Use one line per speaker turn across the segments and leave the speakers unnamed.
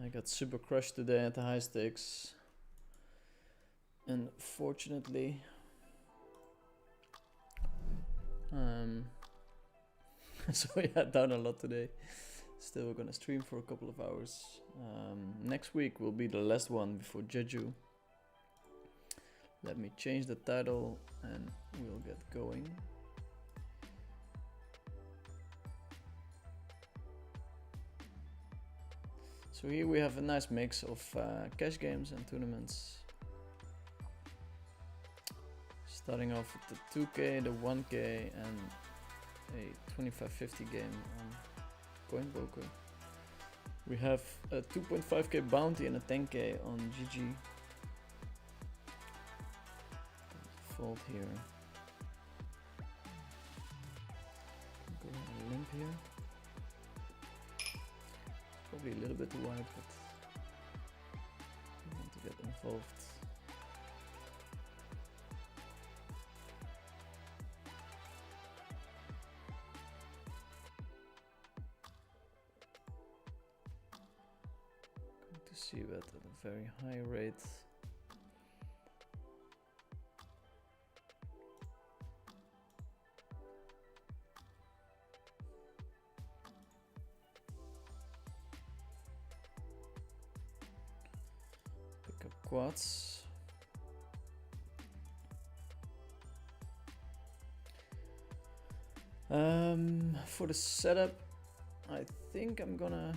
I got super crushed today at the high stakes. And fortunately, so yeah, down a lot today. Still, we're gonna stream for a couple of hours. Next week will be the last one before Jeju. Let me change the title and we'll get going. So here we have a nice mix of cash games and tournaments. Starting off with the 2K, the 1K and a 25-50 game on coinpoker. We have a 2.5K bounty and a 10K on GG. Fold here. Go ahead and limp here. Probably a little bit too wide, but I want to get involved. Going to see that at a very high rate. Quads. For the setup, I think I'm gonna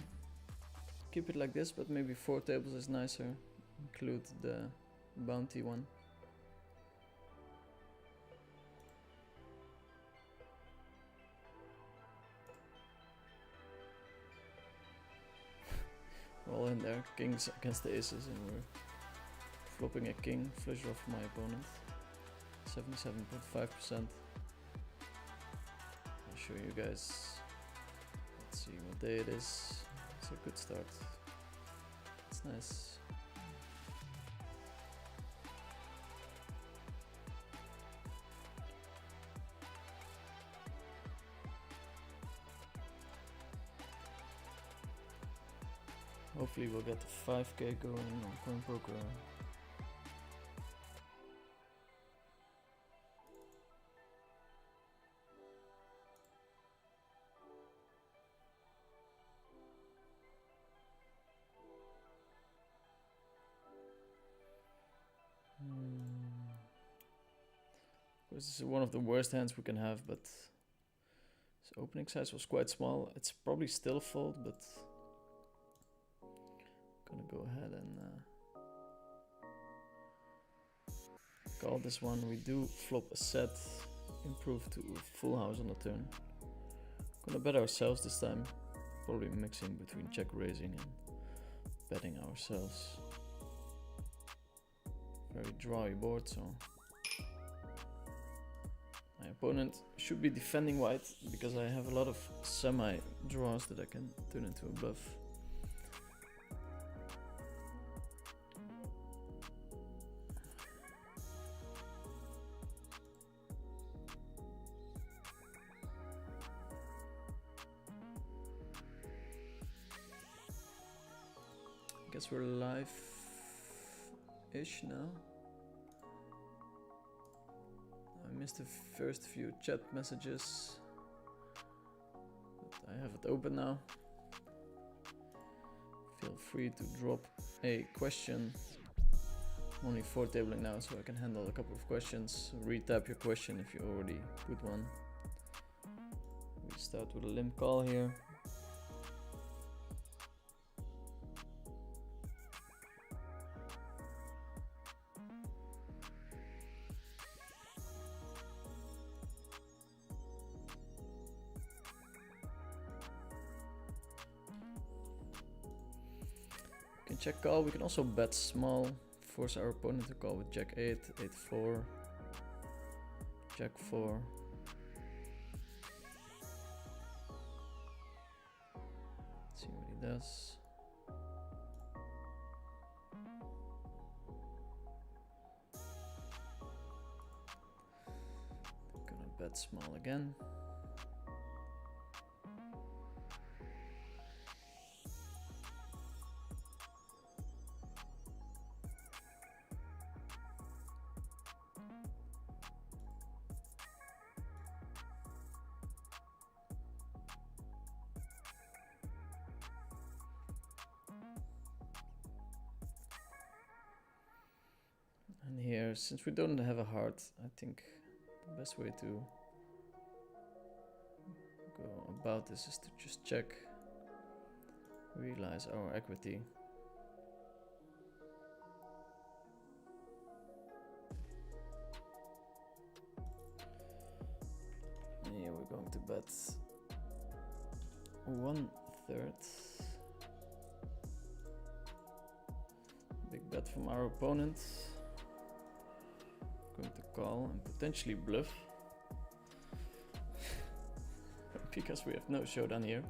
keep it like this, but maybe 4 tables is nicer. Include the bounty one. We're all in there, kings against the aces, and we're flopping a king, flush draw for my opponent. 77.5%. I'll show you guys. Let's see what day it is. It's a good start. It's nice. Hopefully we'll get the 5K going on coinpoker. This is one of the worst hands we can have, but his opening size was quite small. It's probably still fold, but I'm gonna go ahead and call this one. We do flop a set, improve to full house on the turn. Gonna bet ourselves this time, probably mixing between check raising and betting ourselves. Very drawy board, so my opponent should be defending white because I have a lot of semi draws that I can turn into a bluff. I guess we're live-ish now. I missed the first few chat messages, but I have it open now. Feel free to drop a question. I'm only 4 tabling now, so I can handle a couple of questions. Retap your question if you already put one. We start with a limp call here. Check call. We can also bet small, force our opponent to call with Jack 8, 8-4, Jack 4. Let's see what he does. Gonna bet small again. Since we don't have a heart, I think the best way to go about this is to just check, realize our equity. And here we're going to bet 1/3. Big bet from our opponent. Going to call and potentially bluff. Because we have no showdown here.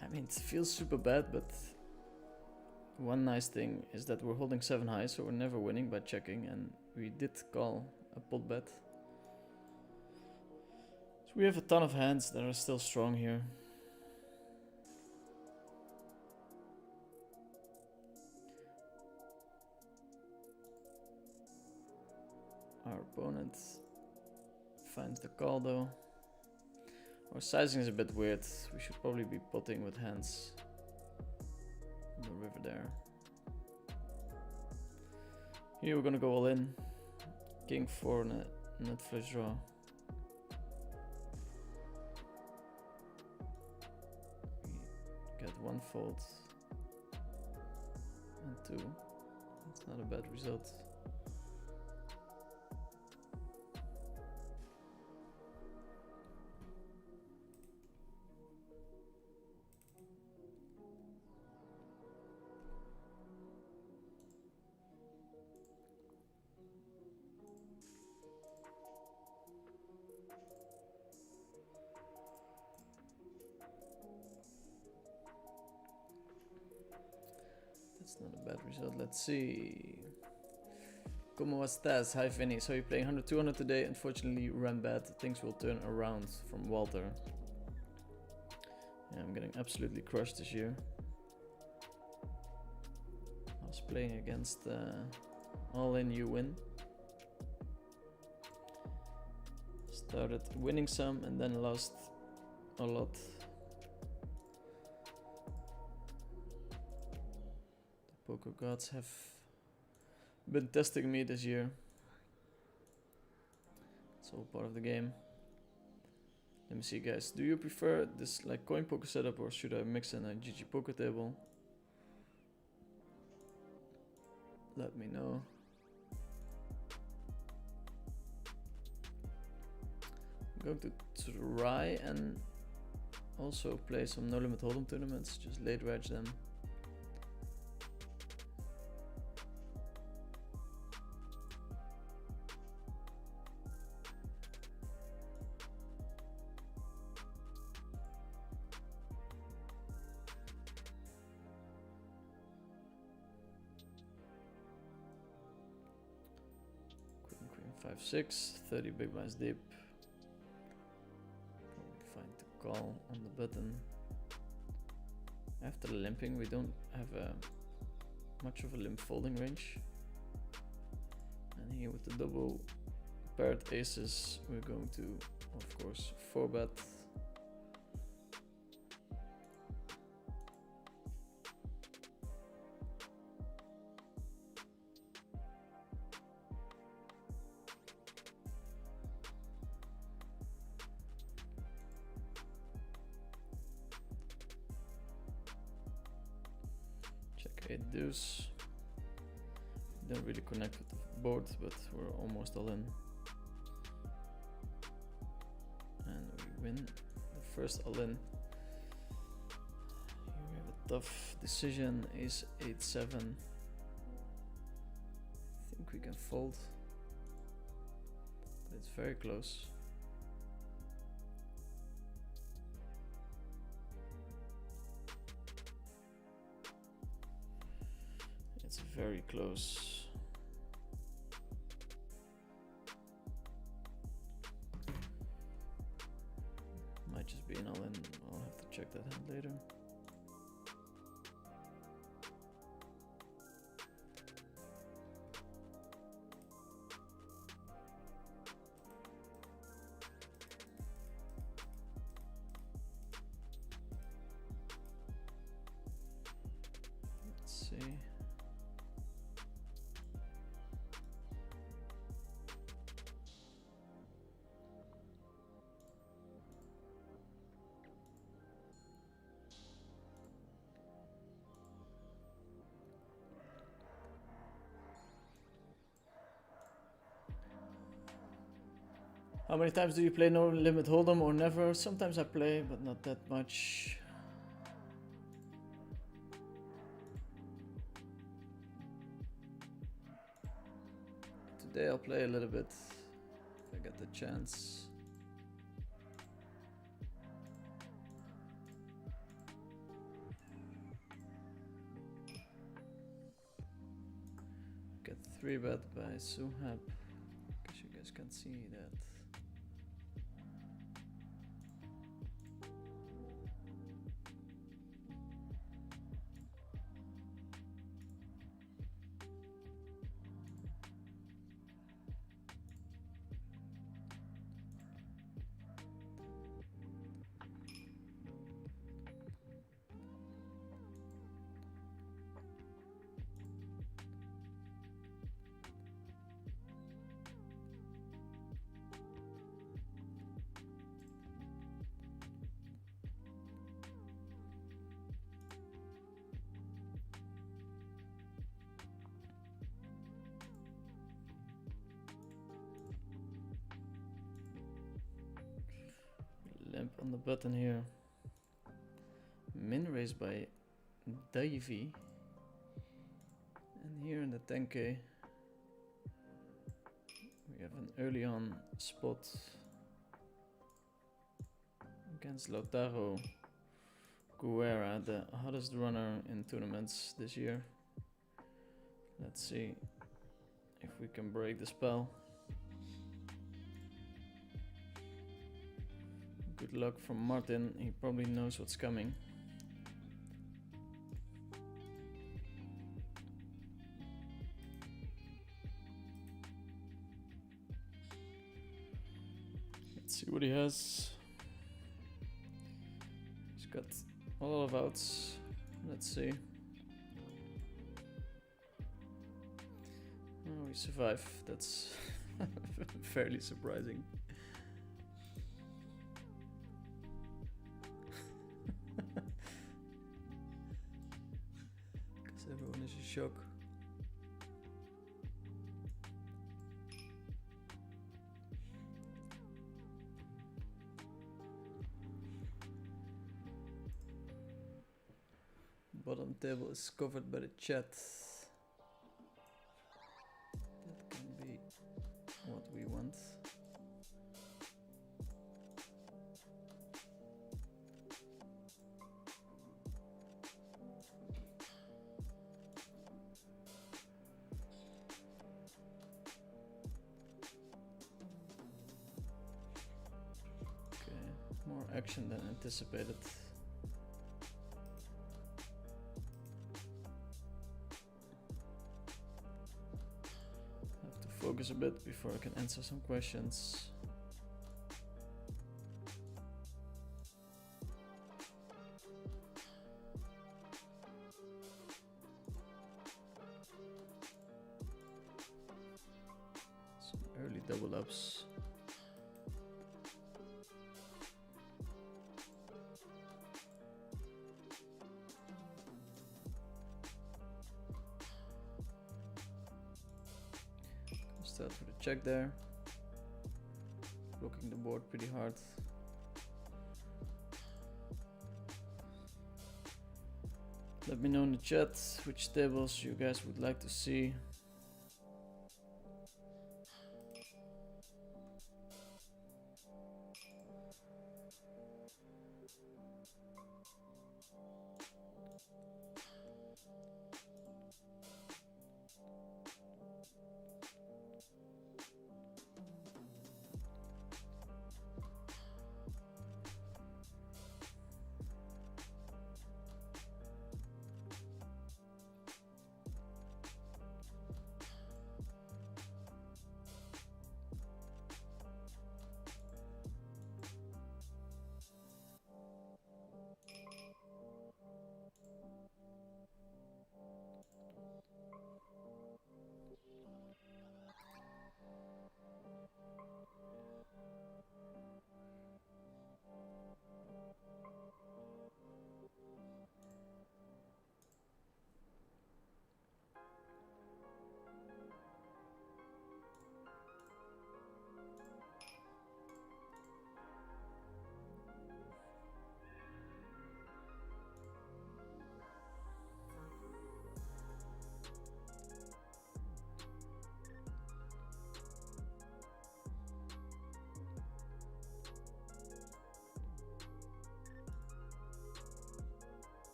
I mean, it feels super bad, but one nice thing is that we're holding 7 high, so we're never winning by checking, and we did call a pot bet. So we have a ton of hands that are still strong here. Our opponent finds the call though. Our sizing is a bit weird. We should probably be potting with hands on the river there. Here we're gonna go all in. King 4 net flush draw. We get 1 fold and 2. That's not a bad result. That's not a bad result. Let's see. Como estás? Hi Vinny. So you're playing 100-200 today. Unfortunately ran bad. Things will turn around from Walter. Yeah, I'm getting absolutely crushed this year. I was playing against all in, you win. Started winning some and then lost a lot. Poker gods have been testing me this year. It's all part of the game. Let me see, guys. Do you prefer this like coin poker setup, or should I mix in a GG poker table? Let me know. I'm going to try and also play some no limit hold'em tournaments. Just late reg them. Queen 5-6, 30 big blinds deep. Probably fine to call on the button. After limping, we don't have much of a limp folding range. And here with the double paired aces, we're going to, of course, 4-bet. Check 8 deuce. Don't really connect with the board, but we're almost all in. And we win the first all in. Here we have a tough decision. Ace 8-7. I think we can fold, but it's very close. It's very close. Might just be an all-in. I'll have to check that hand later. Let's see. How many times do you play No Limit Hold'em or never? Sometimes I play, but not that much. Today I'll play a little bit if I get the chance. Get 3-bet by Suhab. Guess you guys can see that. Limp on the button here. Min raised by Davey. And here in the 10k we have an early on spot against Lautaro Guerra, the hottest runner in tournaments this year. Let's see if we can break the spell. Good luck from Martin, he probably knows what's coming. Let's see what he has. He's got a lot of outs. Let's see. Oh, we survive. That's fairly surprising. Because everyone is in shock. Bottom table is covered by the chat. That can be what we want. Okay, more action than anticipated. Focus a bit before I can answer some questions. Some early double ups. Start with a check there, blocking the board pretty hard. Let me know in the chat which tables you guys would like to see.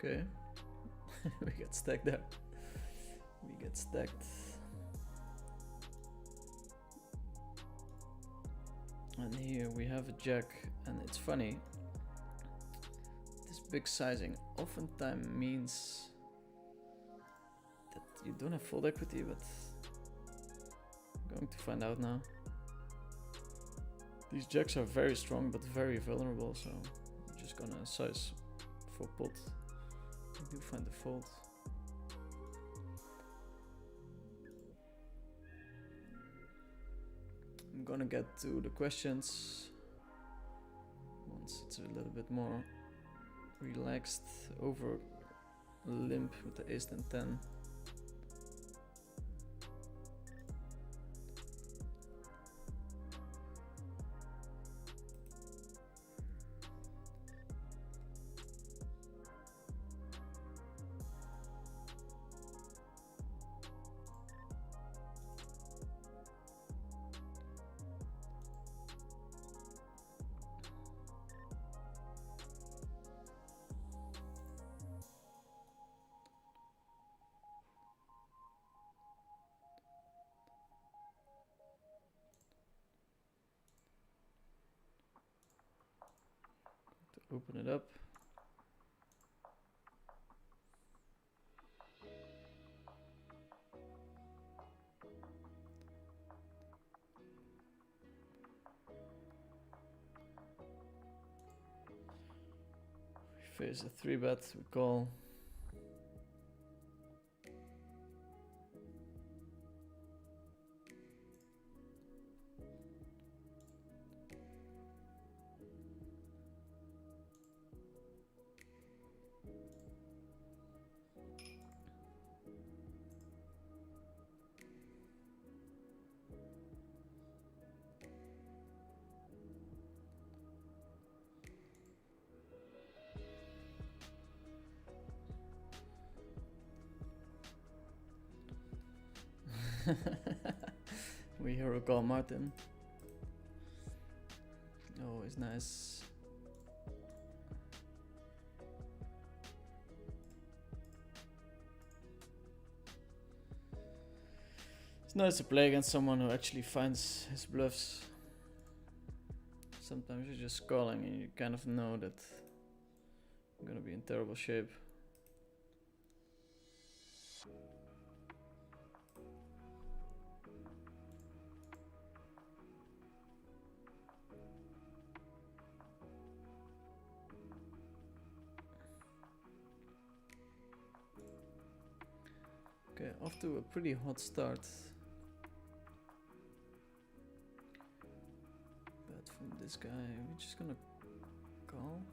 Okay. We get stacked there. We get stacked. And here we have a jack, and it's funny. This big sizing oftentimes means that you don't have full equity, but I'm going to find out now. These jacks are very strong but very vulnerable, so I'm just gonna size for pot. I do find the fold. I'm gonna get to the questions once it's a little bit more relaxed. Over limp with the ace and 10. Open it up. We face a 3-bet, we call. We hero call Martin. Always nice. It's nice to play against someone who actually finds his bluffs. Sometimes you're just calling and you kind of know that I'm gonna be in terrible shape. Okay, off to a pretty hot start. But from this guy, we're just gonna call.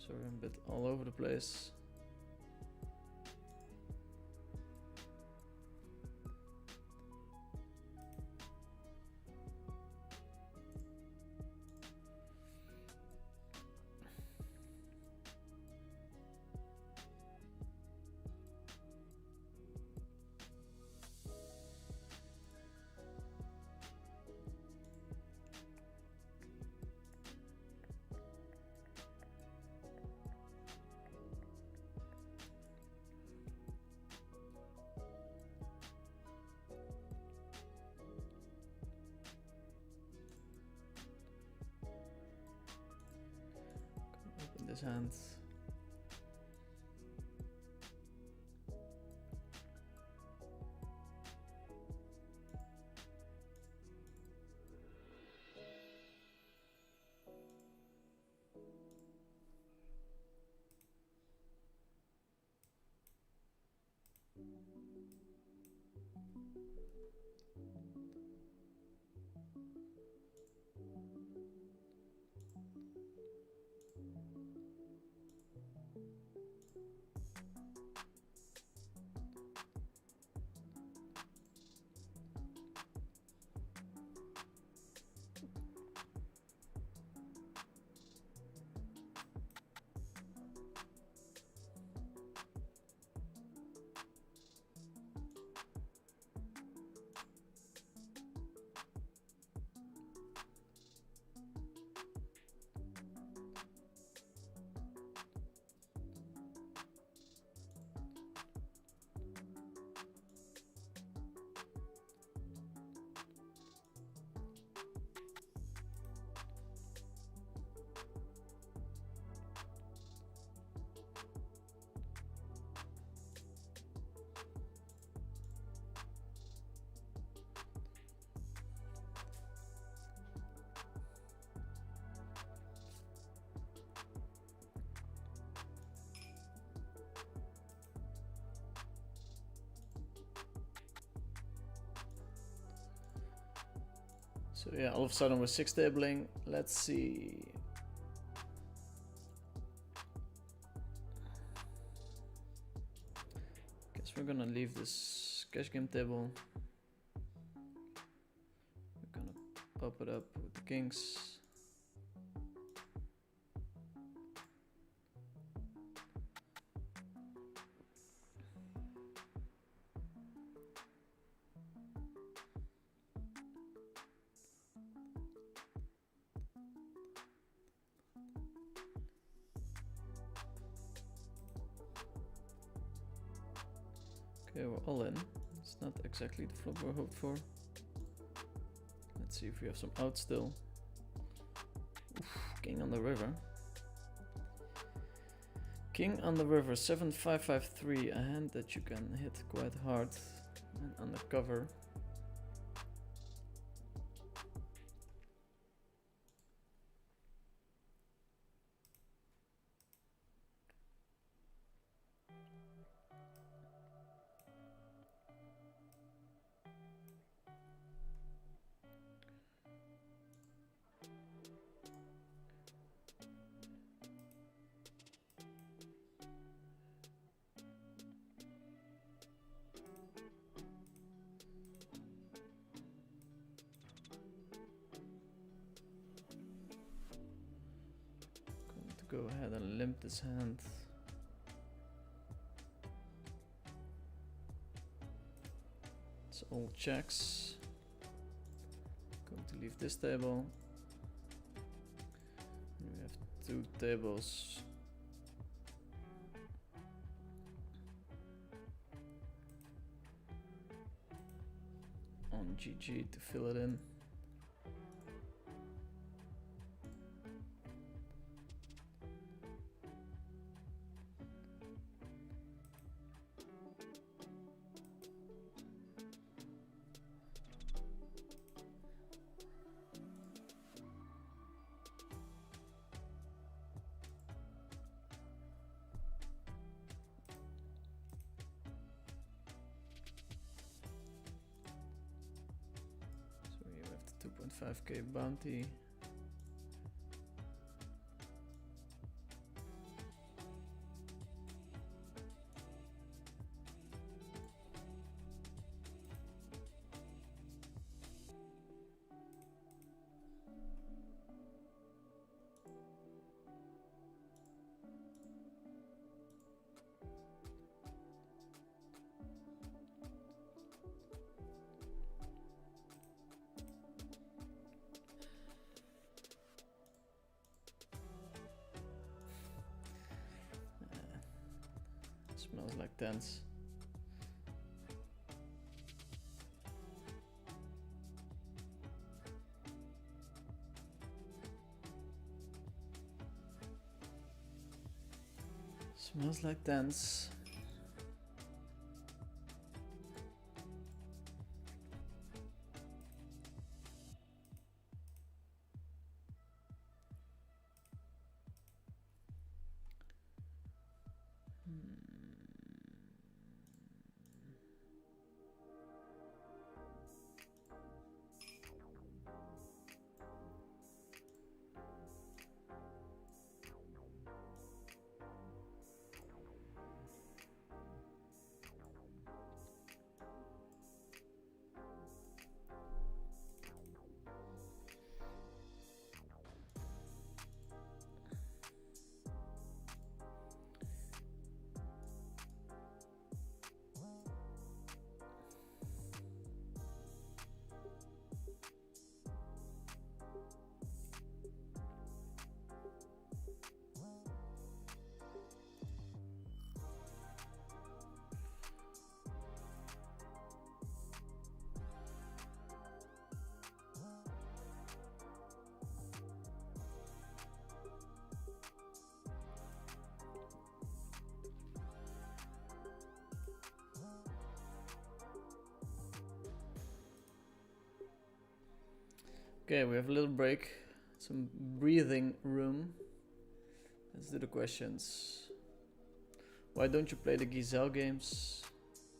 Sorry, I'm a bit all over the place. Open this hand. So yeah, all of a sudden we're 6 tabling. Let's see. Guess we're gonna leave this cash game table. We're gonna pop it up with the kings. Okay, we're all in. It's not exactly the flop we hoped for. Let's see if we have some outs still. Oof, king on the river. King on the river, 7-5-5-3, a hand that you can hit quite hard and undercover. Go ahead and limp this hand. It's all checks. Going to leave this table. And we have 2 tables. On GG to fill it in. So you have the 2.5k bounty. Smells like tents. Smells like tents. Okay, we have a little break, some breathing room. Let's do the questions. Why don't you play the Giselle games?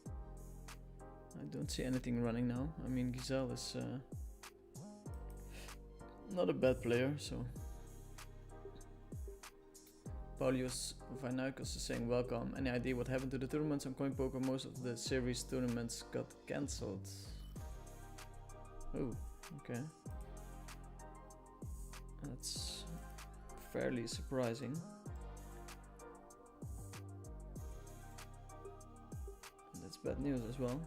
I don't see anything running now. I mean, Giselle is Not a bad player, so. Paulius Vainakos is saying welcome. Any idea what happened to the tournaments on coinpoker? Most of the series tournaments got cancelled. Oh, okay. That's fairly surprising. That's bad news as well.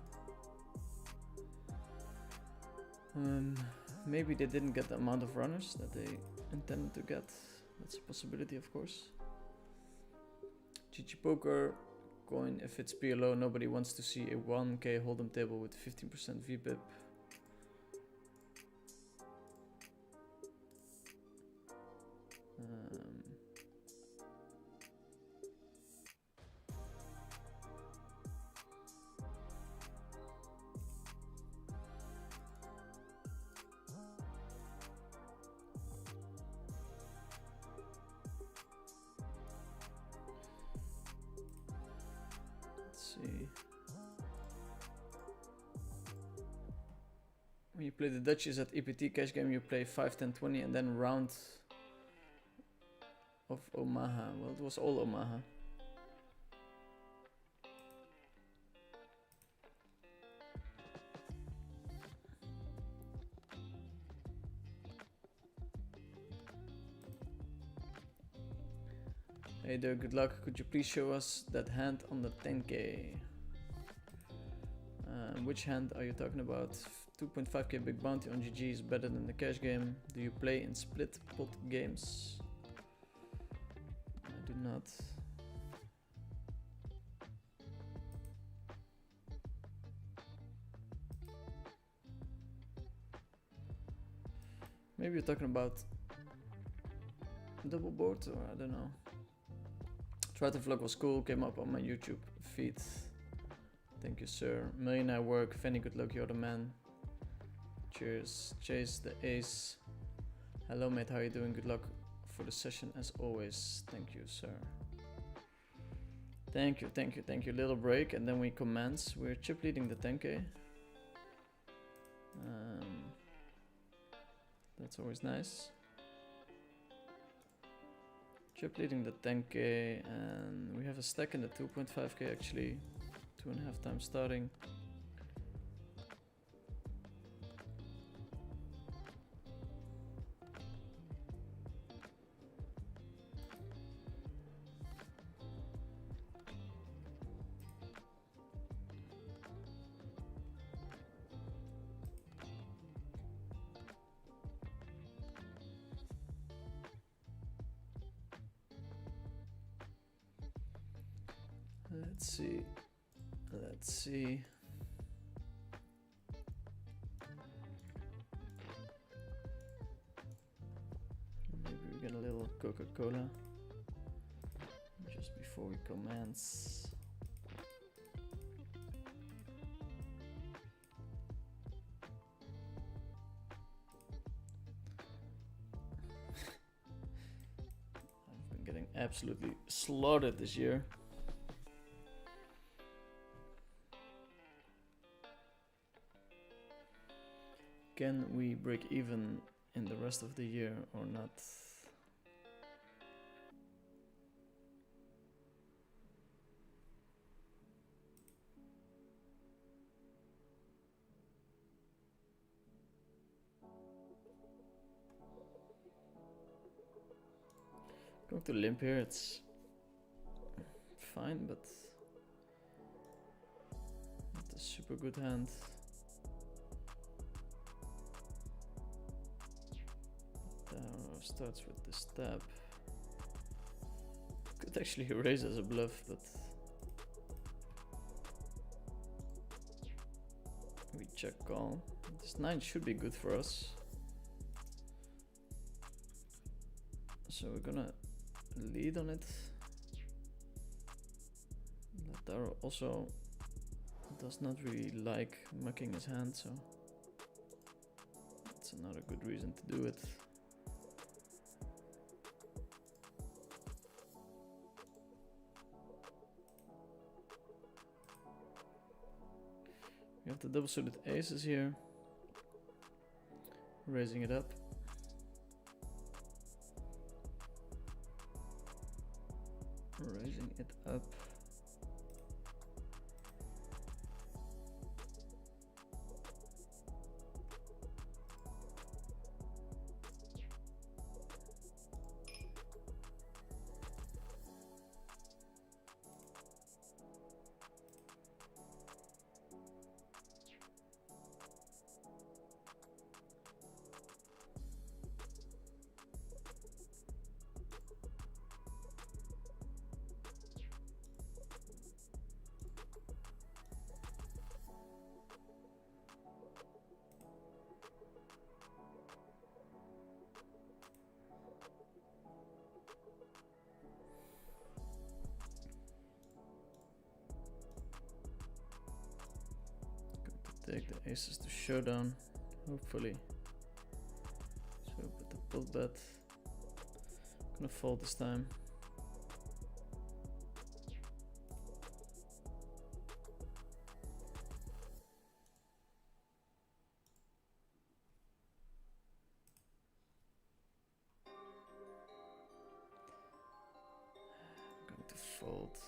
Maybe they didn't get the amount of runners that they intended to get. That's a possibility, of course. GG Poker coin, if it's PLO, nobody wants to see a 1k hold'em table with 15% VPIP. See. When you play the Dutchies at EPT cash game, you play 5, 10, 20 and then round of Omaha. Well, it was all Omaha. Hey there, good luck. Could you please show us that hand on the 10k? Which hand are you talking about? 2.5k big bounty on GG is better than the cash game. Do you play in split pot games? I do not. Maybe you're talking about double board, or I don't know. Try to vlog was cool, came up on my YouTube feed. Thank you, sir. Millionaire work, Fanny, good luck, you're the man. Cheers. Chase the ace. Hello, mate, how are you doing? Good luck for the session as always. Thank you, sir. Thank you, thank you, thank you. Little break and then we commence. We're chip leading the 10k. That's always nice. Chip leading the 10k and we have a stack in the 2.5k actually. 2.5 times starting. Let's see. Let's see. Maybe we get a little Coca-Cola just before we commence. I've been getting absolutely slaughtered this year. Can we break even in the rest of the year or not? Going to limp here, it's fine, but not a super good hand. Starts with the stab. Could actually raise as a bluff, but we check call. This 9 should be good for us. So we're gonna lead on it. Lataro also does not really like mucking his hand, so that's another good reason to do it. We have the double suited aces here, raising it up. raising it up. Take the aces to showdown, hopefully. So put the pot bet. Gonna fold this time. I'm going to fold.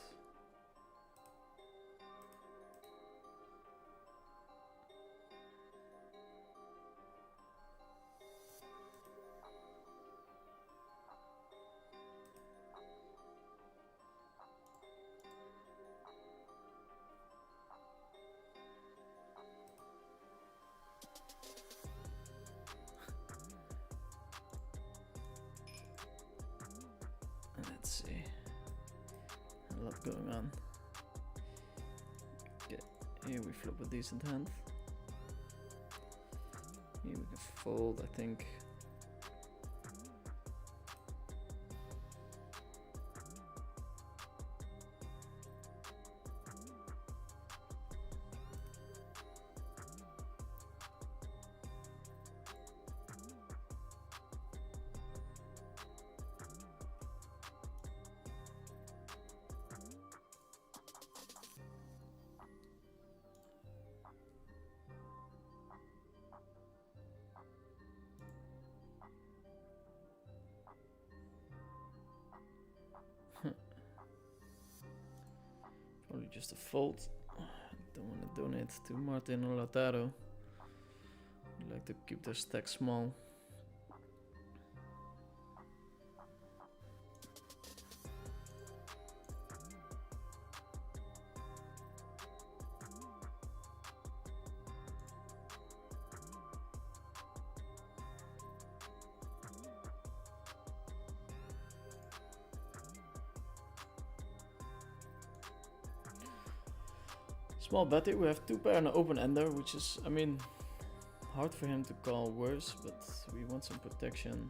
Let's see. A lot going on. Okay, here we flop a decent hand. Here we can fold, I think. Probably just a fold. Don't want to donate to Martin or Lautaro. I like to keep their stack small. Small bet. We have 2 pair and an open ender, which is, I mean, hard for him to call worse, but we want some protection.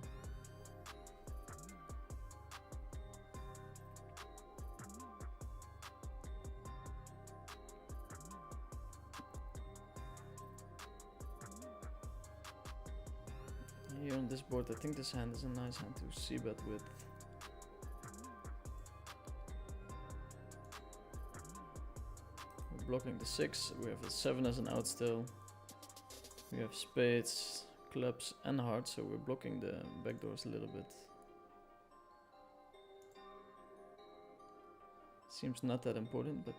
Here on this board, I think this hand is a nice hand to c-bet with. Blocking the 6, we have a 7 as an out still. We have spades, clubs and hearts, so we're blocking the backdoors a little bit. Seems not that important, but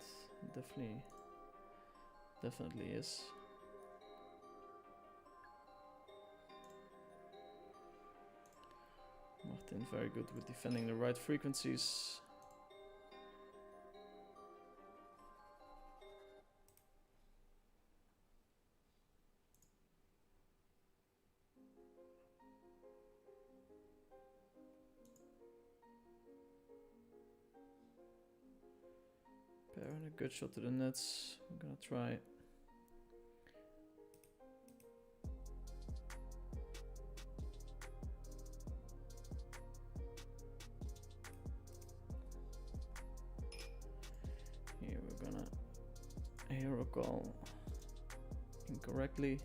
definitely is. Martin very good with defending the right frequencies. Pair and a good shot to the nuts. I'm gonna try. Here we're gonna hero call incorrectly.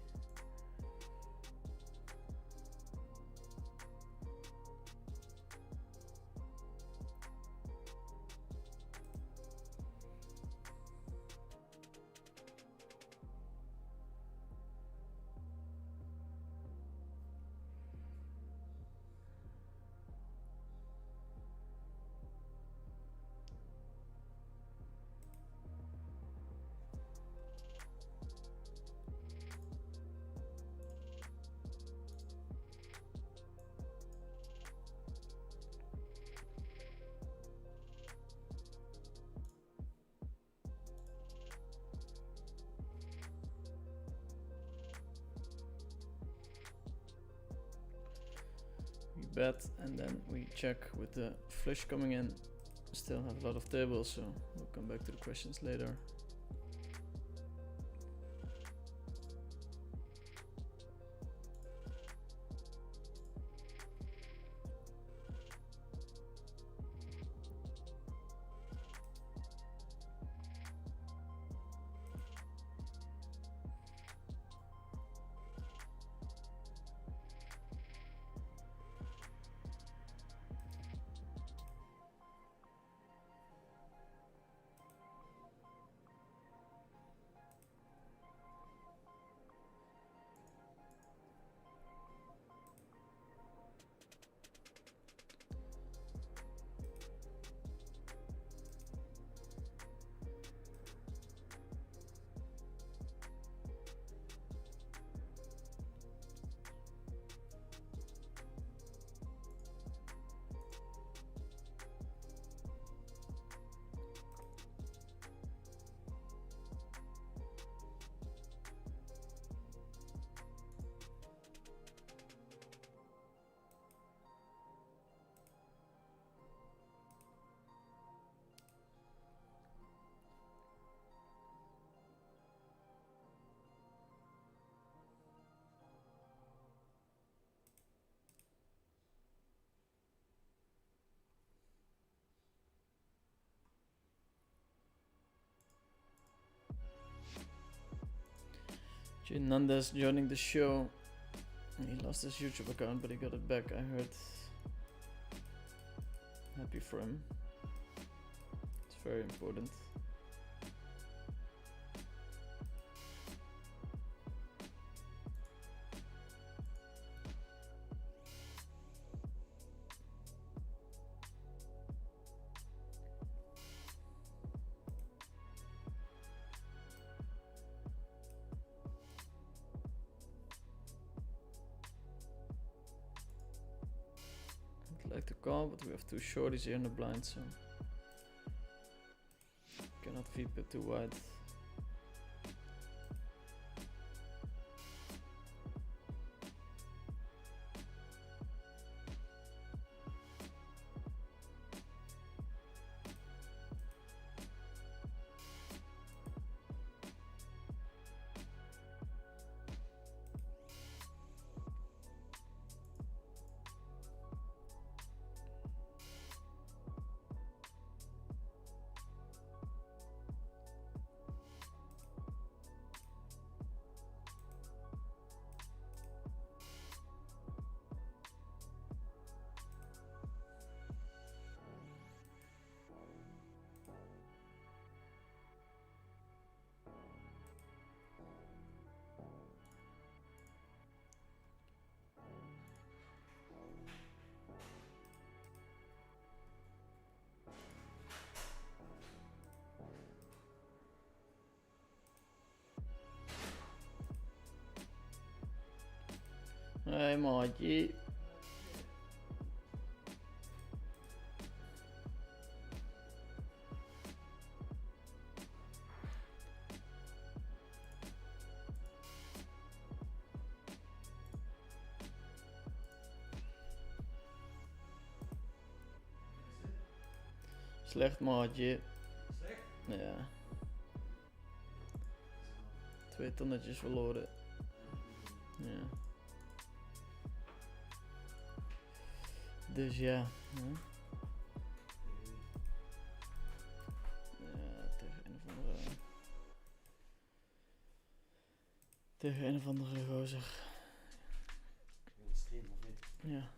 bet, and then we check with the flush coming in. Still have a lot of tables, so we'll come back to the questions later. Jay Nandes joining the show. He lost his YouTube account, but he got it back, I heard. Happy for him. It's very important. I'd like to call, but we have two shorties here in the blind, so cannot feed it too wide. Hey maatje. Slecht maatje.
Slecht?
Ja. 2 tonnetjes verloren. Ja. Dus ja. Hm? Ja, tegen een of andere... Tegen een of andere gozer.
In de stream of niet?
Ja.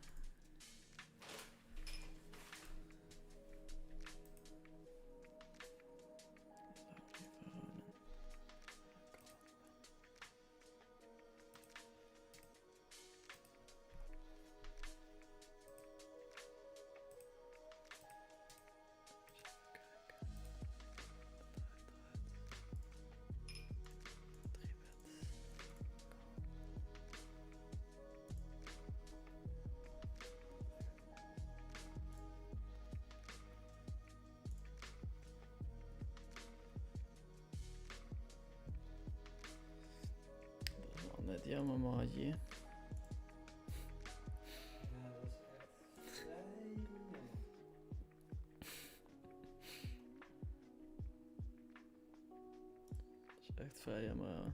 Net jammer maatje.
Ja, dat is echt.
Via, maar...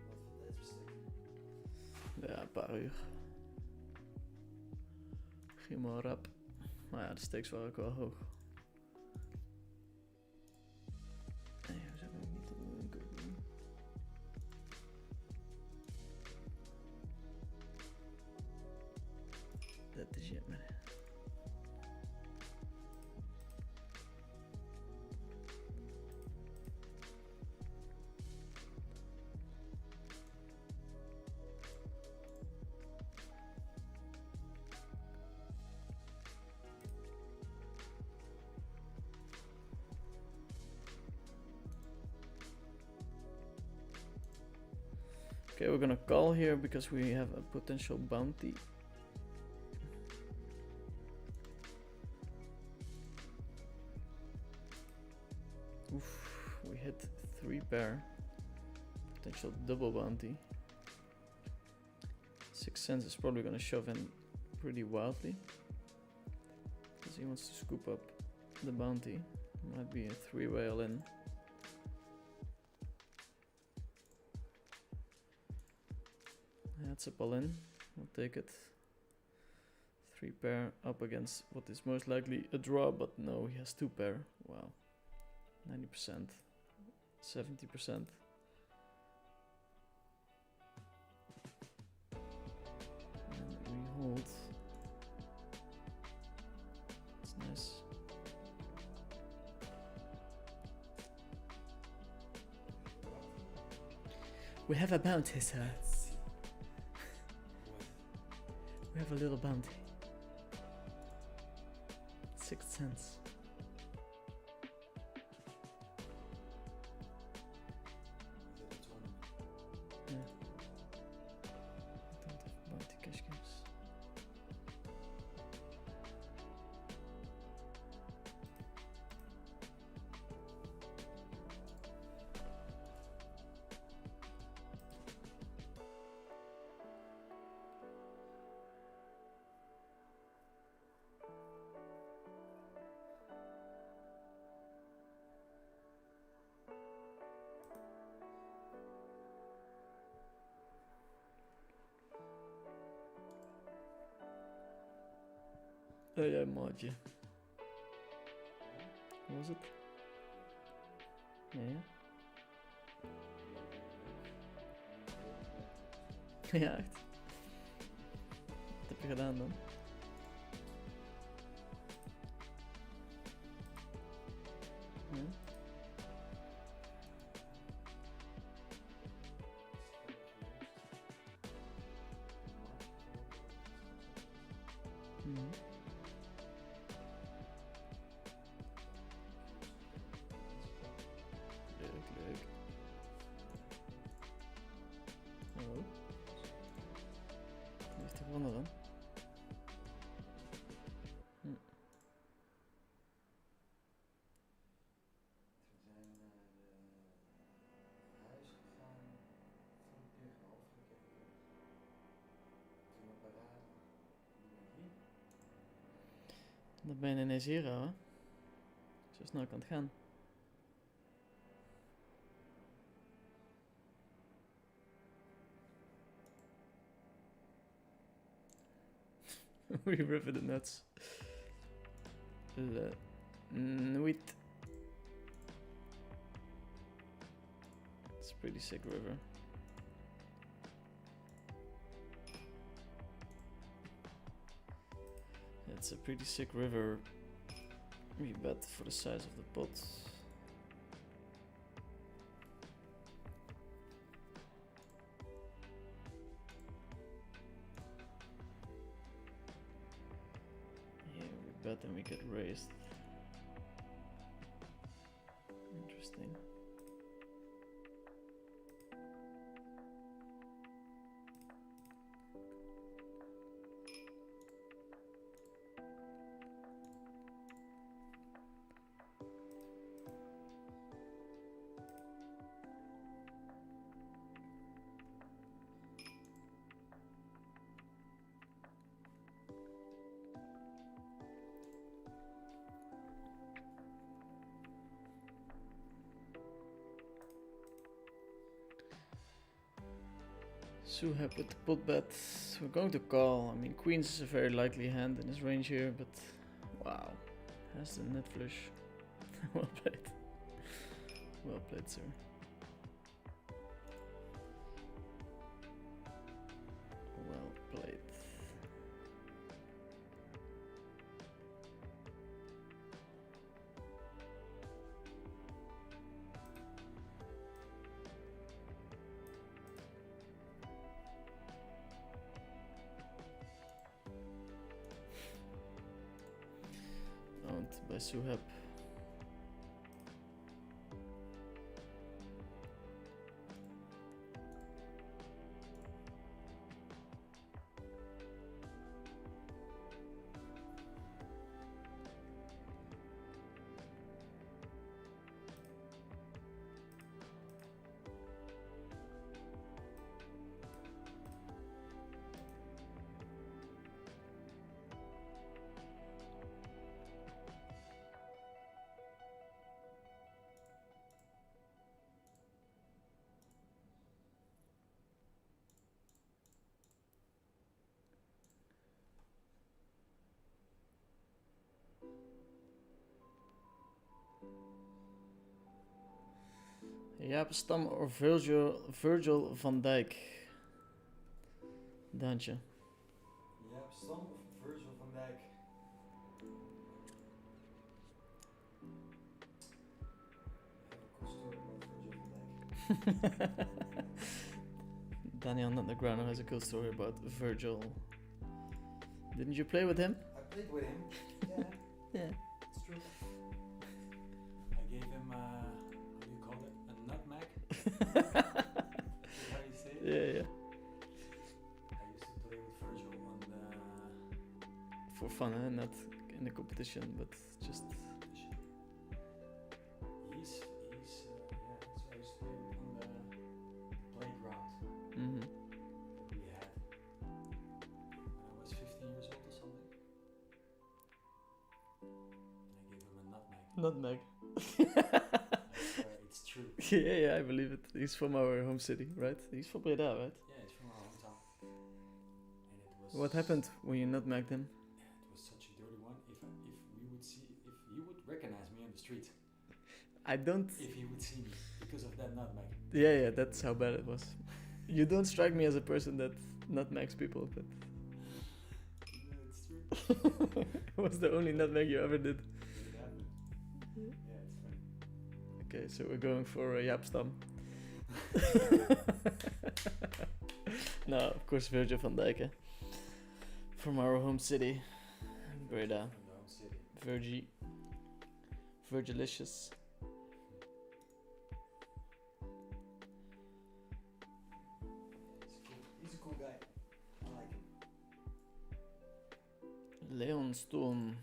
Wat voor tijdsbestek?
Ja, een paar uur. Ging maar rap. Maar ja, de stakes waren ook wel hoog. Nee, we zijn ook niet op de winkel doen. Dat is het, man. Okay, we're gonna call here because we have a potential bounty. Oof, we hit 3 pair. Potential double bounty. 6 cents is probably gonna shove in pretty wildly. Because he wants to scoop up the bounty. Might be a 3-way all in. That's a all in. We'll take it. 3 pair up against what is most likely a draw, but no, he has 2 pair. Wow. 90%. 70%. And we hold. That's nice. We have a bounty, sir. We have a little bounty. 6 cents. Yeah. I don't have bounty cash games. Oh ja, maatje. Hoe was het? Ja, ja. Ja, echt. Wat heb je gedaan dan? Ja. Mhm. Leuk, leuk. Oh. Wie heeft er gewonnen dan? Hm.
We zijn naar huis gegaan, filmpje, half gekeken. Toen een parade, nummer 3.
Dan ben je ineens hier, hè? Zo snel kan het gaan. We river the nuts. Nuit. It's a pretty sick river. It's a pretty sick river. We bet for the size of the pot. Yeah, we bet and we get raised. Interesting. Suheb with the pot bet. We're going to call. I mean, queens is a very likely hand in his range here, but wow, has the net flush. Well played. Well played, sir. Well played. Owned by Suheb. Jaap Stam or Virgil van Dijk? Daantje.
Jaap Stam of Virgil van Dijk? I have a cool story about Virgil van Dijk.
Daniel Netnegrano has a cool story about Virgil. Didn't you play with him?
I played with him. Yeah,
Yeah.
it's true. I gave him, how do you call it? A nutmeg? Is that how you say it?
Yeah.
I used to play with Virgil on the
For fun, eh? Not in the competition, but just.
competition. He's yeah, so I used to play on the playground
Mm-hmm.
that we had when I was 15 years old or something. And I gave him a nutmeg.
Nutmeg.
I swear, it's true.
Yeah, I believe it. He's from our home city, right? He's from Breda, right?
Yeah, it's from our hometown. And it was.
What happened when you nutmegged him?
Yeah, it was such a dirty one. If he would recognize me on the street,
I don't.
if he would see me because of that nutmeg.
Yeah, that's how bad it was. You don't strike me as a person that nutmegs people, but
Yeah, it's true.
it was the only nutmeg you ever did.
It happened. Yeah, it's funny.
Okay, so we're going for a Jaap Stam. No, of course Virgil van Dijk, eh? From our home city, Breda.
From the home city.
Virgilicious.
He's a cool guy. I like him.
Leon Storm.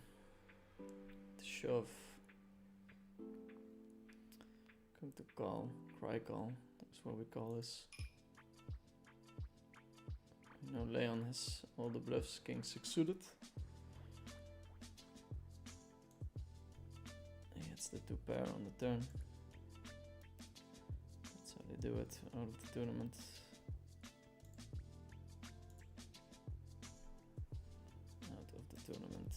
The shove. Come to call. Cry call. That's what we call this. You know, Leon has all the bluffs, king 6 suited. He gets the 2 pair on the turn. That's how they do it out of the tournament. Out of the tournament.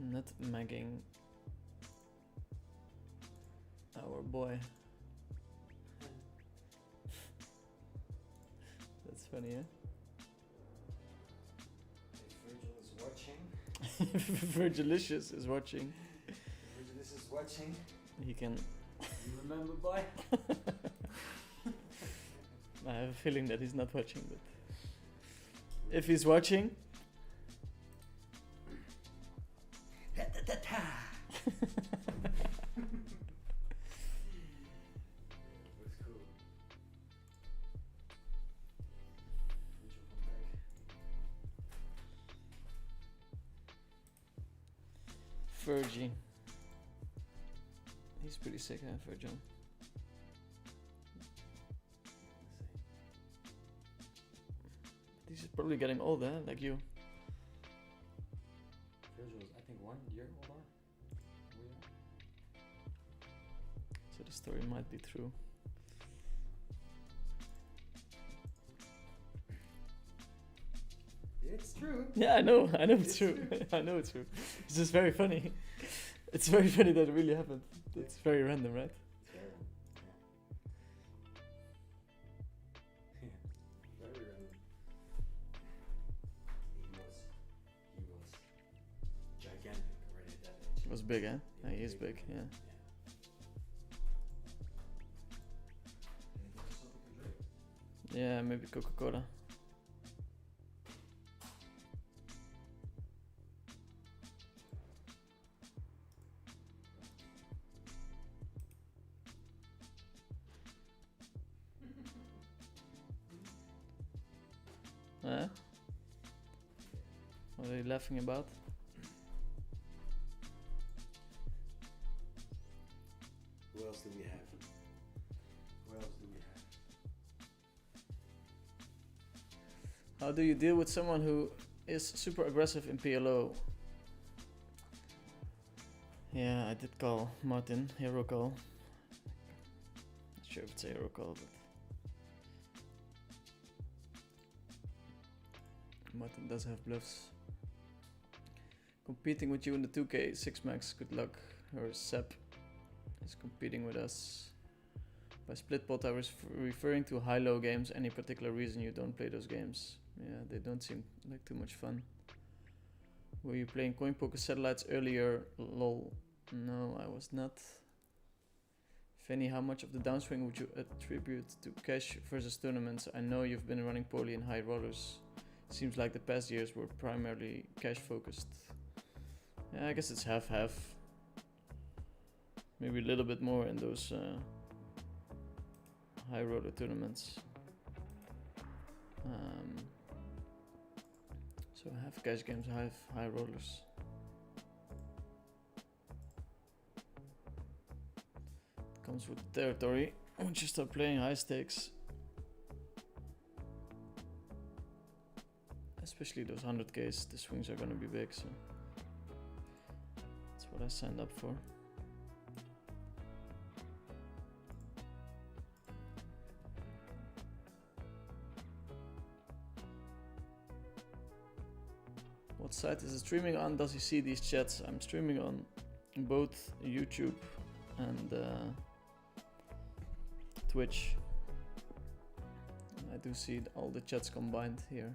Nutmegging our boy. That's funny, eh?
If Virgil is watching,
Virgilicious is watching.
Virgil is watching.
He can.
You remember, boy?
I have a feeling that he's not watching, but if he's watching,
Looks cool. Virgil van Dijk.
Virgie. He's pretty sick, huh, Virgil? probably getting older, like you.
Virgil's, I think, 1 year older. We are.
So the story might be true.
It's true.
Yeah, I know it's
It's
true.
true.
I know it's true. It's just very funny. It's very funny that it really happened. It's very random, right?
Very, yeah. Very random. He was gigantic already at that age.
It was big, eh?
He
Yeah, he
was
is big, yeah.
And he was something to drink.
Yeah, maybe Coca-Cola. Huh? What are you laughing about?
Who else do we have? Who else do we have?
How do you deal with someone who is super aggressive in PLO? Yeah, I did call Martin, hero call. Not sure if it's a hero call, but Martin does have bluffs. Competing with you in the 2K 6 max, good luck. Or Sep is competing with us. By split pot, I was referring to high-low games. Any particular reason you don't play those games? Yeah, they don't seem like too much fun. Were you playing coinpoker satellites earlier? Lol. No, I was not. Fanny, how much of the downswing would you attribute to cash versus tournaments? I know you've been running poorly in high rollers. Seems like the past years were primarily cash focused. Yeah, I guess it's half-half. Maybe a little bit more in those high roller tournaments. So half cash games, half high rollers. It comes with the territory. Once you start playing high stakes, especially those 100Ks, the swings are gonna be big, so that's what I signed up for. What site is it streaming on? Does he see these chats? I'm streaming on both YouTube and Twitch. I do see all the chats combined here.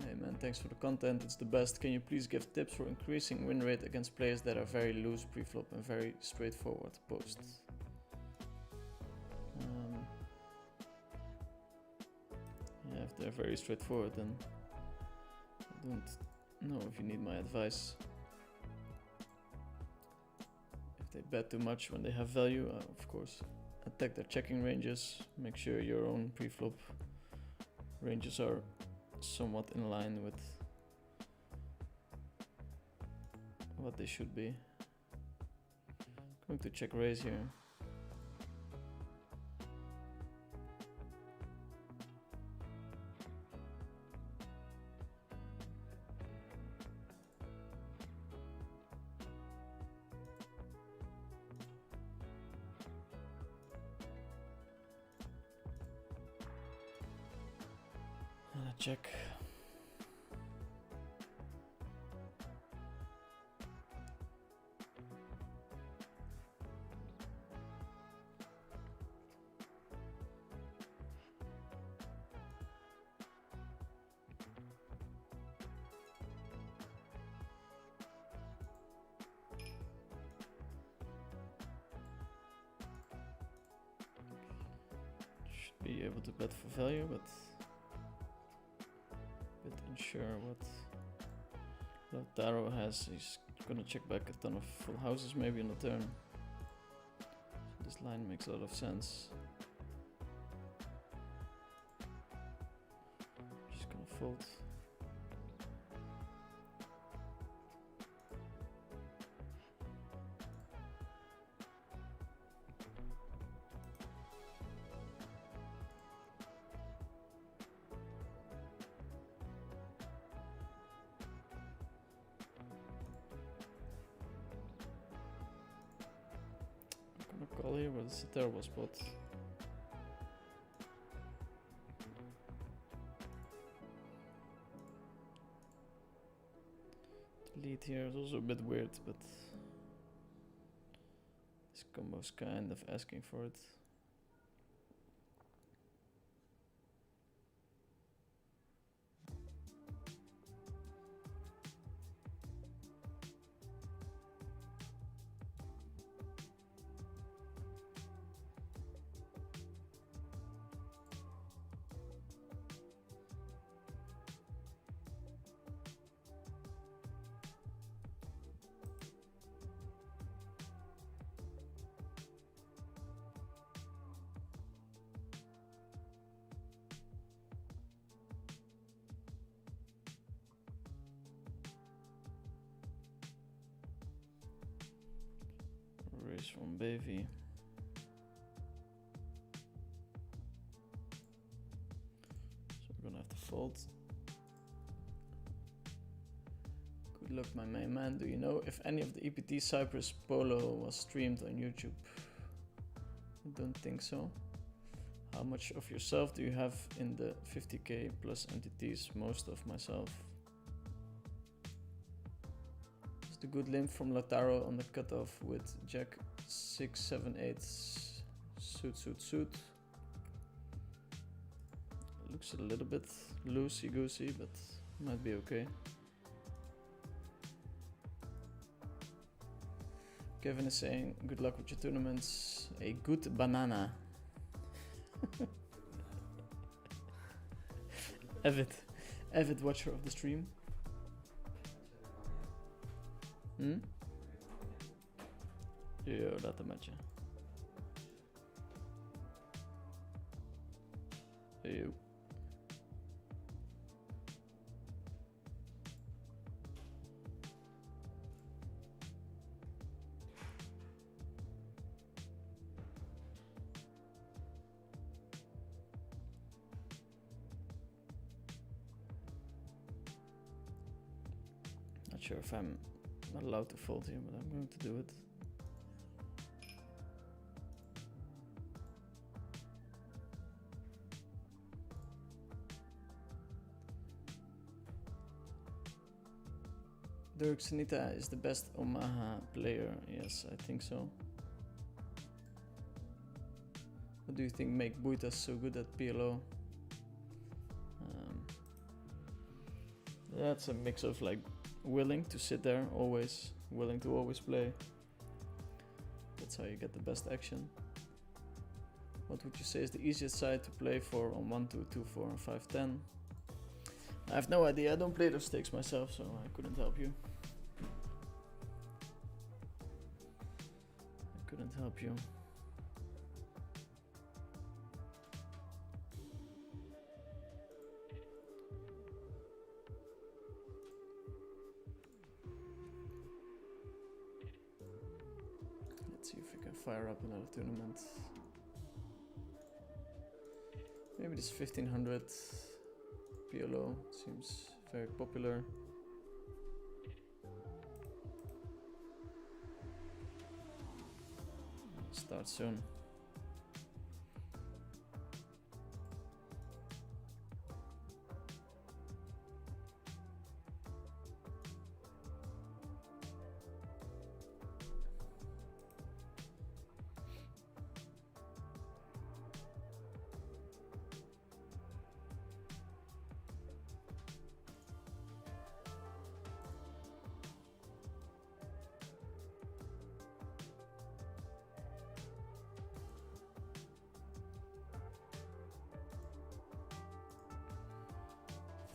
Hey man, thanks for the content, it's the best. Can you please give tips for increasing win rate against players that are very loose pre-flop and very straightforward post? Yeah, if they're very straightforward, then I don't know if you need my advice. If they bet too much when they have value, of course, attack their checking ranges. Make sure your own pre-flop ranges are somewhat in line with what they should be. Going to check raise here. Check. Should be able to bet for value, but unsure what Lautaro has. He's gonna check back a ton of full houses maybe on the turn. So this line makes a lot of sense. Just gonna fold. call here, but it's a terrible spot. The lead here is also a bit weird, but this combo's kind of asking for it. Raise from Bavy. So we're gonna have to fold. Good luck, my main man. Do you know if any of the EPT Cyprus Polo was streamed on YouTube? I don't think so. How much of yourself do you have in the 50k plus entities? Most of myself. It's the good limp from Lautaro on the cutoff with Jack 6, 7, 8 suit. Looks a little bit loosey goosey, but might be okay. Kevin is saying, good luck with your tournaments. A good banana. Avid watcher of the stream. Jo, dat een matje. Jo. Not sure if I'm not allowed to fold here, but I'm going to do it. Dirk Sanita is the best Omaha player. Yes, I think so. What do you think make Buitas so good at PLO? That's a mix of like willing to sit there, always willing to always play. That's how you get the best action. What would you say is the easiest side to play for on 1, 2, 2, 4, and 5, 10? I have no idea. I don't play those stakes myself, so I couldn't help you. Let's see if we can fire up another tournament. Maybe this 1500 PLO seems very popular. Start soon.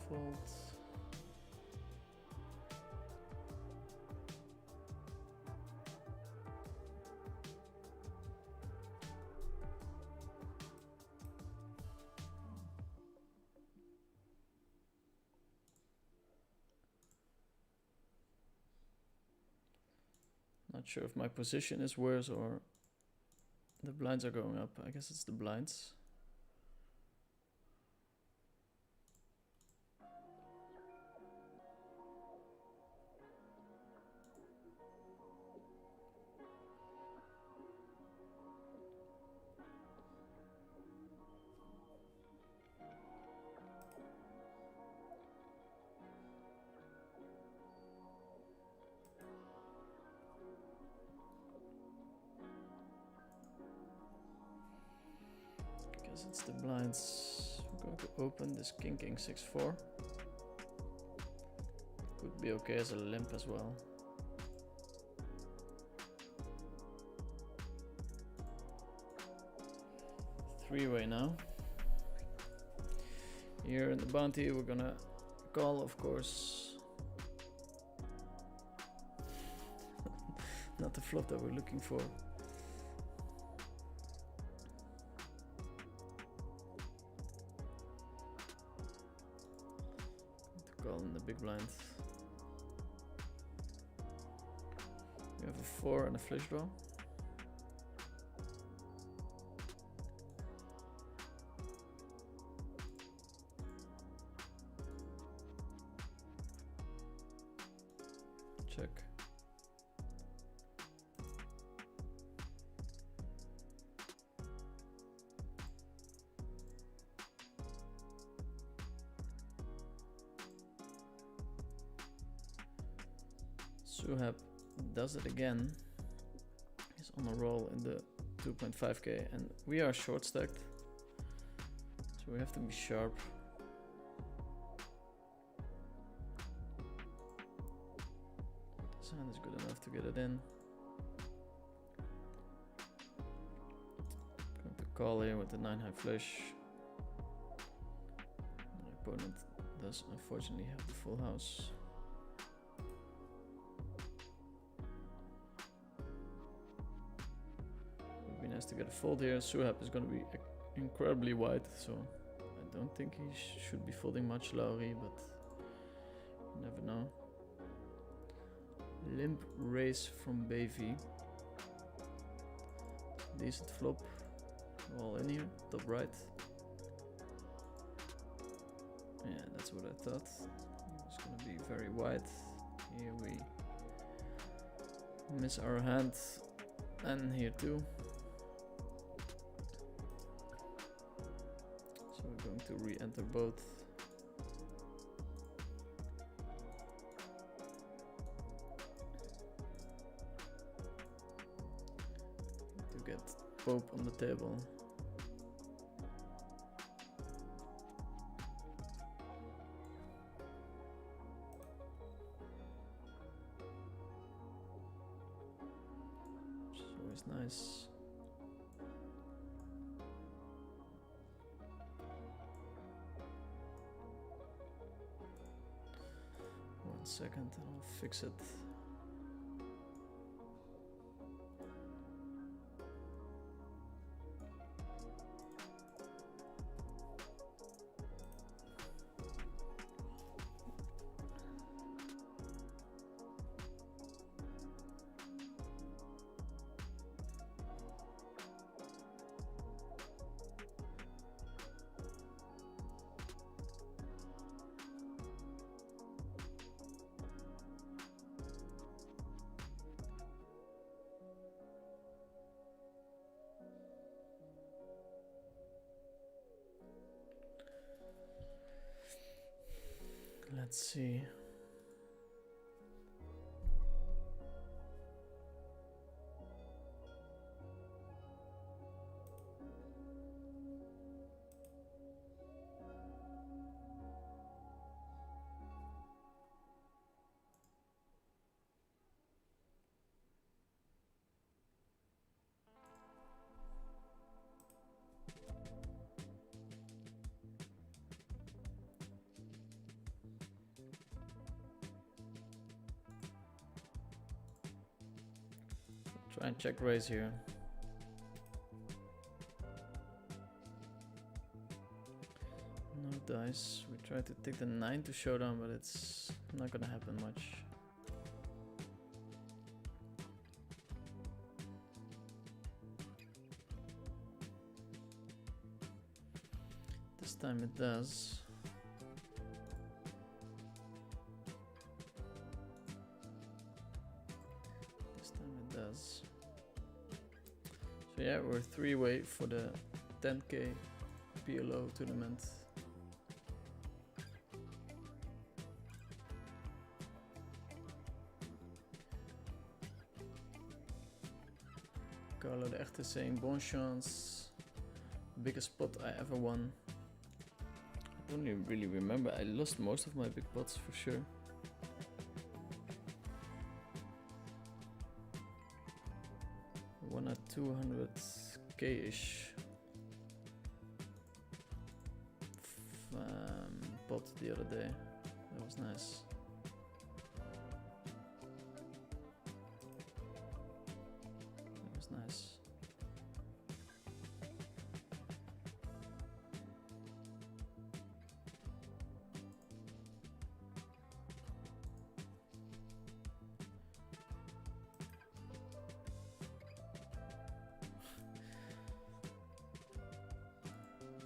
Fold. Not sure if my position is worse or the blinds are going up. I guess it's the blinds. Because it's the blinds. We're going to open this king 6-4. Could be okay as a limp as well. Three-way now. Here in the bounty we're gonna call, of course. Not the flop that we're looking for. To call in the big blind. We have a 4 and a flush draw. Check. Suhab does it again. He's on a roll in the 2.5k and we are short stacked. So we have to be sharp. This hand is good enough to get it in. Going to call here with the 9 high flush. My opponent does unfortunately have the full house. Would be nice to get a fold here. Suhab is going to be incredibly wide, so I don't think he should be folding much Lowry, but you never know. Limp raise from Bavi. Decent flop. All in here, top right. Yeah, that's what I thought. It's gonna be very wide. Here we miss our hand, and here too. So we're going to re-enter both. To get Pope on the table. It's always nice. One second, I'll fix it. Let's see. Try and check raise here. No dice. We tried to take the 9 to showdown, but it's not gonna happen much. This time it does. So yeah, we're three-way for the 10k PLO tournament. Carlo de Echte saying bon chance. biggest pot I ever won. I don't even really remember. I lost most of my big pots for sure. I won a 200k-ish pot the other day. That was nice. That was nice.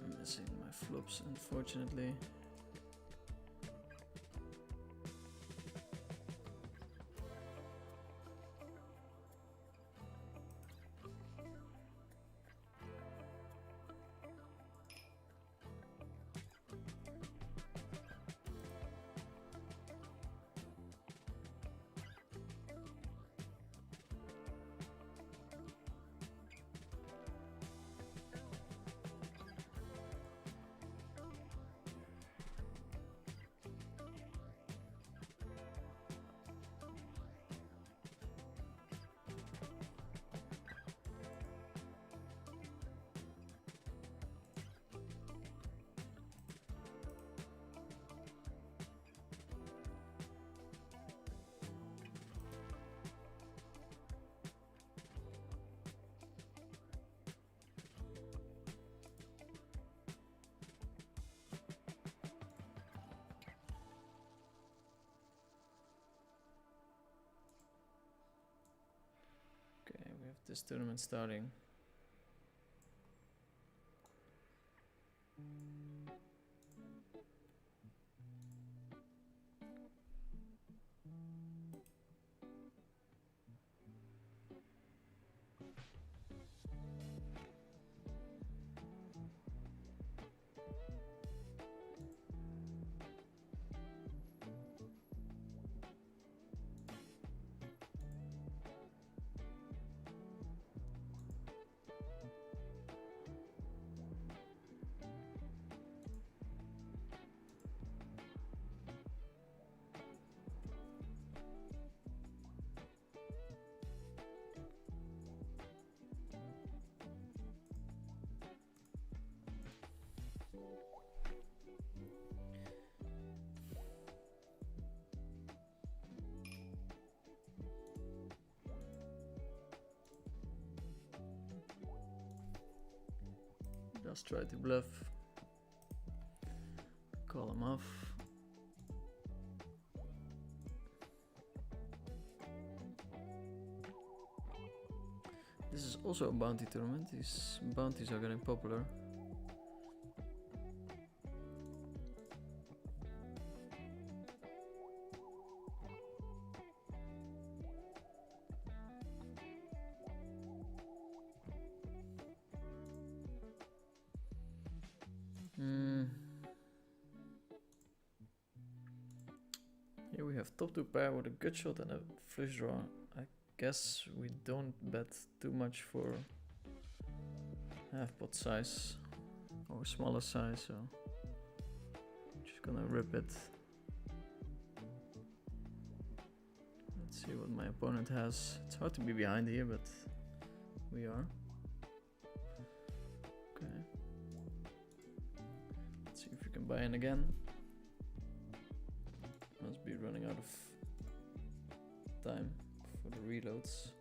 I'm missing my flops, unfortunately. We have this tournament starting. Just try to bluff. Call him off. This is also a bounty tournament. These bounties are getting popular. Here we have top 2 pair with a good shot and a flush draw. I guess we don't bet too much for half pot size or smaller size, so I'm just gonna rip it. Let's see what my opponent has. It's hard to be behind here, but we are. Okay. Let's see if we can buy in again. Must be running out of time for the reloads.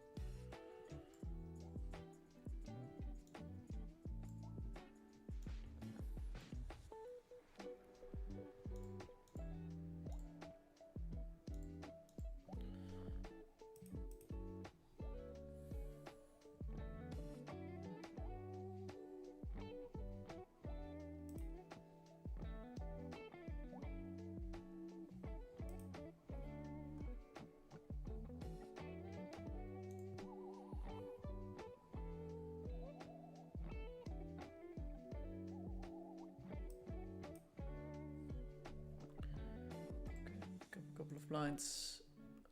Couple of blinds.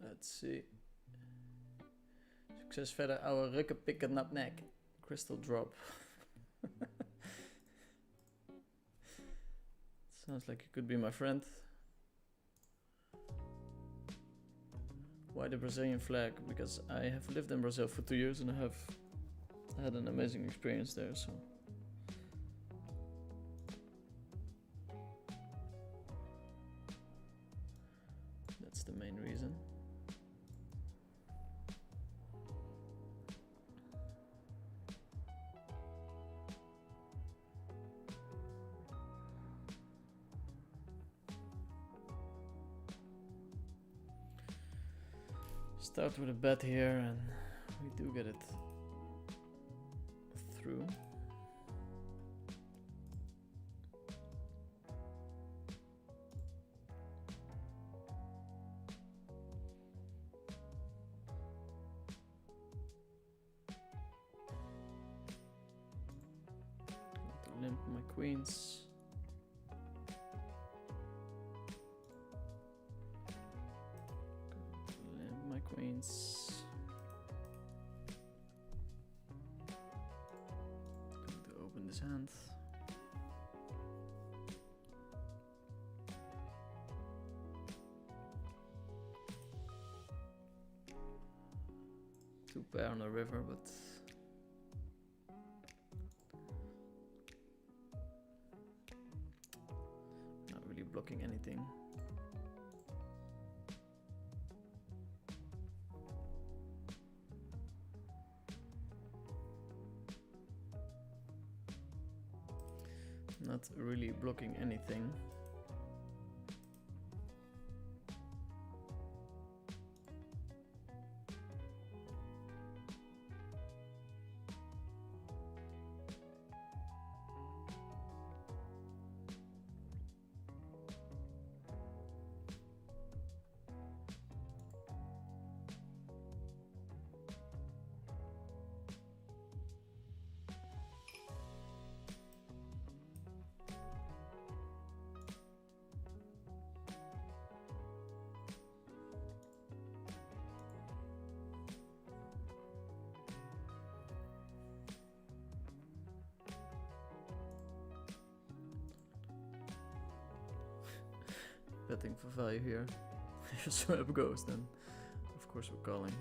Let's see. Succes verder, ouwe rukken, pikken, nap, nek. Crystal drop. Sounds like you could be my friend. Why the Brazilian flag? Because I have lived in Brazil for 2 years and I have had an amazing experience there, so. That's the main reason. Start with a bet here and we do get it through. Limp my queens. Limp my queens. Going to open this hand. Two pair on the river, but not really blocking anything. Not really blocking anything. Betting for value here. If swap goes, then of course we're calling.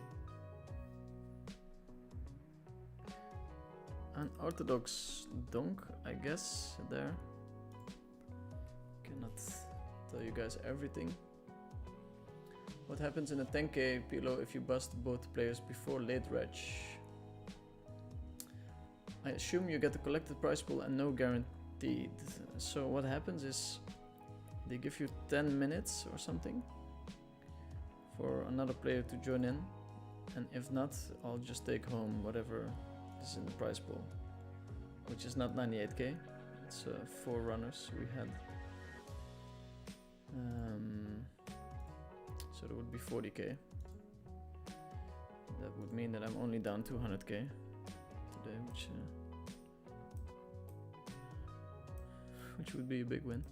Unorthodox donk, I guess, there. Cannot tell you guys everything. What happens in a 10k PLO if you bust both players before late reg? I assume you get the collected prize pool and no guaranteed. So what happens is they give you 10 minutes or something for another player to join in, and if not, I'll just take home whatever is in the prize pool, which is not 98k. It's 4 runners we had, so that would be 40k. That would mean that I'm only down 200k today, which would be a big win.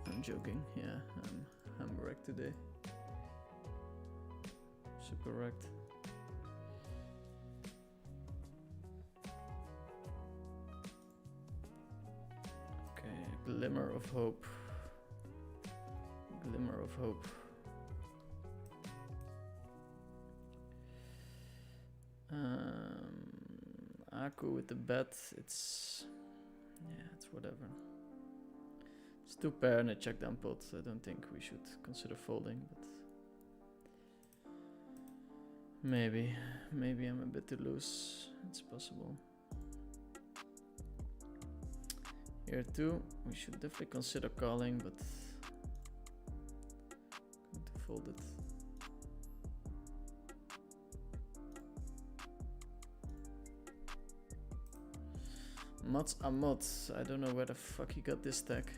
I'm joking, yeah, I'm wrecked today. Super wrecked. Okay, glimmer of hope. Glimmer of hope. Aku with the bet, it's whatever. It's 2 pair and a check down pot. I don't think we should consider folding, but maybe I'm a bit too loose. It's possible. Here too, we should definitely consider calling, but going to fold it. Mats Amot, I don't know where the fuck he got this stack.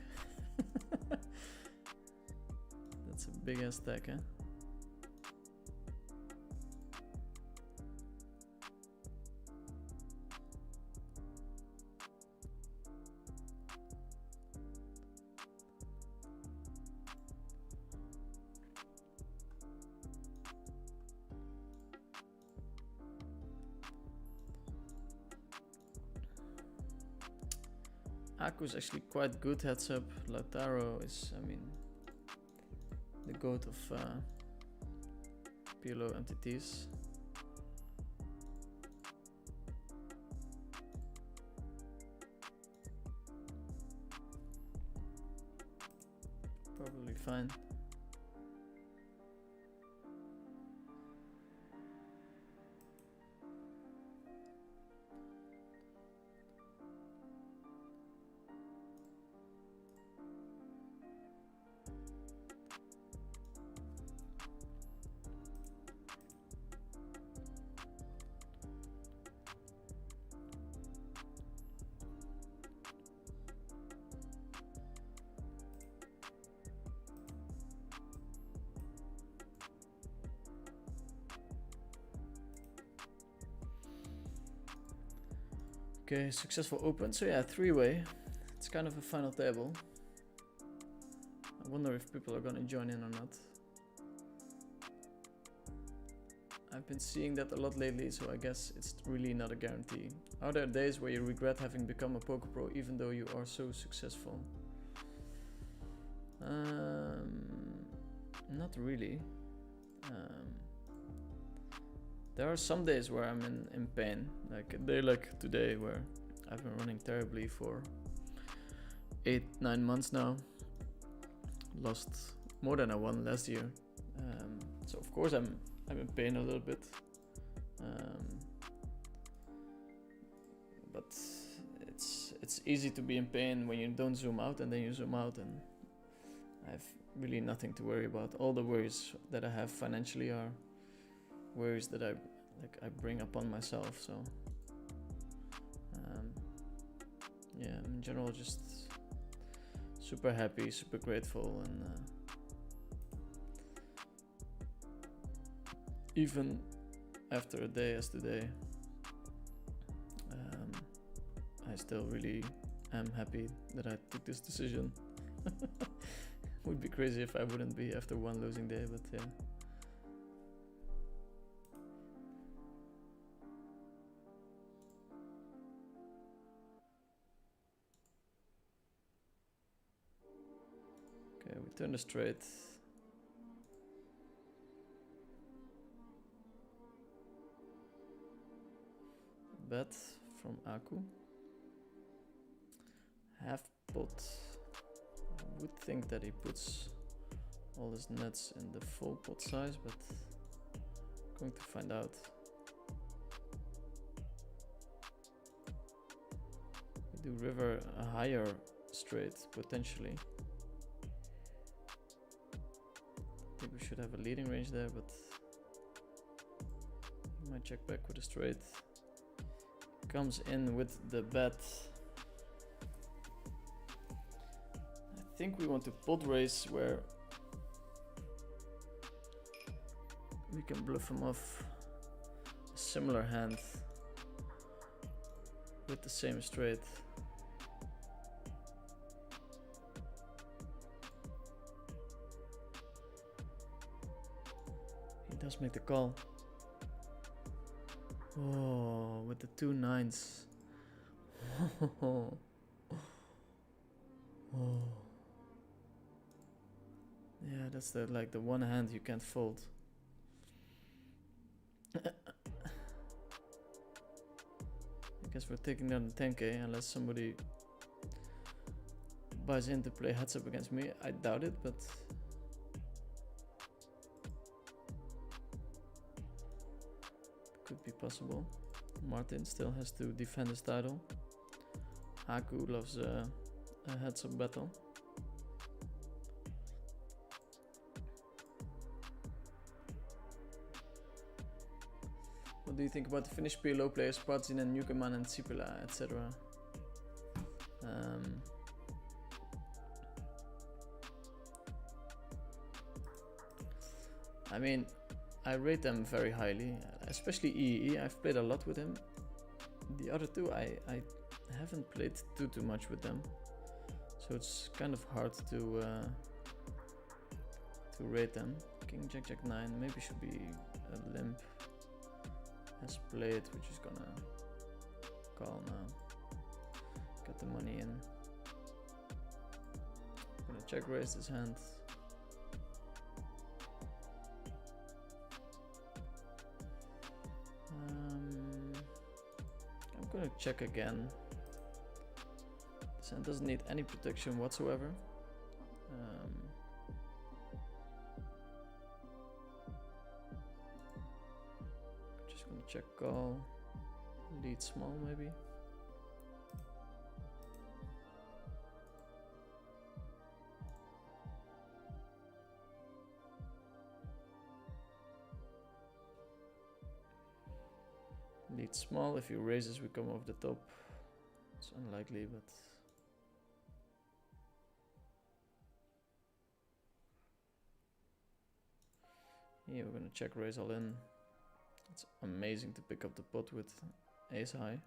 That's a big ass stack, eh? Aku is actually quite good heads up. Lautaro is, I mean, the goat of PLO entities. Probably fine. Okay, successful open. So yeah, three-way. It's kind of a final table. I wonder if people are gonna join in or not. I've been seeing that a lot lately, so I guess it's really not a guarantee. Are there days where you regret having become a poker pro even though you are so successful? Not really. There are some days where I'm in pain, like a day like today where I've been running terribly for 8-9 months now. Lost more than I won last year, so of course I'm in pain a little bit, but it's easy to be in pain when you don't zoom out, and then you zoom out and I have really nothing to worry about. All the worries that I have financially are worries that I bring upon myself. So yeah, in general, just super happy, super grateful, and even after a day as today, I still really am happy that I took this decision. Would be crazy if I wouldn't be after one losing day, but yeah. Okay, we turn the straight. Bet from Aku. Half pot. I would think that he puts all his nuts in the full pot size, but going to find out. We do river a higher straight potentially. I think we should have a leading range there, but he might check back with a straight. Comes in with the bet. I think we want to pot raise where we can bluff him off a similar hand with the same straight. He does make the call. Oh, with the 2 9s. Oh. Yeah, that's the the one hand you can't fold. I guess we're taking down the 10k unless somebody buys in to play heads up against me. I doubt it, but could be possible. Martin still has to defend his title. Aku loves a heads up battle. What do you think about the Finnish PLO players Patsinen, Newcomen and Sipila, etc.? I mean, I rate them very highly, especially EE. I've played a lot with him. The other two, I haven't played too much with them, so it's kind of hard to rate them. King Jack Jack 9 maybe should be a limp. Has played, which is gonna call now. Got the money in. gonna check raise this hand. I'm gonna check again. This hand doesn't need any protection whatsoever. Just gonna check call. Lead small maybe. Lead small. If he raises, we come off the top. It's unlikely, but yeah, we're gonna check raise all in. It's amazing to pick up the pot with ace high.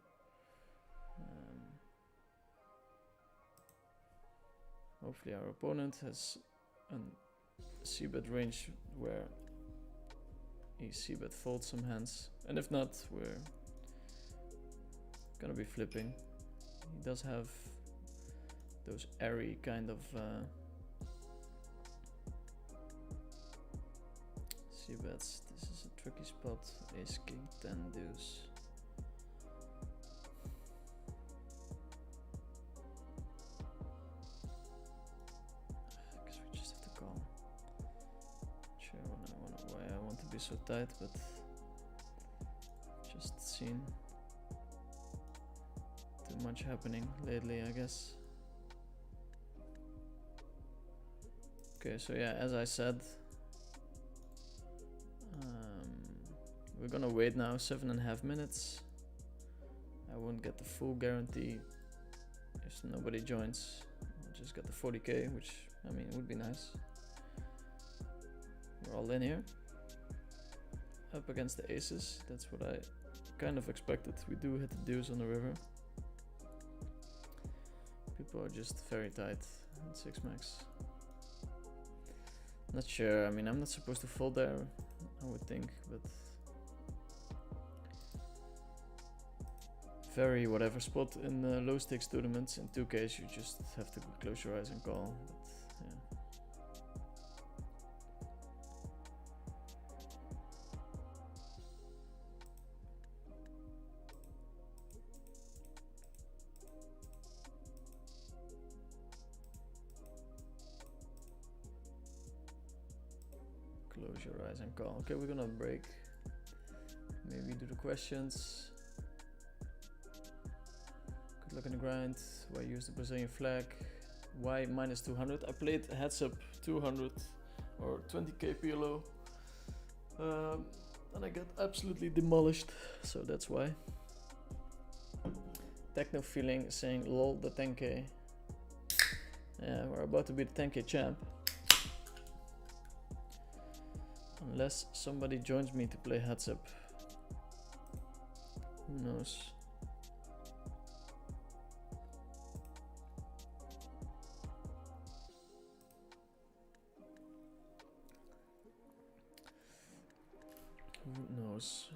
Hopefully our opponent has a c-bet range where he c-bet folds some hands, and if not, we're gonna be flipping. He does have those airy kind of c-bets. This is a tricky spot. Ace, king, 10, deuce. I guess we just have to call. Sure, why I want to be so tight, but just seen too much happening lately, I guess. Okay, so yeah, as I said, we're gonna wait now 7.5 minutes. I won't get the full guarantee if nobody joins. I'll just get the 40k, which I mean would be nice. We're all in here, up against the aces. That's what I kind of expected. We do hit the deuce on the river. People are just very tight at 6 max. Not sure. I mean, I'm not supposed to fold there, I would think, but very whatever spot in low stakes tournaments. In 2Ks, you just have to close your eyes and call. But yeah. Close your eyes and call. Okay, we're gonna break. Maybe do the questions. Good luck in the grind. Why use the Brazilian flag? Why minus 200? I played heads up 200 or 20k PLO. And I got absolutely demolished. So that's why. Techno feeling saying lol the 10k. Yeah, we're about to be the 10k champ. Unless somebody joins me to play heads up. Who knows? Who knows?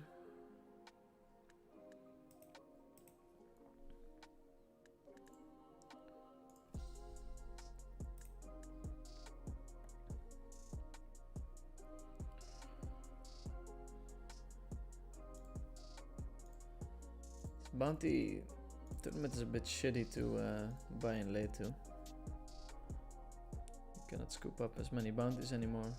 Bounty tournament is a bit shitty to buy in late too. You cannot scoop up as many bounties anymore.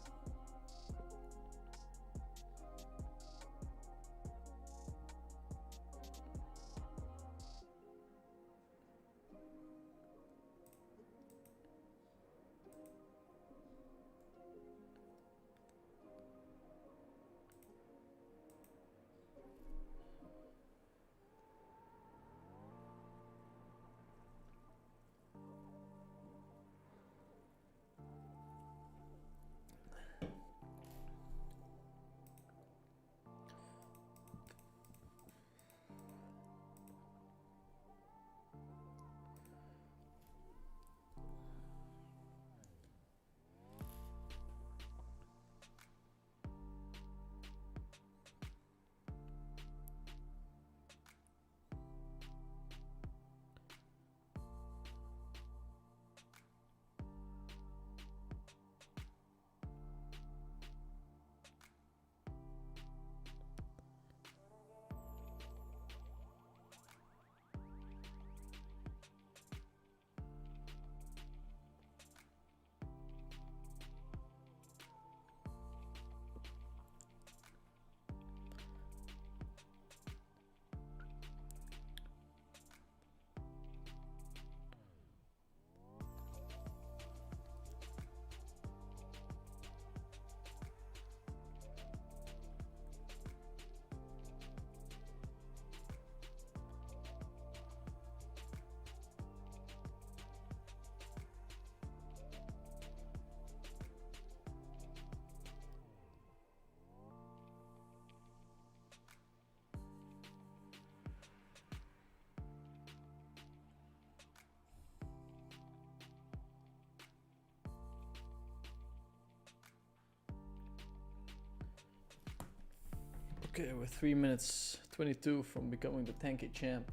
Okay, we're 3 minutes 22 from becoming the tanky champ.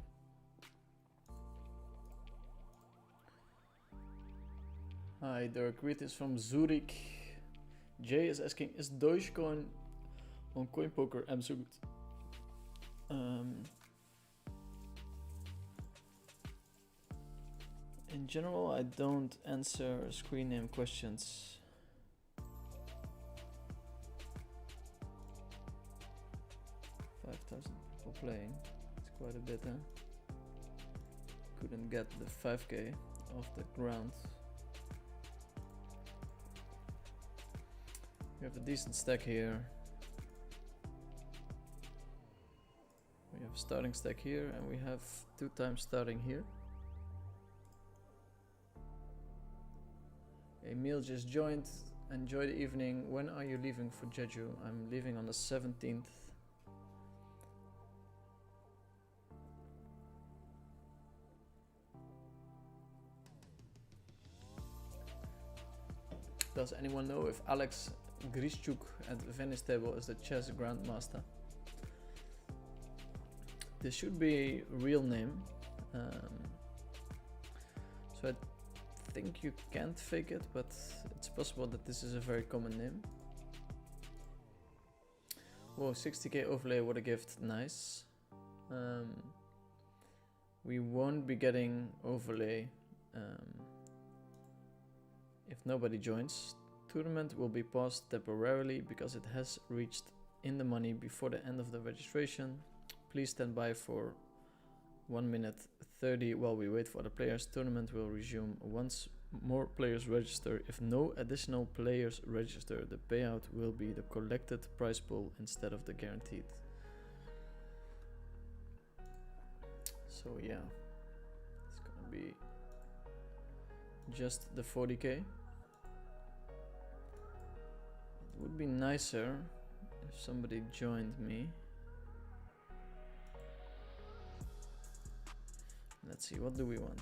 Hi, Dirk. Greetings from Zurich. Jay is asking, is Dogecoin on coinpoker so good? In general, I don't answer screen name questions. People playing. It's quite a bit, huh? Couldn't get the 5k off the ground. We have a decent stack here. We have a starting stack here, and we have 2 times starting here. Emil just joined. Enjoy the evening. When are you leaving for Jeju? I'm leaving on the 17th. Does anyone know if Alex Grischuk at Venice table is the chess grandmaster? This should be a real name. So I think you can't fake it, but it's possible that this is a very common name. Whoa, 60k overlay, what a gift, nice. We won't be getting overlay if nobody joins. Tournament will be paused temporarily because it has reached in the money before the end of the registration. Please stand by for 1 minute 30 while we wait for the players. Tournament will resume once more players register. If no additional players register, the payout will be the collected prize pool instead of the guaranteed. So yeah, it's gonna be just the 40k. It would be nicer if somebody joined me. Let's see, what do we want?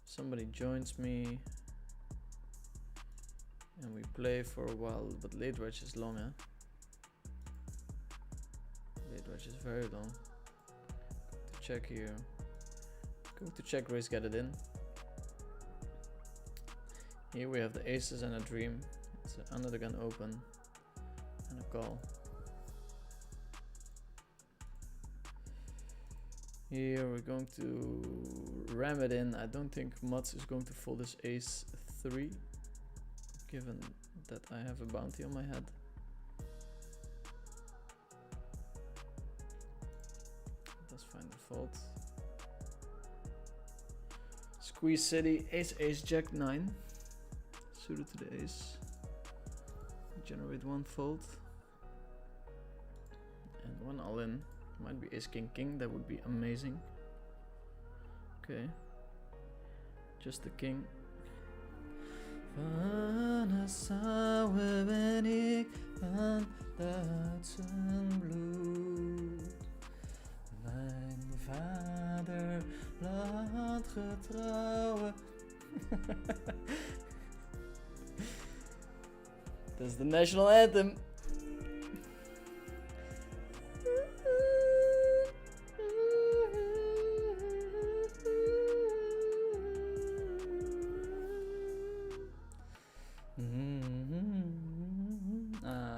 Somebody joins me and we play for a while, but late reg is long, eh? Late reg is very long. Go to check here. Go to check raise, get it in. Here we have the aces and a dream. It's an under the gun open and a call. Here we're going to ram it in. I don't think Mats is going to fold his ace 3, given that I have a bounty on my head. Let's find the fold. Squeeze city, ace, ace, jack 9. Suited to the ace. Generate 1 fold. And 1 all in. Might be ace king king, that would be amazing. Okay, just the king. Wanneer zouden ben ik van Duitsenbloed? Mijn vader landgetrouwe. That's the national anthem.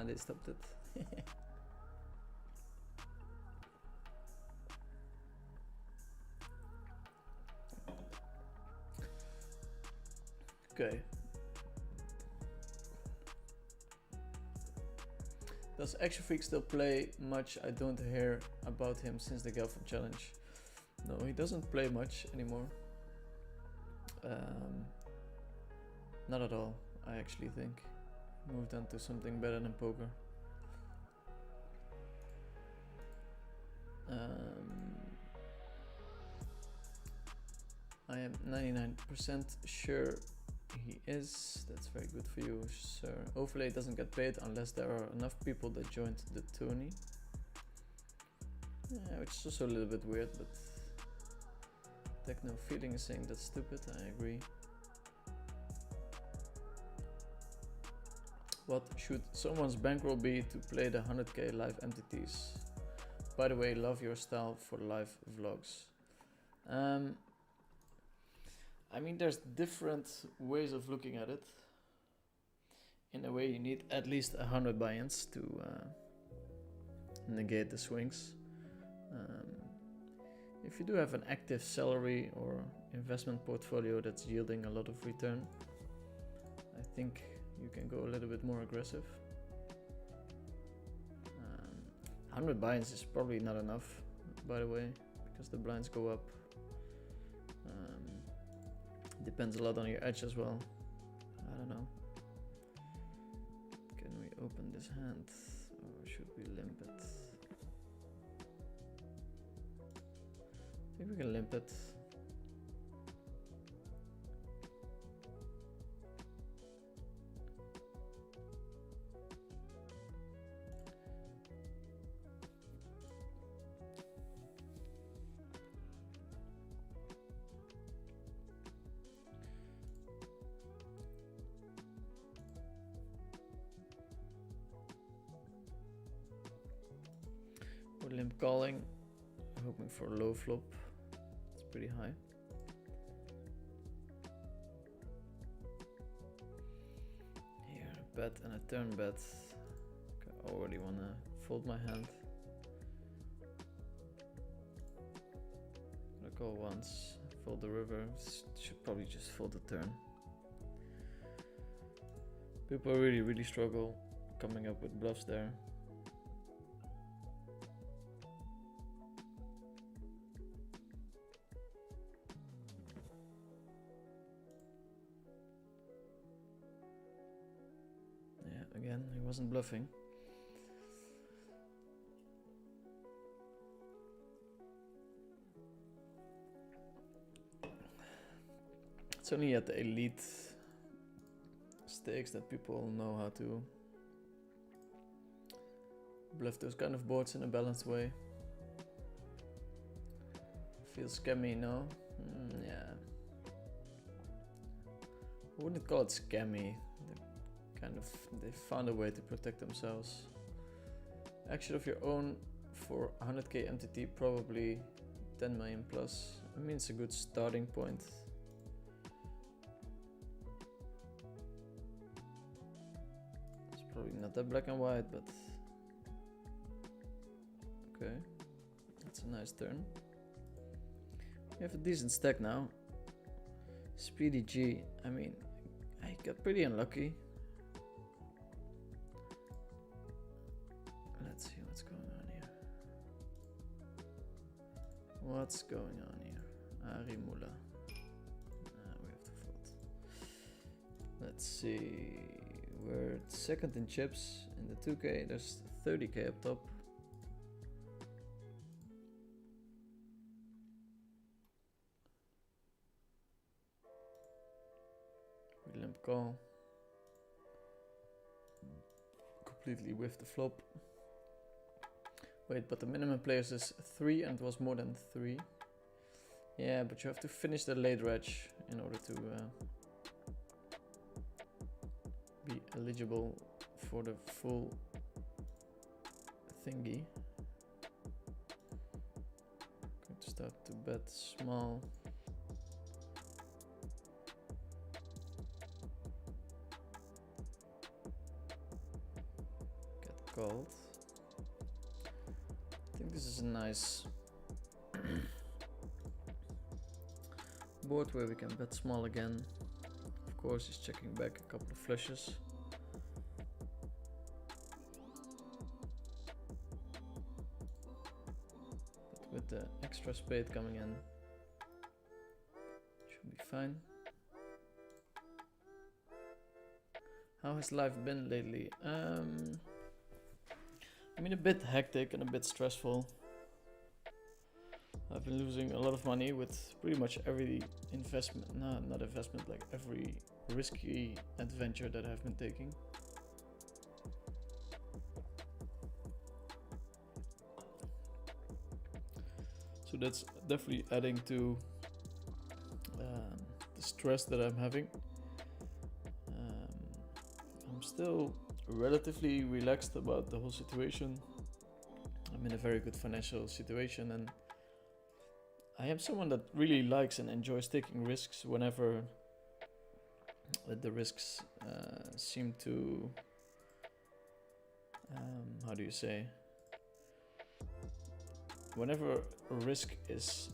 They stopped it. Okay. Does Action Freak still play much? I don't hear about him since the Gelfand challenge. No, he doesn't play much anymore. Not at all, I actually think. Moved on to something better than poker. I am 99% sure he is. That's very good for you, sir. Overlay doesn't get paid unless there are enough people that joined the tourney. Yeah, which is also a little bit weird, but Techno Feeling is saying that's stupid. I agree. What should someone's bankroll be to play the 100k live MTTs? By the way, love your style for live vlogs. I mean, there's different ways of looking at it. In a way, you need at least 100 buy-ins to negate the swings. If you do have an active salary or investment portfolio that's yielding a lot of return, I think you can go a little bit more aggressive. 100 buy-ins is probably not enough, by the way, because the blinds go up. Depends a lot on your edge as well. I don't know. Can we open this hand or should we limp it? I think we can limp it. We're limp calling, hoping for a low flop. It's pretty high. Here, a bet and a turn bet. I already wanna fold my hand. Gonna call once, fold the river. Should probably just fold the turn. People really struggle coming up with bluffs there. Again, he wasn't bluffing. It's only at the elite stakes that people know how to bluff those kind of boards in a balanced way. Feels scammy, no? Yeah. I wouldn't call it scammy. They found a way to protect themselves. Action of your own for 100k MTT, probably 10 million plus. I mean, it's a good starting point. It's probably not that black and white, but okay, that's a nice turn. We have a decent stack now. Speedy G, I mean, I got pretty unlucky. Let's see what's going on here. What's going on here? Arimula. We have to fold. Let's see. We're second in chips in the 2k. There's 30k up top. We limp call. Completely whiff the flop. Wait, but the minimum players is 3 and it was more than 3. Yeah, but you have to finish the late reg in order to be eligible for the full thingy. Going to start to bet small. Get called. I think this is a nice board where we can bet small again. Of course, he's checking back a couple of flushes. But with the extra spade coming in, should be fine. How has life been lately? I mean, a bit hectic and a bit stressful. I've been losing a lot of money with pretty much every investment, no, not investment, like every risky adventure that I've been taking. So that's definitely adding to the stress that I'm having. I'm still relatively relaxed about the whole situation. I'm in a very good financial situation, and I am someone that really likes and enjoys taking risks whenever the risks seem to, how do you say, whenever a risk is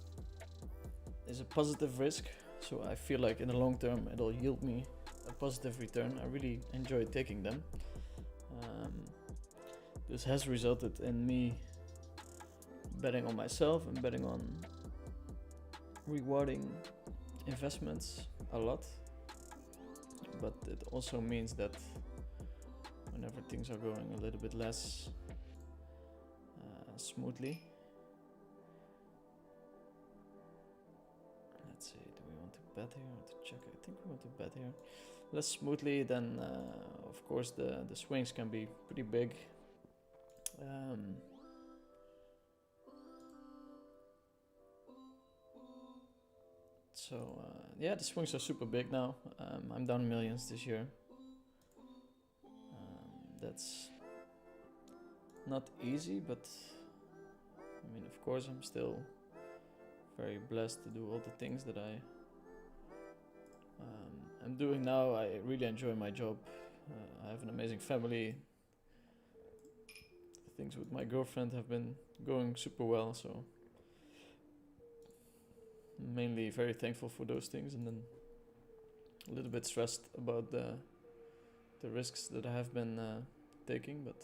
a positive risk, so I feel like in the long term it'll yield me a positive return. I really enjoy taking them. This has resulted in me betting on myself and betting on rewarding investments a lot, but it also means that whenever things are going a little bit less smoothly, let's see, do we want to bet here or to check? I think we want to bet here. Less smoothly, then of course the swings can be pretty big. Yeah, the swings are super big now. I'm down millions this year. That's not easy, but I mean, of course, I'm still very blessed to do all the things that I'm doing now. I really enjoy my job. I have an amazing family. Things with my girlfriend have been going super well, so I'm mainly very thankful for those things, and then a little bit stressed about the risks that I have been taking, but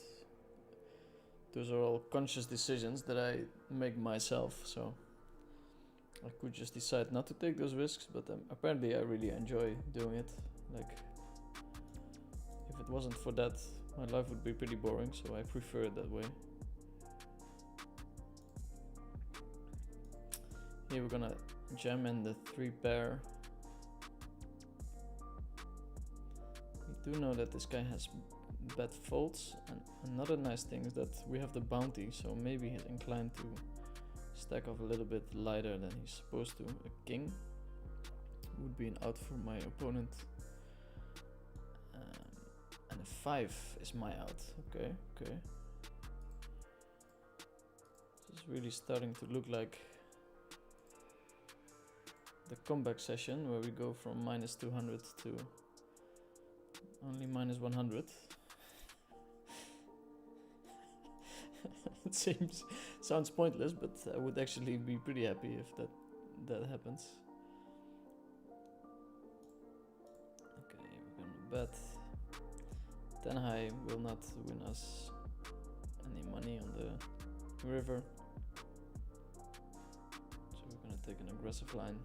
those are all conscious decisions that I make myself, so I could just decide not to take those risks, but apparently I really enjoy doing it. Like, if it wasn't for that, my life would be pretty boring, so I prefer it that way. Here we're gonna jam in the 3 pair. We do know that this guy has bet folds, and another nice thing is that we have the bounty, so maybe he's inclined to stack off a little bit lighter than he's supposed to. A king would be an out for my opponent, and a 5 is my out. Okay. This is really starting to look like the comeback session where we go from minus 200 to only minus 100. It sounds pointless, but I would actually be pretty happy if that happens. Okay, we're gonna bet. 10 high will not win us any money on the river, so we're gonna take an aggressive line.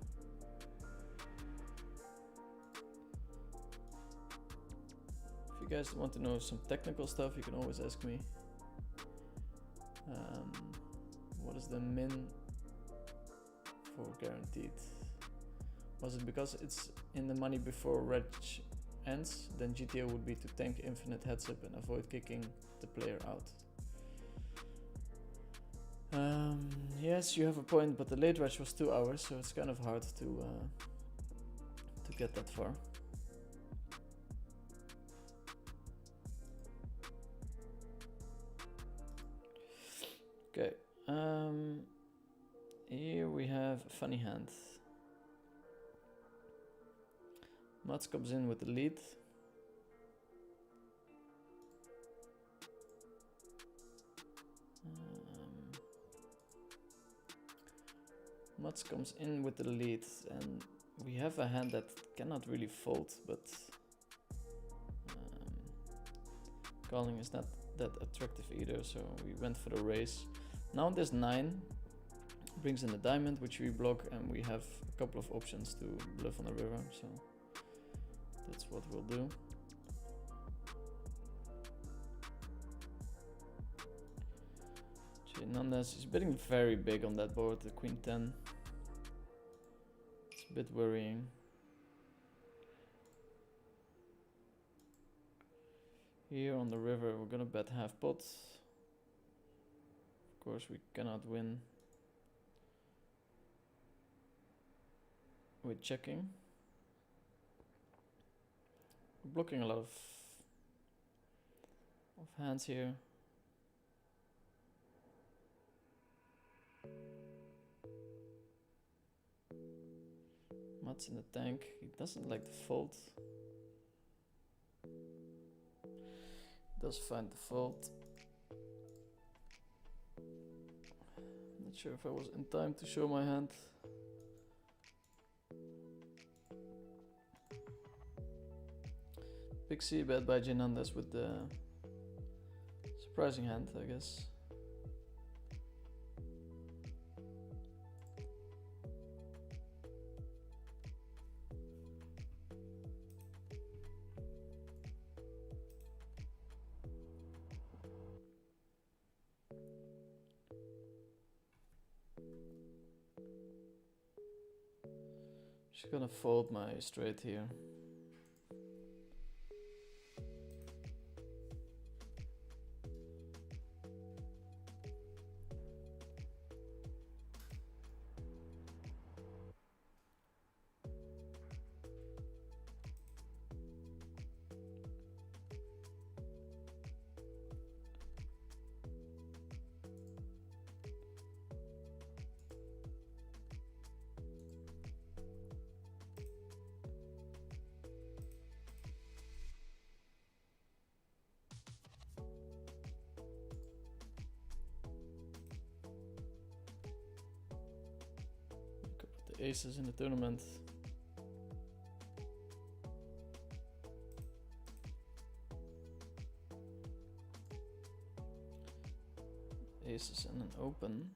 If you guys want to know some technical stuff, you can always ask me. What is the min for guaranteed? Was it because it's in the money before reg ends? Then GTO would be to tank infinite heads up and avoid kicking the player out. Yes, you have a point, but the late reg was 2 hours, so it's kind of hard to get that far. Okay, here we have a funny hand. Mats comes in with the lead. Mats comes in with the lead, and we have a hand that cannot really fold, but calling is not that attractive either, so we went for the raise. Now this 9 brings in the diamond, which we block, and we have a couple of options to bluff on the river, so that's what we'll do. Nonetheless, he's betting very big on that board, the queen 10. It's a bit worrying. Here on the river, we're gonna bet half pot. Of course, we cannot win with checking. We're blocking a lot of of hands here. Mats in the tank. He doesn't like to fold. Does find the fold. Not sure if I was in time to show my hand. Big C bet by Jinandas with the surprising hand, I guess. Just gonna fold my straight here. Aces in the tournament. Aces in an open.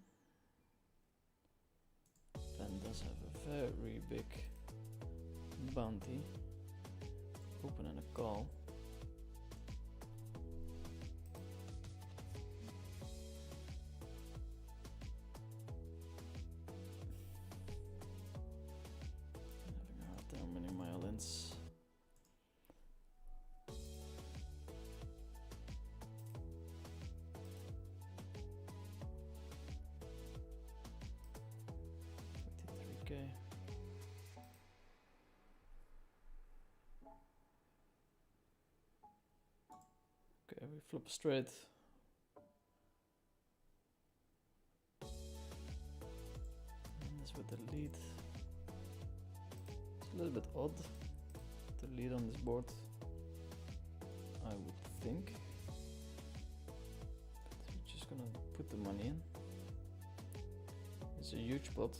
Ben does have a very big bounty. Open and a call. Okay. Okay, we flip straight. And this with the lead. It's a little bit odd to lead on this board, I would think. But we're just gonna put the money in. It's a huge pot.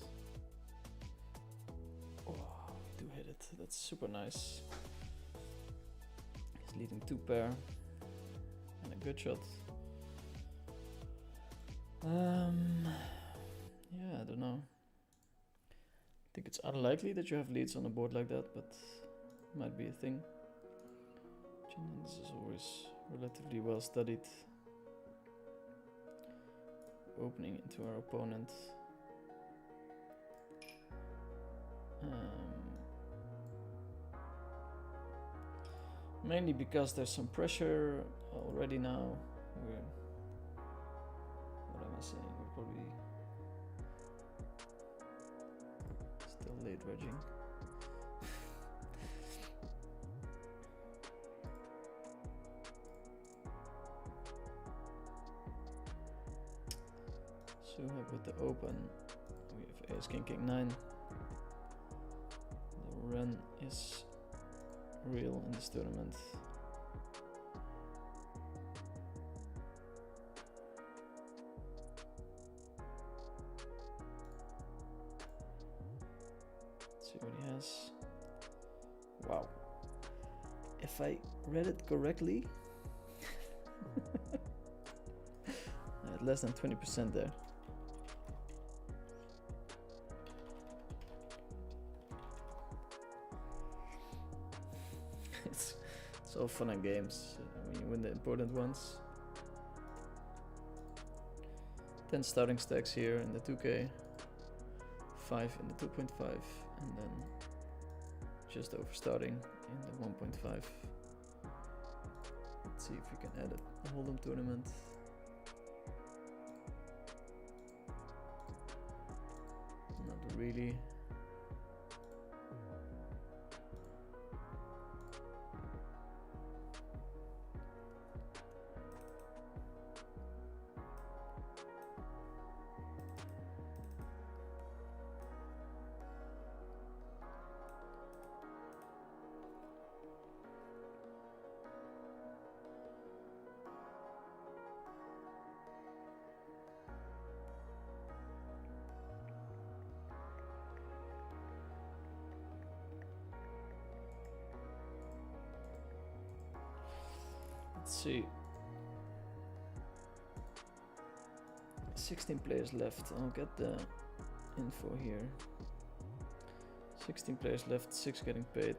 Oh, we do hit it. That's super nice. He's leading 2 pair. And a good shot. Yeah, I don't know. I think it's unlikely that you have leads on a board like that, but might be a thing. This is always relatively well studied. Opening into our opponent. Mainly because there's some pressure already now. What am I saying? We're probably still late wedging. So with the open, we have ace, king, king, 9. The run is real in this tournament. Let's see what he has. Wow. If I read it correctly, I had less than 20% there. It's all fun and games when you win the important ones. 10 starting stacks here in the 2K, 5 in the 2.5, and then just over starting in the 1.5. Let's see if we can add a hold'em tournament. Not really. see. 16 players left. I'll get the info here. 16 players left, 6 getting paid.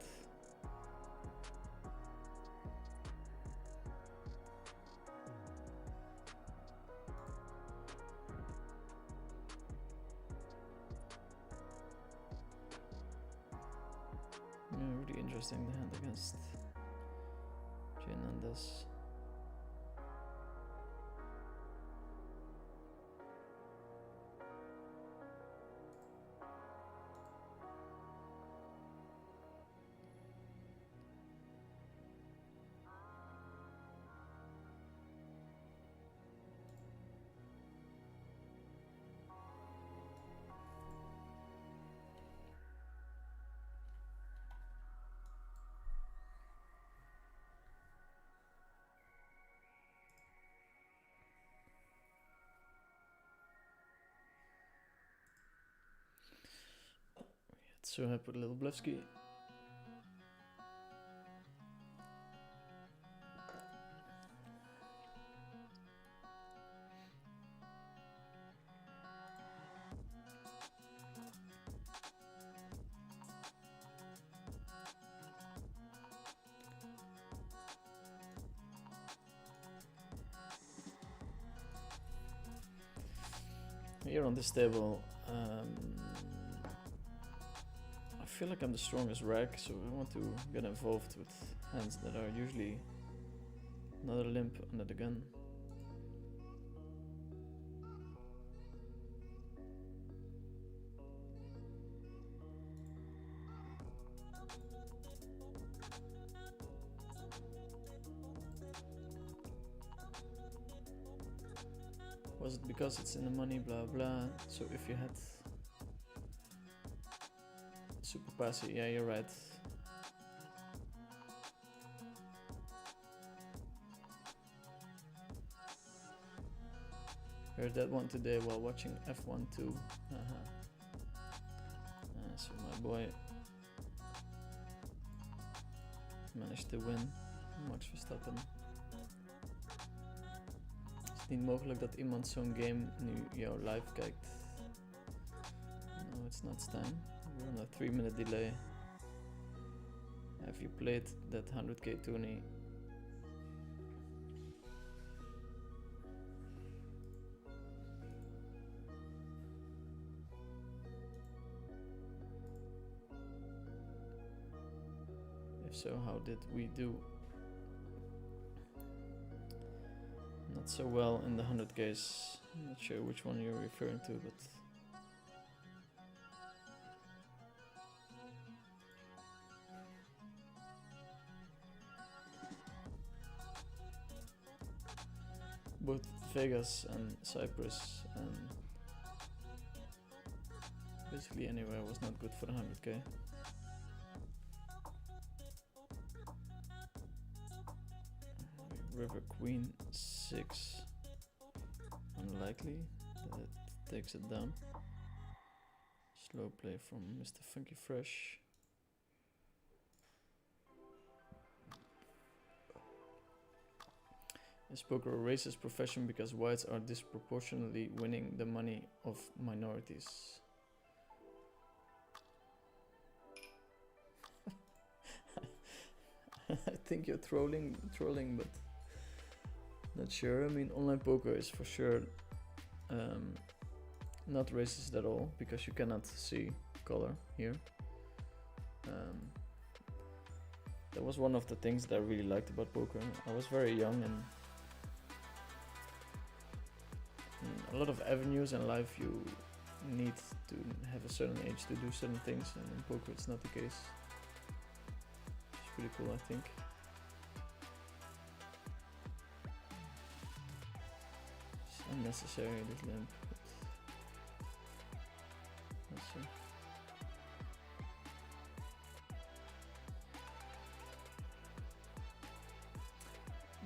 Yeah, really interesting, the hand against Hernandez. So I put a little Blevsky. Here on this table, I feel like I'm the strongest rack, so I want to get involved with hands that are usually another limp under the gun. Was it because it's in the money, blah blah? So if you had super passy, yeah, you're right. Heard that one today while watching F1 too. So my boy managed to win. Max Verstappen. Is het niet mogelijk dat iemand zo'n game nu jou live kijkt? No, it's not Stan. We're on a 3-minute delay. Have you played that 100k tourney? If so, how did we do? Not so well in the 100Ks. I'm not sure which one you're referring to, but both Vegas and Cyprus and basically anywhere was not good for the 100k. River Queen 6. Unlikely that it takes it down. Slow play from Mr. Funky Fresh. Is poker a racist profession because whites are disproportionately winning the money of minorities? I think you're trolling, but not sure. I mean, online poker is for sure not racist at all because you cannot see color here. That was one of the things that I really liked about poker. I was very young and a lot of avenues in life you need to have a certain age to do certain things, and in poker it's not the case. It's pretty cool, I think. It's unnecessary, this lamp. Let's see.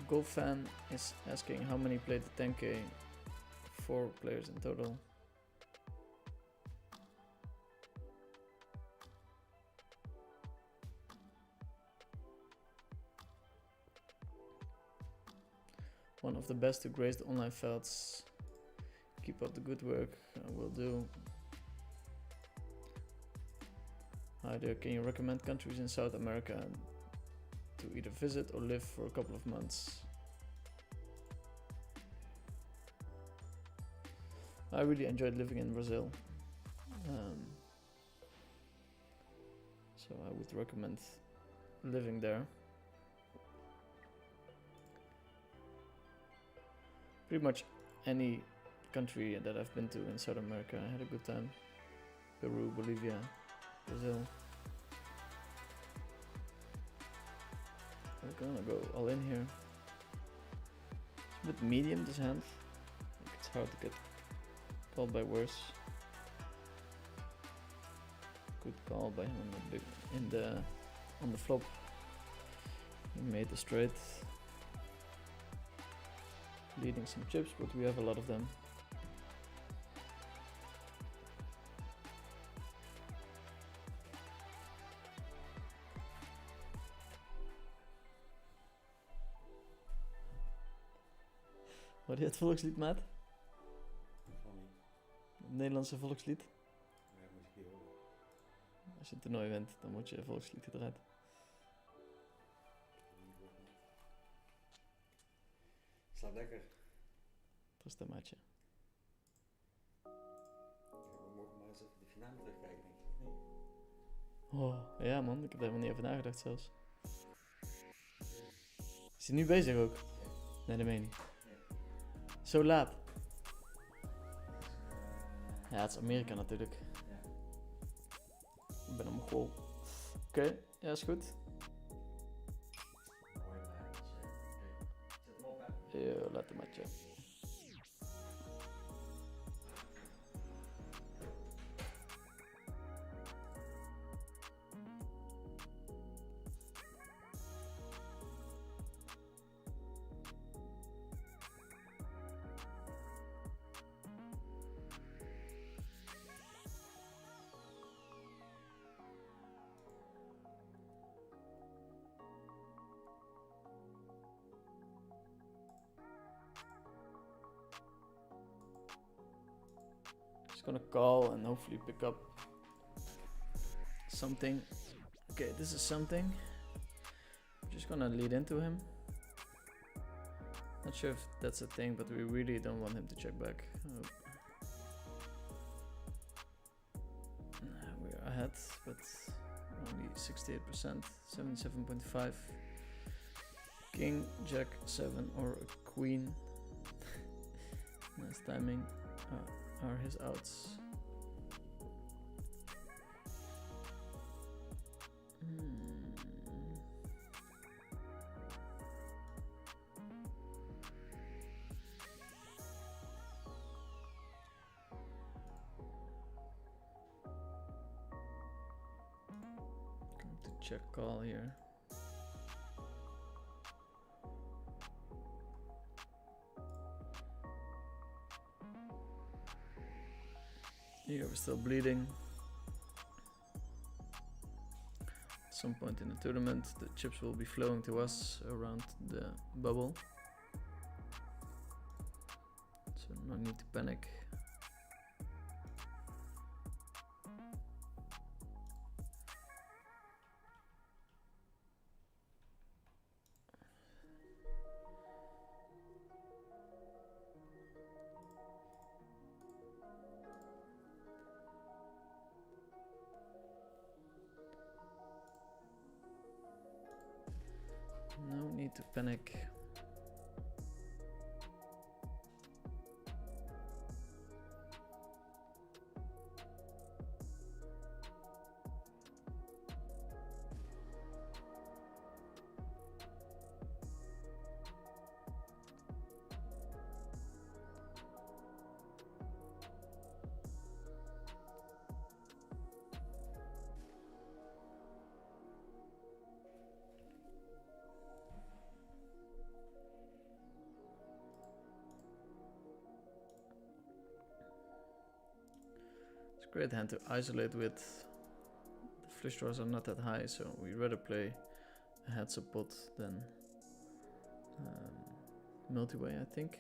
Golf fan is asking how many played the 10k. 4 players in total. the best to grace the online felds. Keep up the good work. Will do. Hi there, can you recommend countries in South America to either visit or live for a couple of months? I really enjoyed living in Brazil. So I would recommend living there. Pretty much any country that I've been to in South America, I had a good time. Peru, Bolivia, Brazil. We're gonna go all in here. It's a bit medium this hand. I think it's hard to get called by worse. Good call by him on the flop. He made the straight. Leading some chips, but we have a lot of them. Hoor je het volkslied, maat? Het Nederlandse volkslied?
Ja, moet ik hier horen.
Als je een toernooi wint, dan moet je volkslied eruit.
Slaap lekker.
Trust maatje.
Ja, we mogen maar eens even de finale terugkijken, denk ik. Nee.
Oh, ja man, ik heb er helemaal niet over nagedacht zelfs. Is hij nu bezig ook? Nee, dat meen je niet. Zo laat. Ja, het is Amerika natuurlijk.
Ja.
Ik ben een Mongool. Oké, ja, is goed.
Mooi maatje. Kijk, zet hem op, hè.
Yo, laat hem maatje. Just gonna call and hopefully pick up something. Okay, this is something. Just gonna lead into him. Not sure if that's a thing, but we really don't want him to check back. We're ahead, but only 68%, 77.5. King, Jack, 7 or a Queen. Nice timing. Are his outs. Going to check call here. Here we're still bleeding. At some point in the tournament, the chips will be flowing to us around the bubble. So no need to panic. No need to panic. Great hand to isolate with. The flush draws are not that high, so we rather play a heads up pot than multi-way, I think.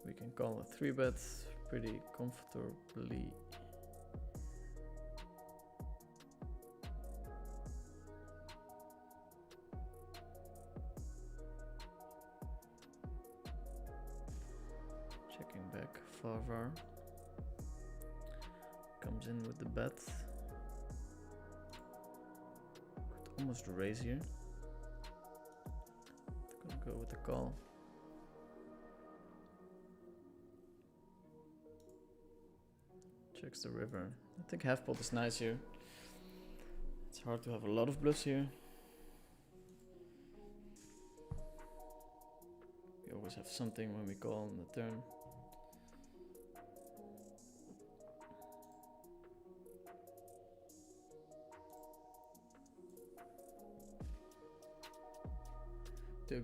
We can call a 3-bet pretty comfortably. Checking back, Favre comes in with the bet. Could almost raise here. Gonna go with the call. Checks the river. I think half pot is nice here. It's hard to have a lot of bluffs here. We always have something when we call on the turn.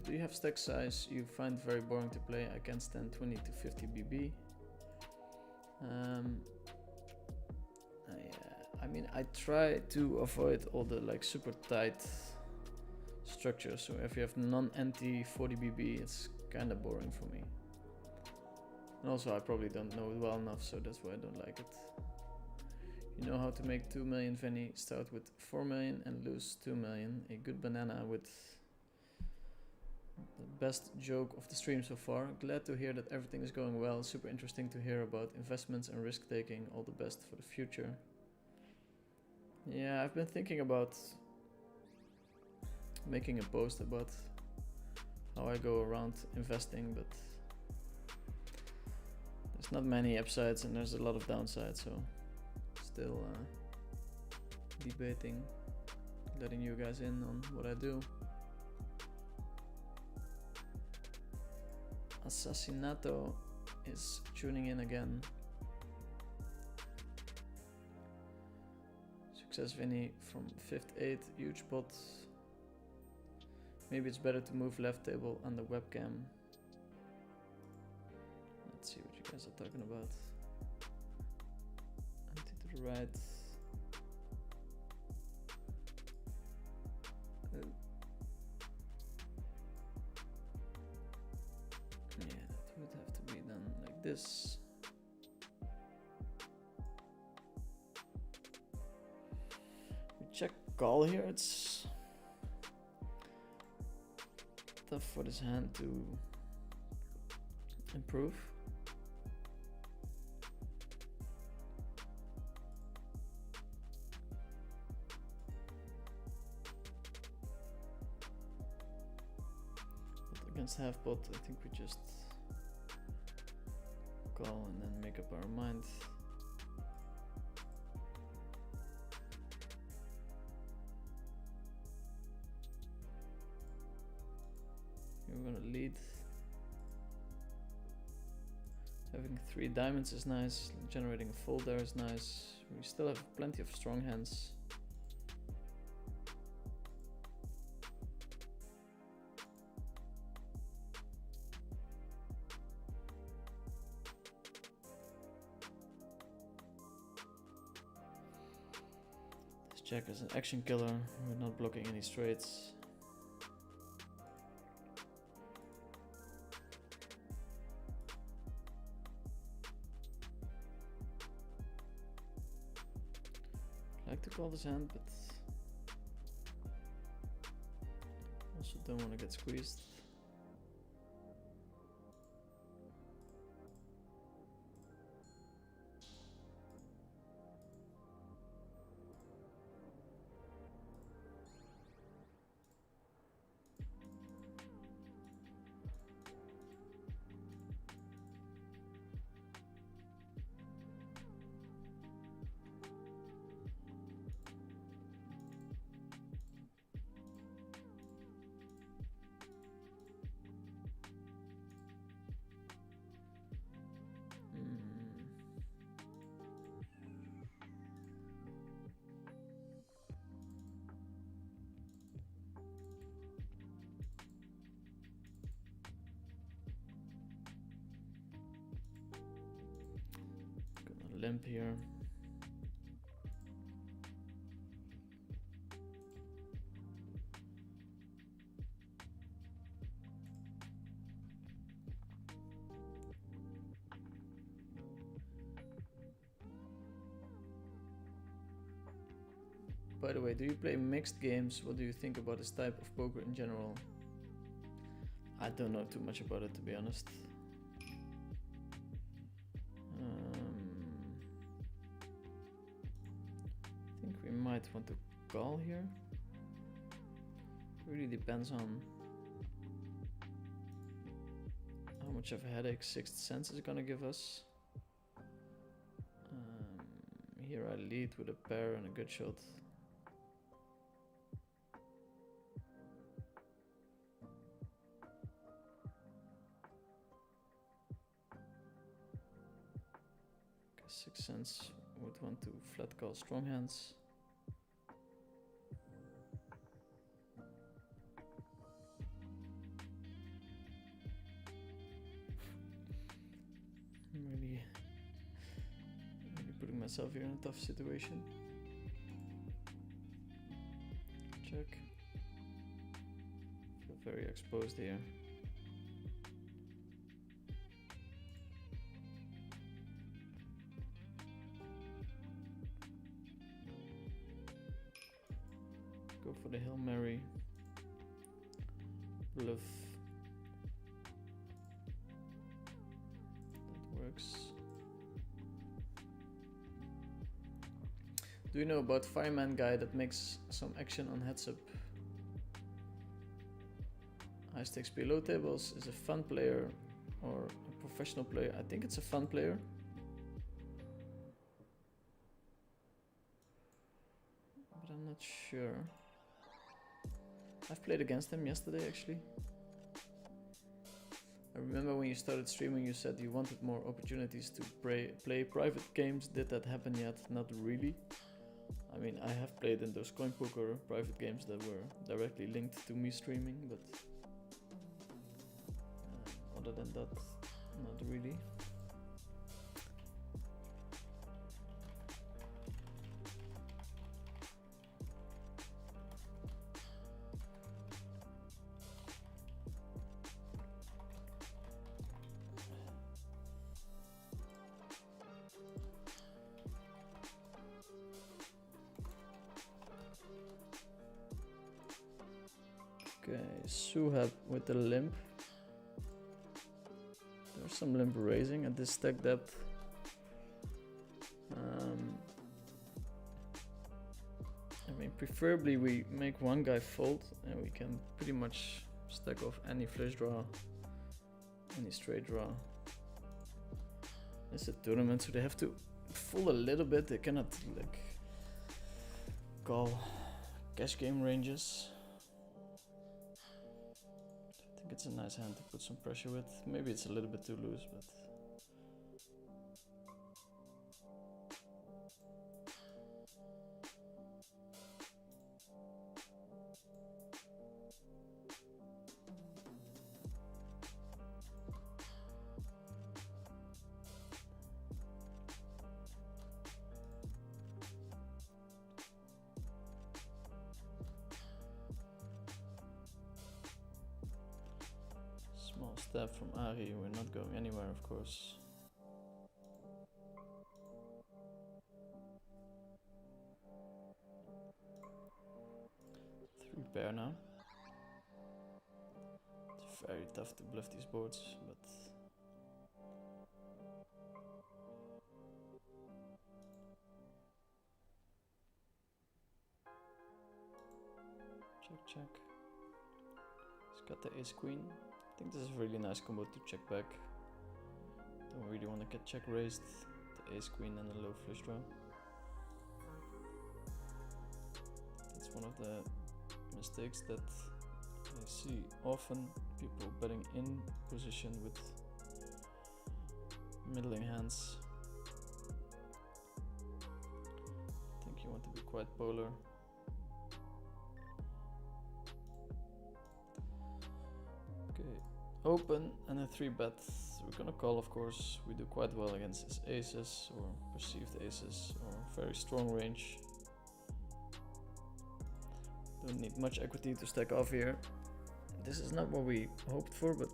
Do you have stack size you find very boring to play? I can stand 20 to 50 BB. I mean, I try to avoid all the like super tight structures. So if you have non-anti 40 BB, it's kind of boring for me. And also, I probably don't know it well enough, so that's why I don't like it. You know how to make 2 million Venny, start with 4 million and lose 2 million. A good banana with the best joke of the stream so far. Glad to hear that everything is going well. Super interesting to hear about investments and risk taking. All the best for the future. Yeah, I've been thinking about making a post about how I go around investing, but there's not many upsides and there's a lot of downsides, so still debating, letting you guys in on what I do. Assassinato is tuning in again. Success Vinny from 5th 8, huge pot. Maybe it's better to move left table on the webcam. Let's see what you guys are talking about. Anti to the right. Yeah, that would have to be done like this. We check call here. It's tough for this hand to improve. But against half pot, I think we just call and then make up our mind. We're gonna lead. Having 3 diamonds is nice. Generating a fold there is nice. We still have plenty of strong hands. This jack is an action killer. We're not blocking any straights. To call this hand, but also don't want to get squeezed. Limp here. by the way, do you play mixed games? What do you think about this type of poker in general? I don't know too much about it, to be honest. I think we might want to call here. Really depends on how much of a headache Sixth Sense is gonna give us. Here I lead with a pair and a good shot. Sixth Sense would want to flat call strong hands. I'm really putting myself here in a tough situation. Check. Feel very exposed here. Go for the Hail Mary. Bluff. That works. Do you know about Fireman guy that makes some action on heads up? High stakes below tables is a fun player or a professional player. I think it's a fun player. But I'm not sure. I've played against him yesterday actually. I remember when you started streaming you said you wanted more opportunities to play private games. Did that happen yet? Not really. I mean, I have played in those coinpoker private games that were directly linked to me streaming, but other than that, not really. Okay, Suhab with the limp. There's some limp raising at this stack depth. I mean, preferably we make one guy fold and we can pretty much stack off any flush draw, any straight draw. It's a tournament, so they have to fold a little bit. They cannot like call cash game ranges. I think it's a nice hand to put some pressure with. Maybe it's a little bit too loose, but small step from Ari. We're not going anywhere, of course. Three pair now. It's very tough to bluff these boards, but check, check. He's got the ace queen. I think this is a really nice combo to check back. Don't really want to get check raised. The ace queen and a low flush draw. That's one of the mistakes that I see often. People betting in position with middling hands. I think you want to be quite polar. Open and a 3-bet. We're gonna call, of course. We do quite well against his aces or perceived aces or very strong range. Don't need much equity to stack off here. This is not what we hoped for, but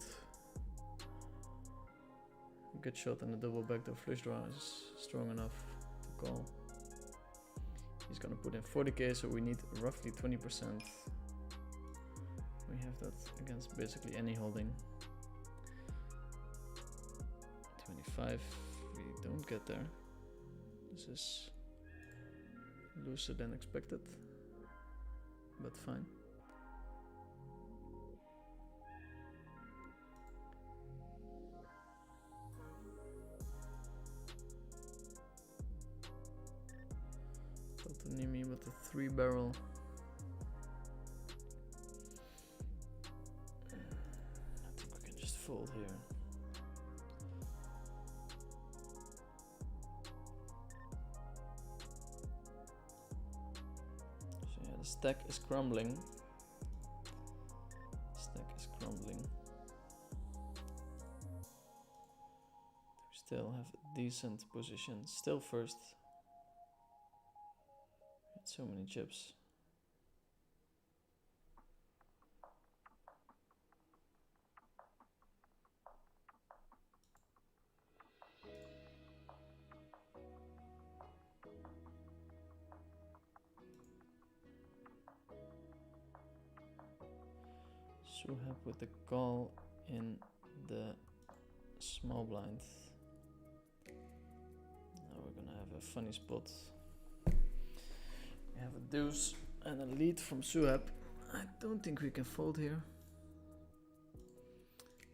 a good shot and a double backdoor flush draw is strong enough to call. He's gonna put in 40k, so we need roughly 20%. We have that against basically any holding. 25, we don't get there. This is looser than expected, but fine. Nimi with the 3-barrel. I think we can just fold here. So yeah, the stack is crumbling. Stack is crumbling. We still have a decent position. Still first. So many chips. Suhab with the call in the small blind. Now we're gonna have a funny spot. We have a deuce and a lead from Suhab. I don't think we can fold here.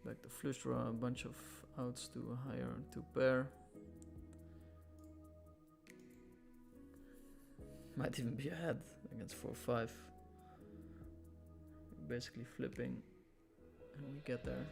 Back to flush draw, a bunch of outs to a higher 2-pair. Might even be ahead against 4-5. Basically flipping, and we get there.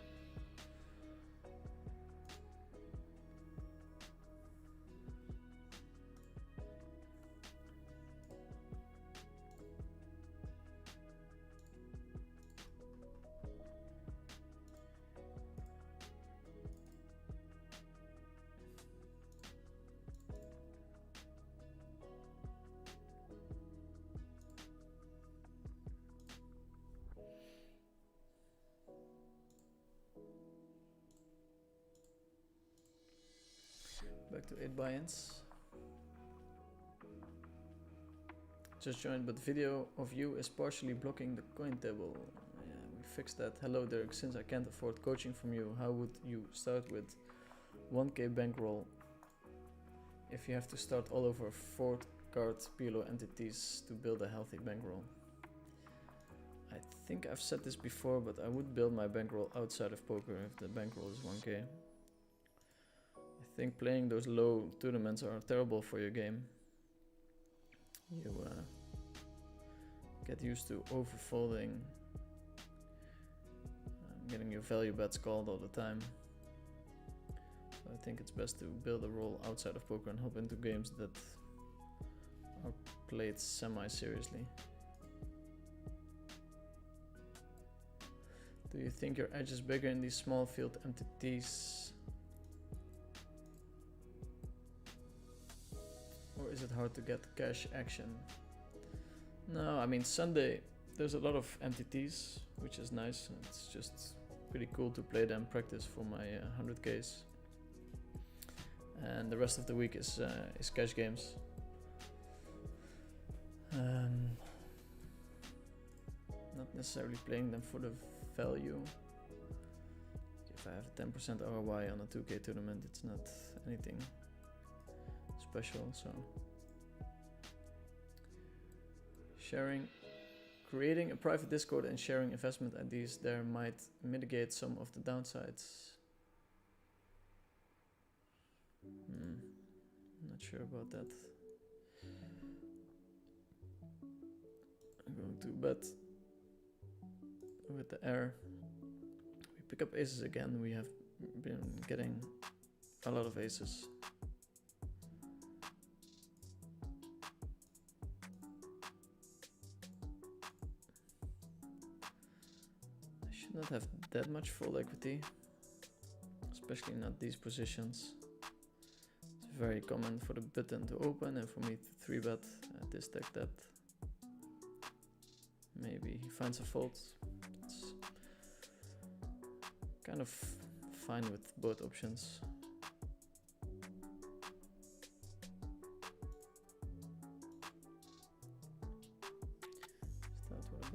Back to 8 buy-ins. Just joined, but video of you is partially blocking the coin table. Yeah, we fixed that. Hello Dirk, since I can't afford coaching from you, how would you start with 1k bankroll if you have to start all over 4 card PLO entities to build a healthy bankroll? I think I've said this before, but I would build my bankroll outside of poker if the bankroll is 1k. I think playing those low tournaments are terrible for your game. You get used to overfolding, getting your value bets called all the time. So I think it's best to build a roll outside of poker and hop into games that are played semi-seriously. Do you think your edge is bigger in these small field entities? Or is it hard to get cash action? No, I mean Sunday there's a lot of MTTs, which is nice. It's just pretty cool to play them, practice for my 100Ks. And the rest of the week is cash games. Not necessarily playing them for the value. If I have a 10% ROI on a 2k tournament, it's not anything special. So creating a private Discord and sharing investment ideas there might mitigate some of the downsides. Not sure about that. I'm going to bet with the air. We pick up aces again. We have been getting a lot of aces. I should not have that much full equity, especially not these positions. It's very common for the button to open and for me to 3-bet at this stack that. Maybe he finds a fold. It's kind of fine with both options.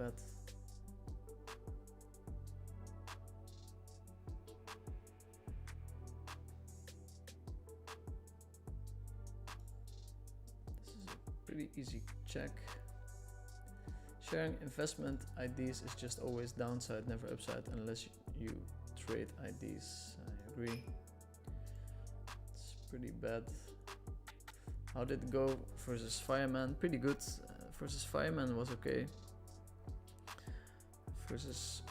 bet. This is a pretty easy check. Sharing investment IDs is just always downside, never upside, unless you trade IDs. I agree. It's pretty bad. How did it go versus Fireman? Pretty good. Versus Fireman was okay. Versus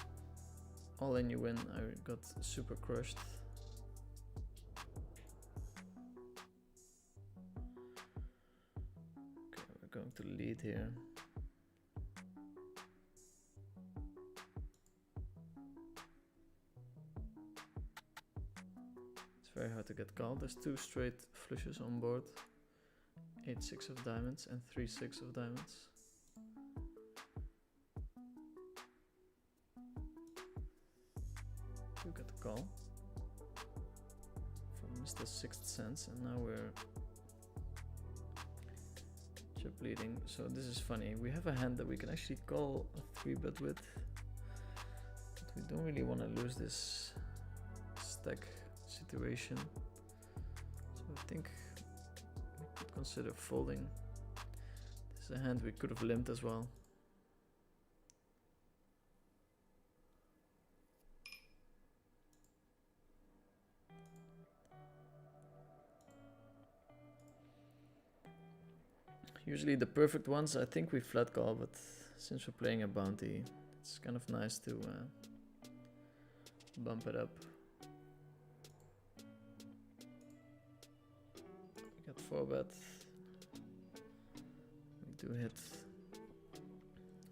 All In You Win, I got super crushed. Okay, we're going to lead here. Very hard to get called. There's 2 straight flushes on board. 8-6 of diamonds and 3-6 of diamonds. You get the call from Mr. Sixth Sense, and now we're chip leading. So this is funny. We have a hand that we can actually call a 3-bet with, but we don't really want to lose this stack situation, so I think we could consider folding. This is a hand we could have limped as well. Usually the perfect ones I think we flat call, but since we're playing a bounty, it's kind of nice to bump it up. 4-bet. We do hit.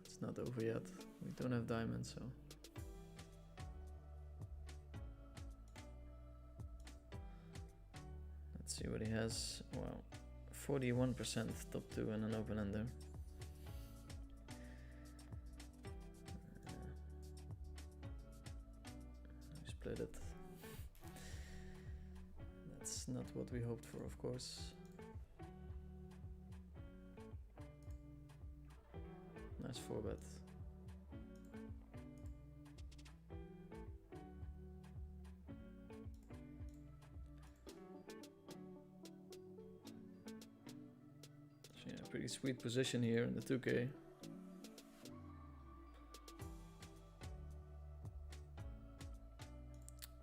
It's not over yet. We don't have diamonds, so. Let's see what he has. Wow. 41% top 2 and an open ender. We split it. That's not what we hoped for, of course. Nice 4-bet. So yeah, pretty sweet position here in the 2K.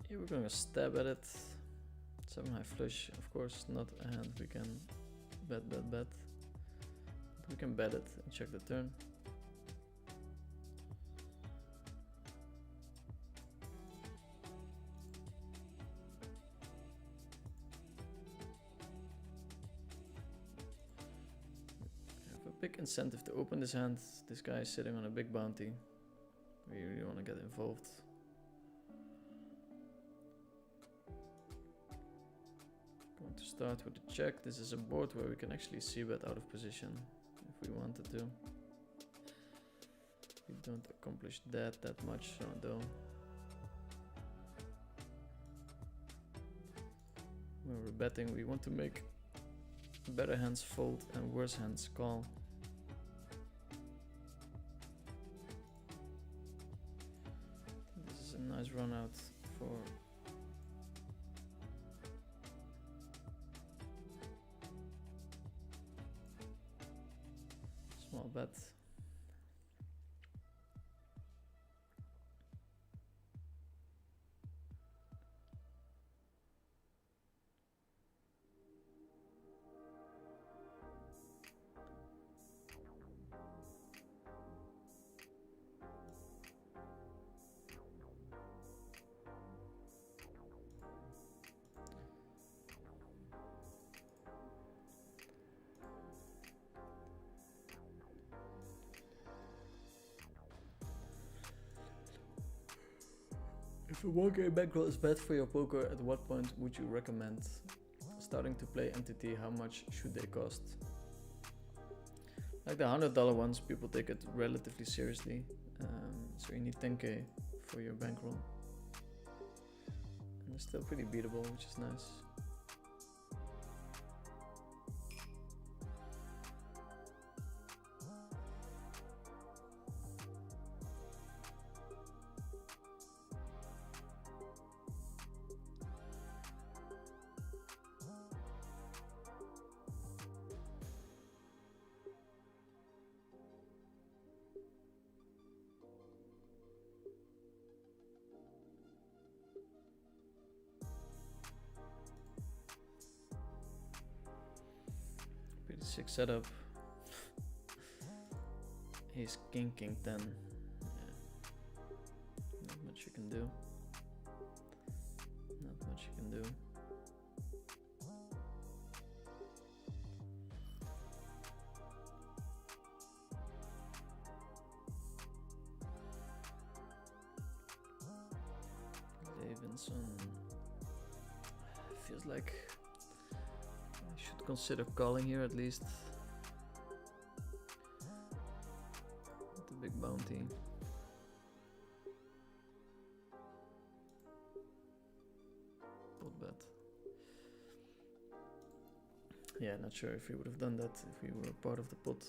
Here we're gonna stab at it. 7 high flush, of course, not a hand we can bet. But we can bet it and check the turn. We have a big incentive to open this hand. This guy is sitting on a big bounty. We really want to get involved. To start with the check. This is a board where we can actually see bet out of position if we wanted to. We don't accomplish that much, so though. When we're betting, we want to make better hands fold and worse hands call. This is a nice run out for small bet. If a 1K bankroll is bad for your poker, at what point would you recommend starting to play entity? How much should they cost? Like the $100 ones, people take it relatively seriously, so you need 10K for your bankroll, and they're still pretty beatable, which is nice. 6 setup. Ace king king 10. Yeah. Not much you can do. Not much you can do. Levinson. Feels like I should consider calling here at least. With the big bounty. Pot bet. Yeah, not sure if we would have done that if we were part of the pot.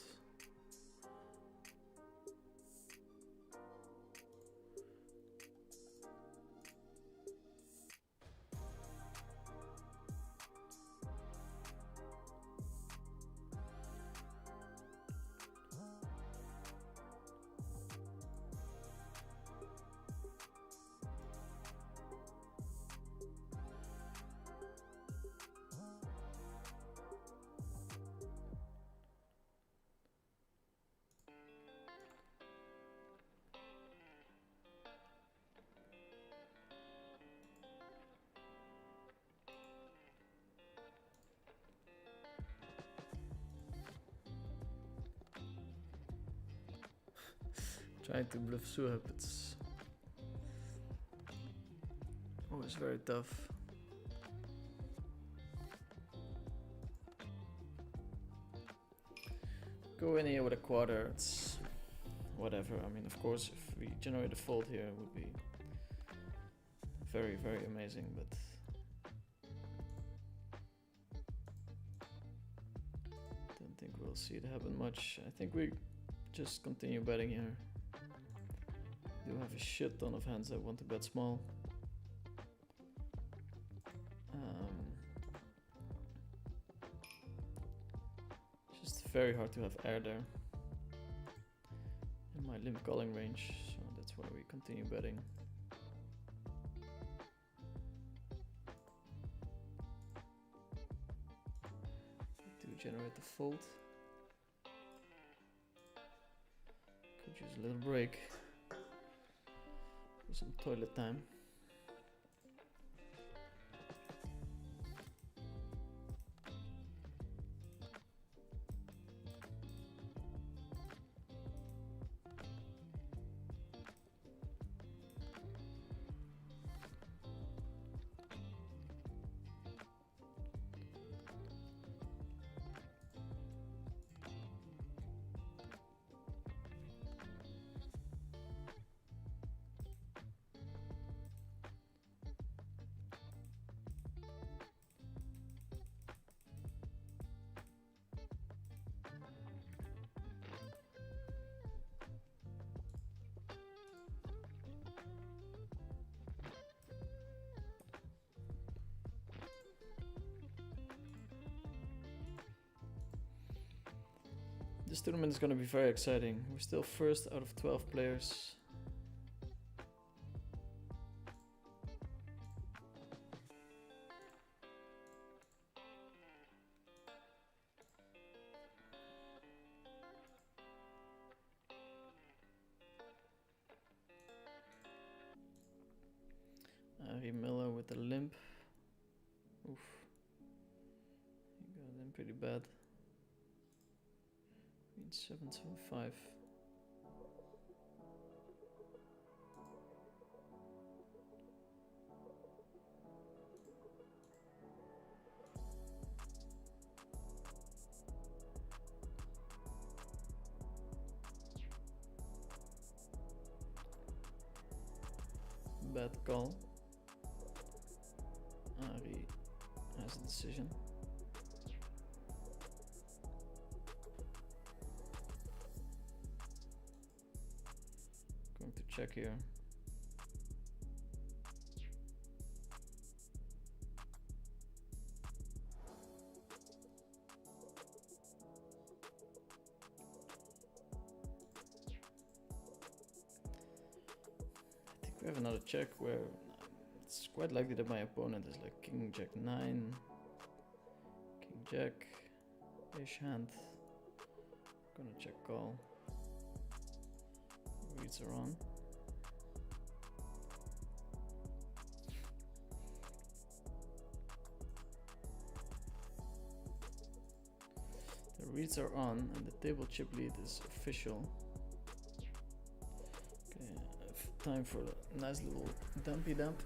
Trying to bluff Suhab, it's always very tough. Go in here with a quarter, it's whatever. I mean, of course, if we generate a fold here, it would be very, very amazing, but don't think we'll see it happen much. I think we just continue betting here. Do have a shit ton of hands that want to bet small. Just very hard to have air there in my limp calling range, so that's why we continue betting. To generate the fold. Could use a little break. Some toilet time. This tournament is going to be very exciting. We're still first out of 12 players. Ari Miller with the limp. Oof. He got in pretty bad. 775. Bad call. Ari has a decision. Going to check here. I think we have another check where it's quite likely that my opponent is like King Jack 9, King Jack, ish hand. Gonna check call. Reads are on. The reads are on and the table chip lead is official. Okay, time for a nice little dumpy dump.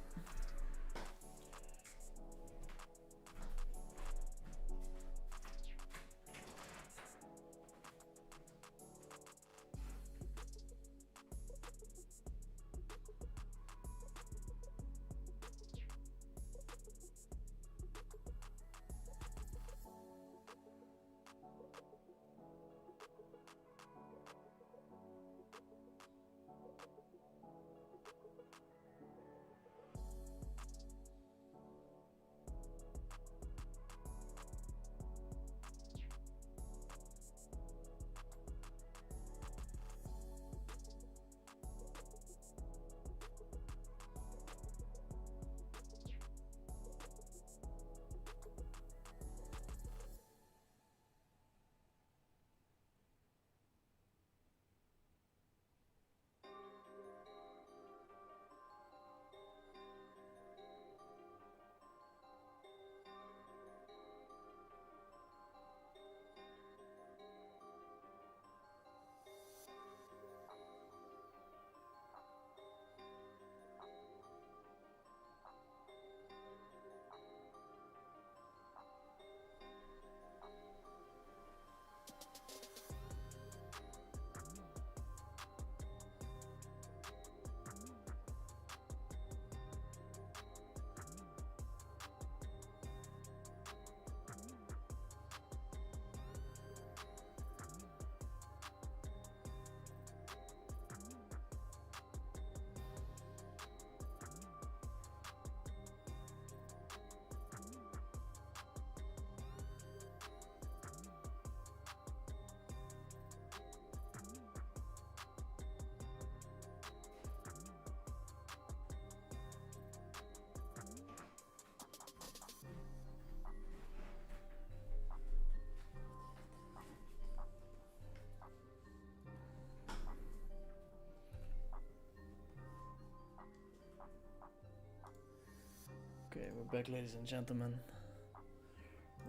Okay, we're back, ladies and gentlemen.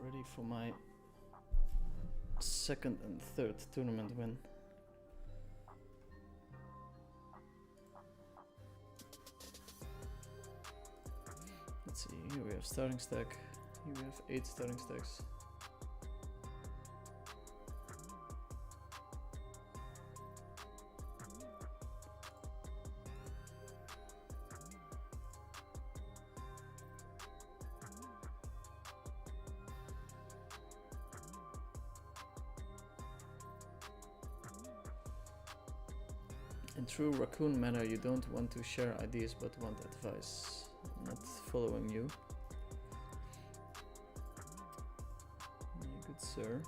Ready for my second and third tournament win. Let's see, here we have starting stack. Here we have 8 starting stacks. In true raccoon manner, you don't want to share ideas but want advice. I'm not following you. Good sir.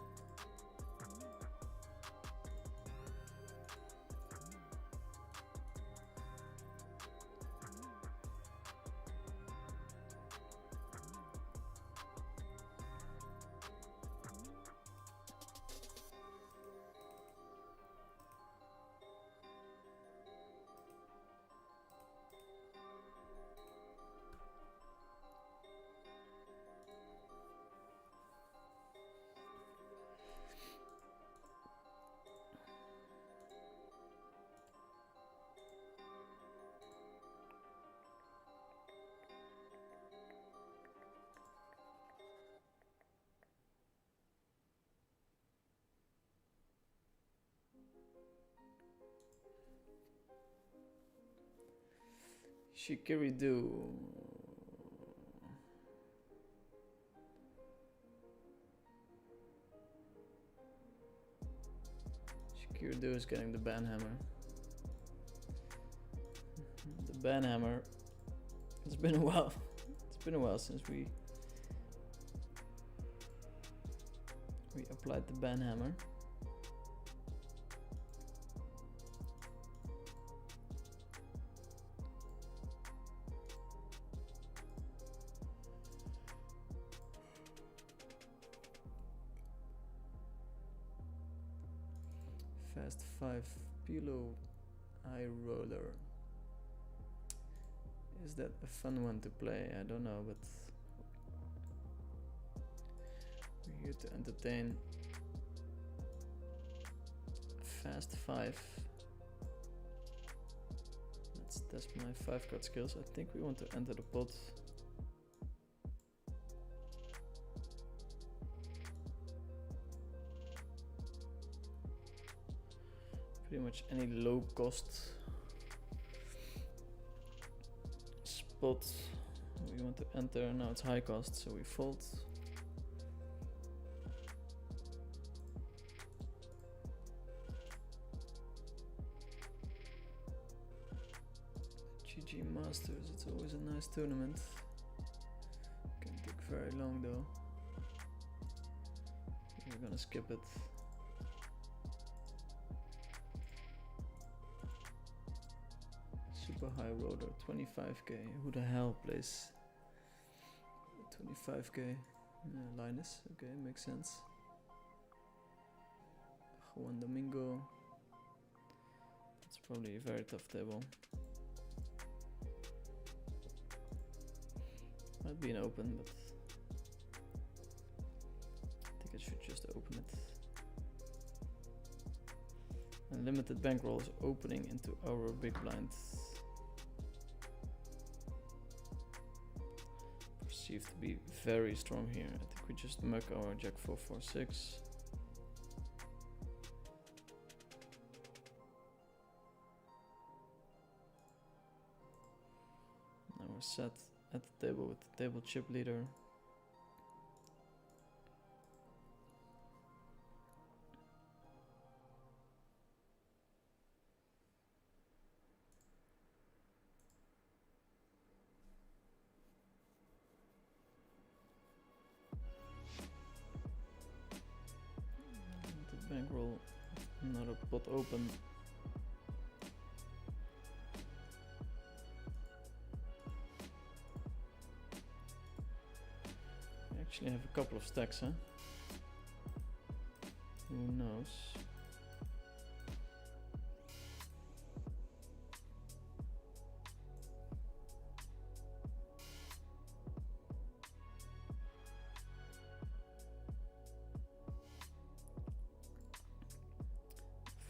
Shikiri-do. Shikiri-do is getting the banhammer. The banhammer. It's been a while. It's been a while since we applied the banhammer. Fast 5 below high roller. Is that a fun one to play? I don't know, but we're here to entertain. Fast 5. Let's test my 5 card skills. I think we want to enter the pot. Pretty much any low cost spot we want to enter. Now it's high cost, so we fold. GG Masters, it's always a nice tournament. Can take very long though. We're gonna skip it. Super high roller, 25k. Who the hell plays 25k? Linus, okay, makes sense. Juan Domingo. It's probably a very tough table. Might be an open, but I think I should just open it. And limited bankroll is opening into our big blind. Perceived to be very strong here. I think we just muck our jack 4-4-6. Now we're set at the table with the table chip leader. The bankroll, another pot open. Actually have a couple of stacks, huh? Who knows?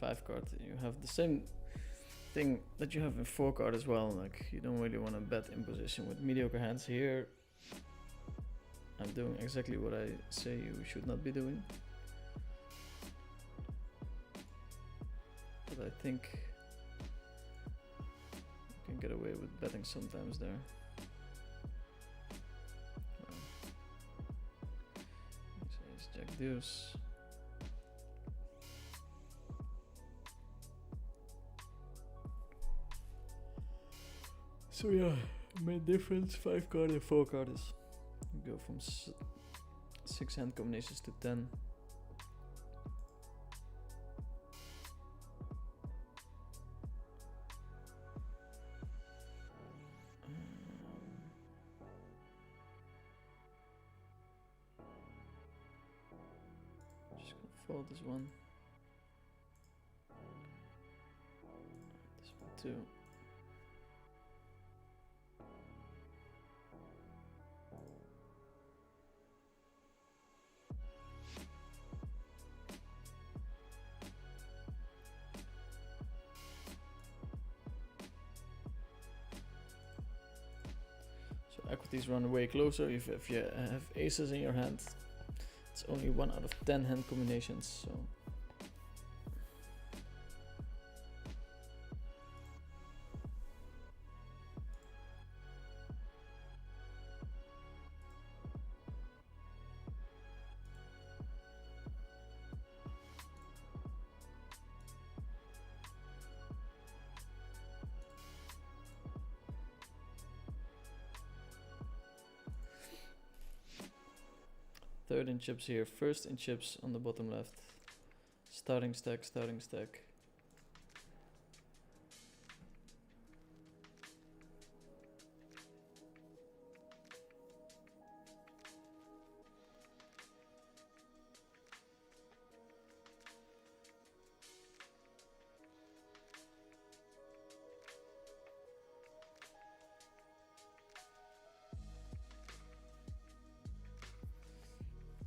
Five card, you have the same thing that you have in 4 card as well. Like, you don't really want to bet in position with mediocre hands. Here I'm doing exactly what I say you should not be doing. But I think you can get away with betting sometimes there. Ace Jack Deuce. So yeah, main difference 5 card and 4 card is you go from 6 hand combinations to 10. Just gonna fold this one. This one too. Equities run way closer. If you have aces in your hand, it's only 1 out of 10 hand combinations. So third in chips here, first in chips on the bottom left. Starting stack, starting stack.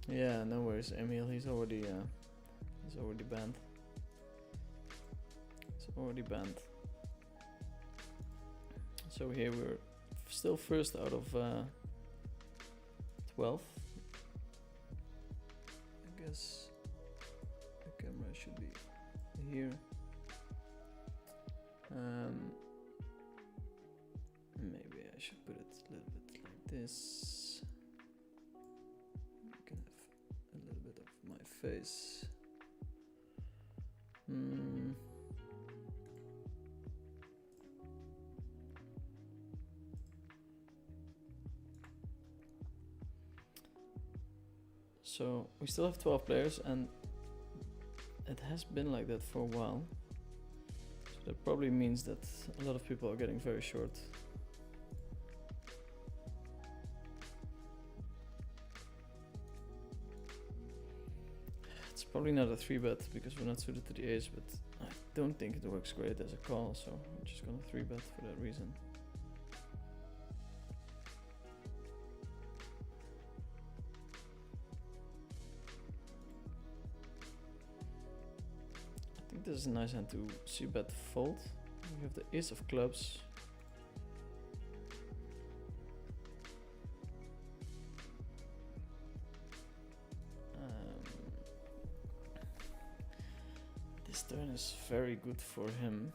Yeah, no worries, Emil. He's already banned. He's already banned. So here we're still first out of 12. I guess the camera should be here. Maybe I should put it a little bit like this. I can have a little bit of my face. So we still have 12 players, and it has been like that for a while. So that probably means that a lot of people are getting very short. It's probably not a 3-bet because we're not suited to the ace, but I don't think it works great as a call, so I'm just gonna 3-bet for that reason. I think this is a nice hand to c-bet fold. We have the ace of clubs. This turn is very good for him.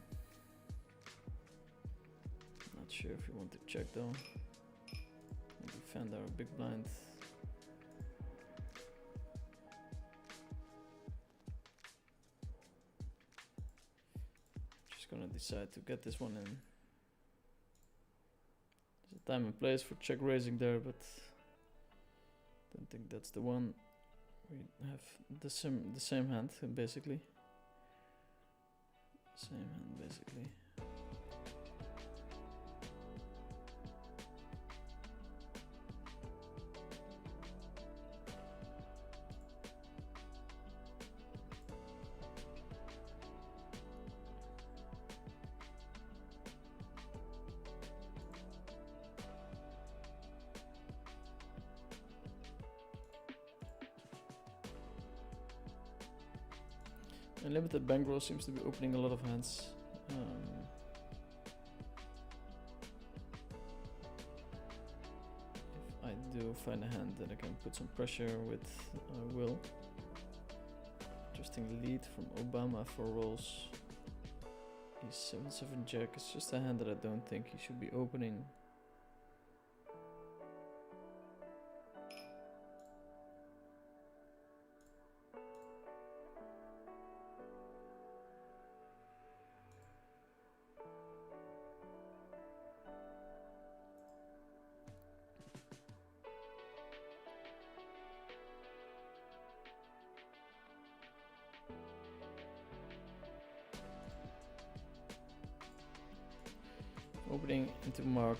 Not sure if we want to check though. Maybe defend our big blind. Just gonna decide to get this one in. There's a time and place for check raising there, but don't think that's the one. We have the same hand basically. Same hand basically. Unlimited bankroll seems to be opening a lot of hands. If I do find a hand that I can put some pressure with, I will. Interesting lead from Obama for rolls. He's 7-7 jack. It's just a hand that I don't think he should be opening. Opening into mark.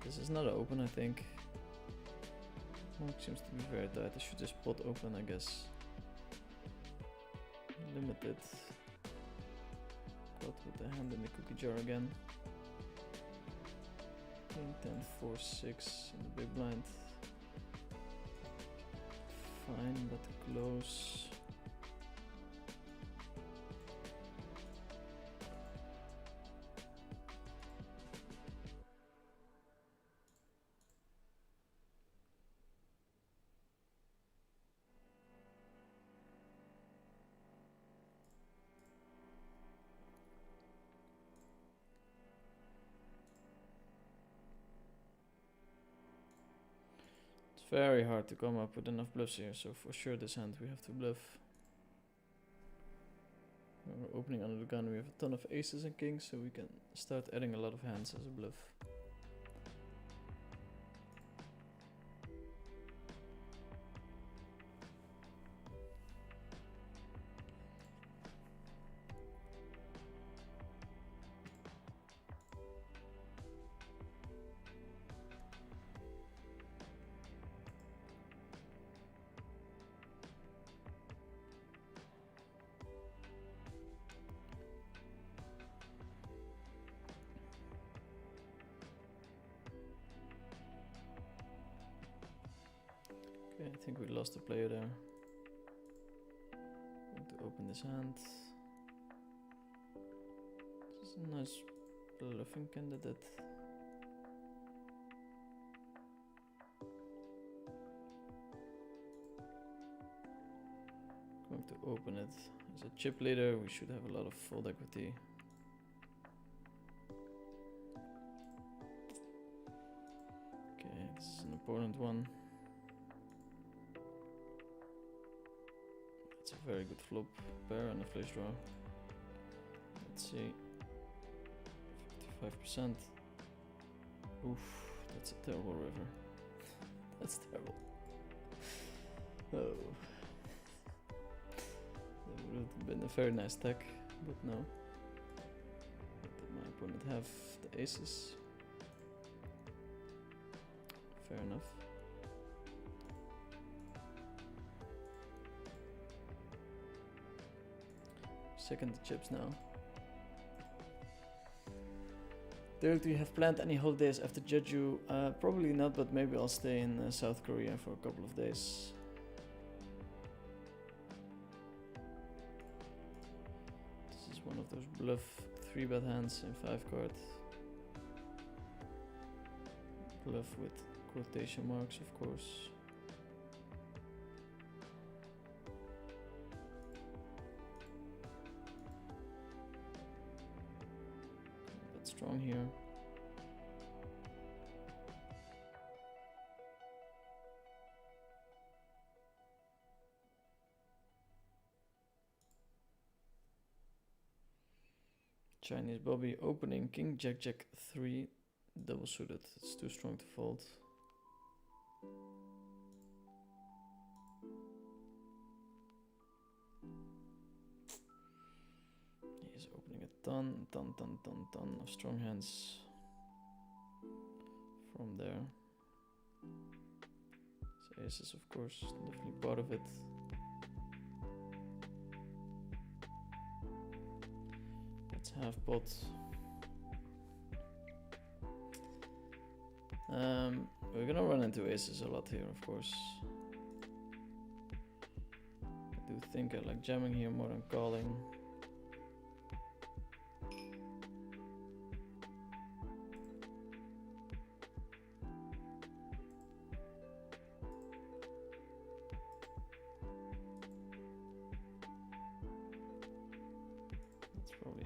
This is not an open, I think. Mark seems to be very tight. I should just pot open, I guess. Limited. Pot with the hand in the cookie jar again. King 10, 4, 6 in the big blind. Fine, but close. Very hard to come up with enough bluffs here, so for sure this hand we have to bluff. When we're opening under the gun, we have a ton of aces and kings, so we can start adding a lot of hands as a bluff. think we lost a player there. Going to open this hand. This is a nice bluffing candidate. Going to open it. As a chip leader, we should have a lot of fold equity. Okay, this is an important one. It's a very good flop pair and a flush draw. Let's see. 55%. Oof, that's a terrible river. That's terrible. Oh. That would have been a very nice stack, but no. Did my opponent have the aces? Fair enough. Second the chips now. Derek, do you have planned any holidays after Jeju? Probably not, but maybe I'll stay in South Korea for a couple of days. This is one of those bluff 3-bet hands in 5 card. Bluff with quotation marks, of course. Strong here. Chinese Bobby opening King Jack Jack 3 double suited. It's too strong to fold. He's opening a ton of strong hands from there. So aces, of course, definitely part of it. Let's half pot. We're gonna run into aces a lot here, of course. I do think I like jamming here more than calling.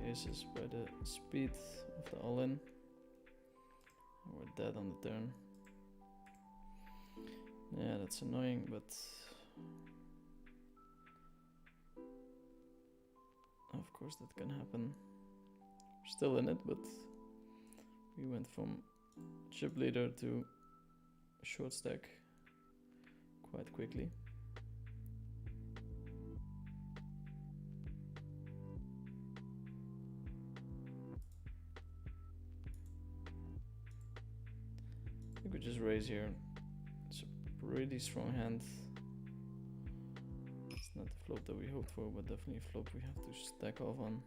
Aces by the speed of the all-in. We're dead on the turn. Yeah, that's annoying, but of course that can happen. We're still in it, but we went from chip leader to short stack quite quickly. We just raise here. It's a pretty strong hand. It's not the flop that we hoped for, but definitely a flop we have to stack off on.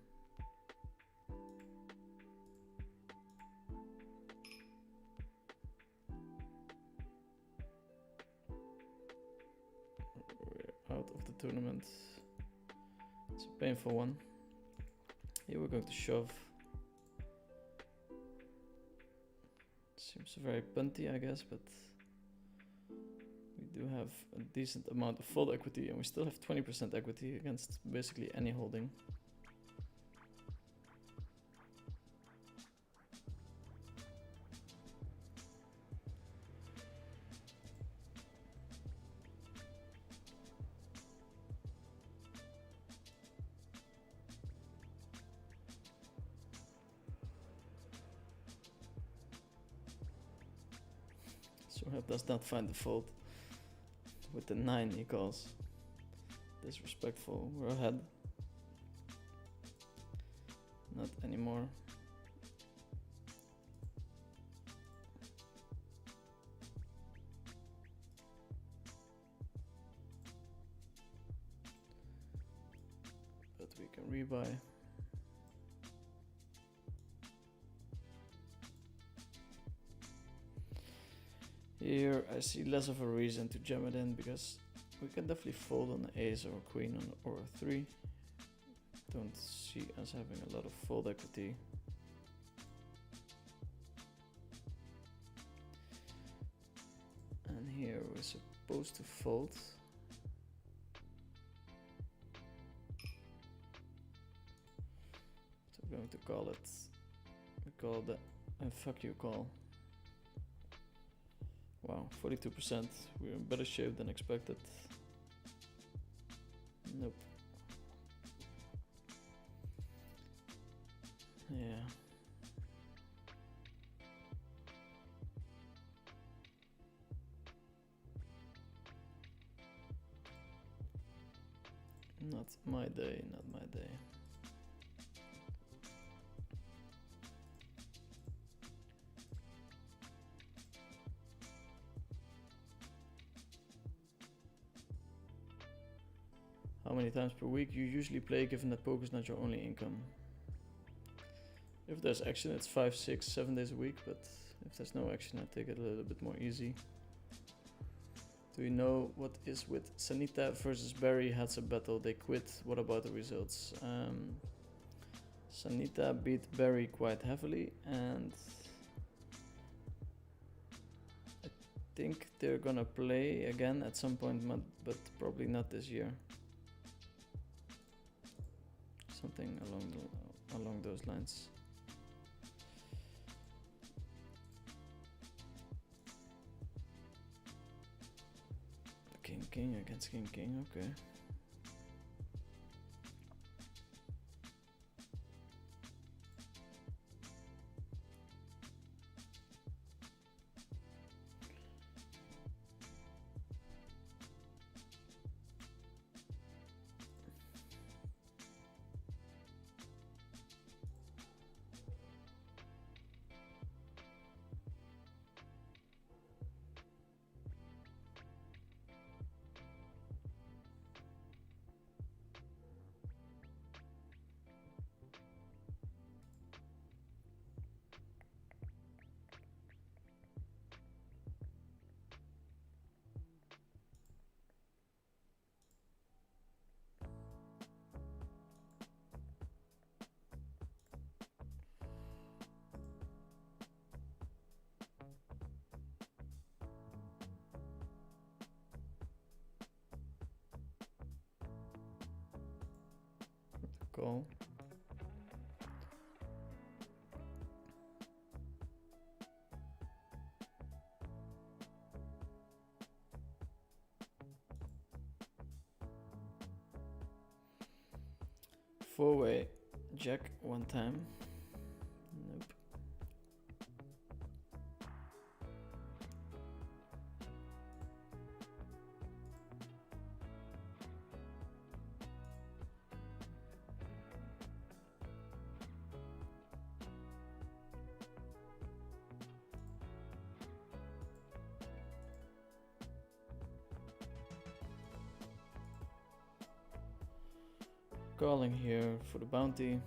We're out of the tournament. It's a painful one. Here we're going to shove. Seems very punty, I guess, but we do have a decent amount of fold equity, and we still have 20% equity against basically any holding. Sohaib does not find the fold. With the 9 he calls. Disrespectful. We're ahead. Not anymore. But we can rebuy. Here I see less of a reason to jam it in because we can definitely fold on the ace or queen on or 3. Don't see us having a lot of fold equity. And here we're supposed to fold. So we're going to call it, we call that a fuck you call. Wow, 42%, we're in better shape than expected. Nope. Yeah. Not my day, not my day. How many times per week you usually play given that poker is not your only income? If there's action it's 5, 6, 7 days a week, but if there's no action I take it a little bit more easy. Do you know what is with Sanita versus Barry Hat's a battle? They quit. What about the results? Sanita beat Barry quite heavily and I think they're gonna play again at some point, but probably not this year. Something along those lines. King against king, okay. Call. Four-way jack one time. Nope. Calling here for the bounty.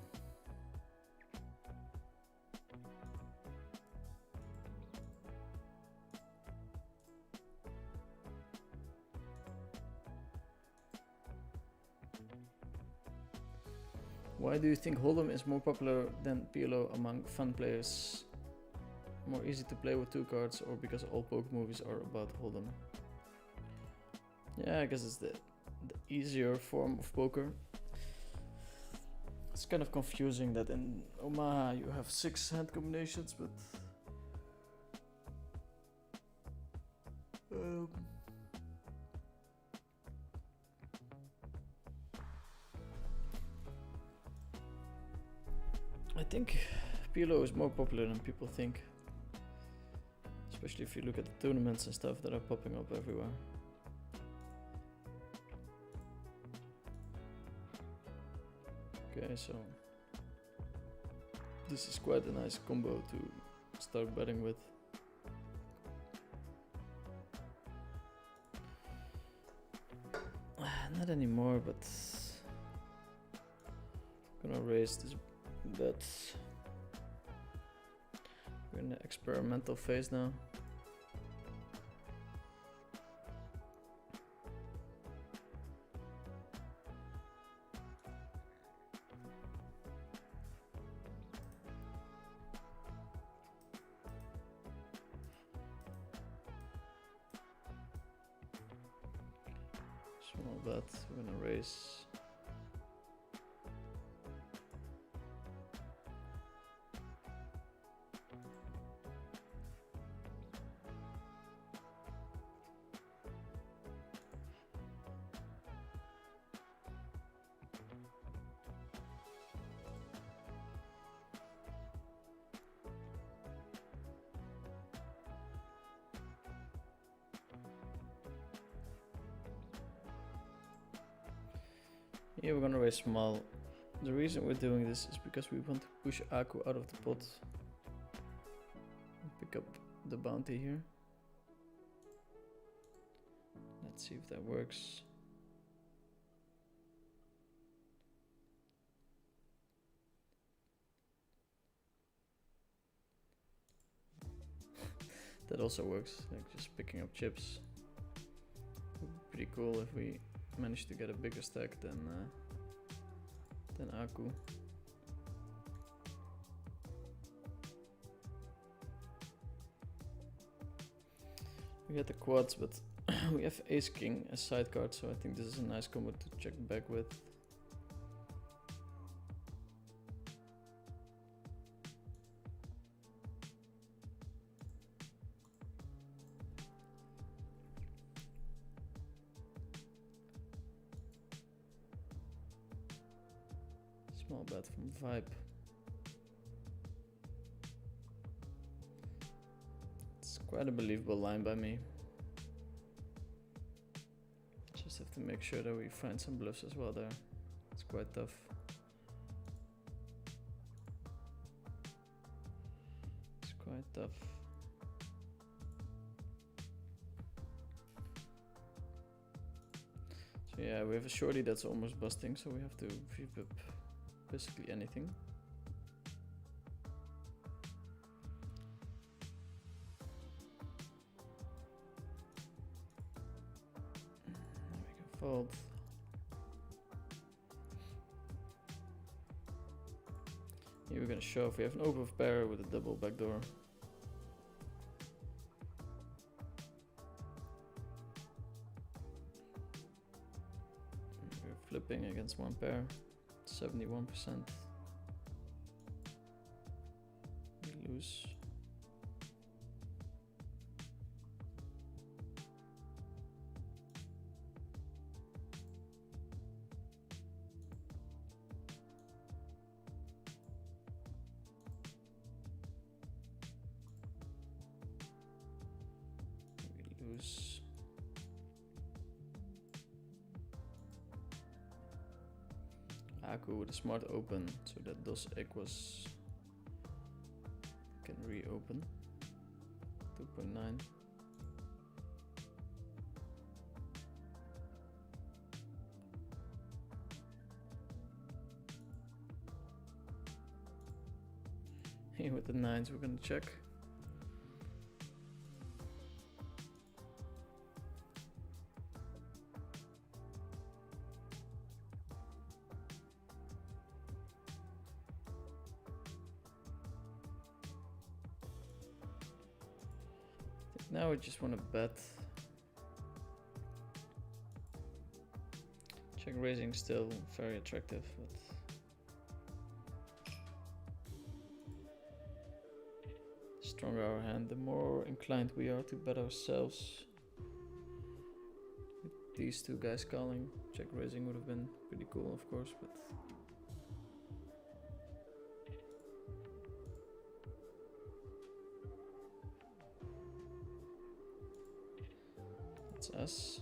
Why do you think Hold'em is more popular than PLO among fun players? More easy to play with 2 cards, or because all poker movies are about Hold'em? Yeah, I guess it's the easier form of poker. It's kind of confusing that in Omaha you have 6 hand combinations, but I think PLO is more popular than people think, especially if you look at the tournaments and stuff that are popping up everywhere. Okay, so this is quite a nice combo to start betting with. Not anymore, but I'm gonna raise this bet. We're in the experimental phase now. bet. We're gonna raise. Yeah, we're gonna raise small. The reason we're doing this is because we want to push Aku out of the pot. Pick up the bounty here. Let's see if that works. That also works, like just picking up chips. Pretty cool if we manage to get a bigger stack than Aku. We had the quads, but we have ace king as side card, so I think this is a nice combo to check back with. Small bet from Vibe. It's quite a believable line by me. Just have to make sure that we find some bluffs as well there. It's quite tough. It's quite tough. So yeah, we have a shorty that's almost busting, so we have to flip up basically anything. Now we can fold. Here we're gonna shove. We have an over pair with a double backdoor. We're flipping against one pair. 71%. We lose. We lose. Aku with a smart open, so that dos equals can reopen. 2.9. Here with the nines, we're gonna check. Now we just want to bet. Check raising still very attractive, but the stronger our hand, the more inclined we are to bet ourselves. With these two guys calling, check raising would have been pretty cool, of course, but it's us.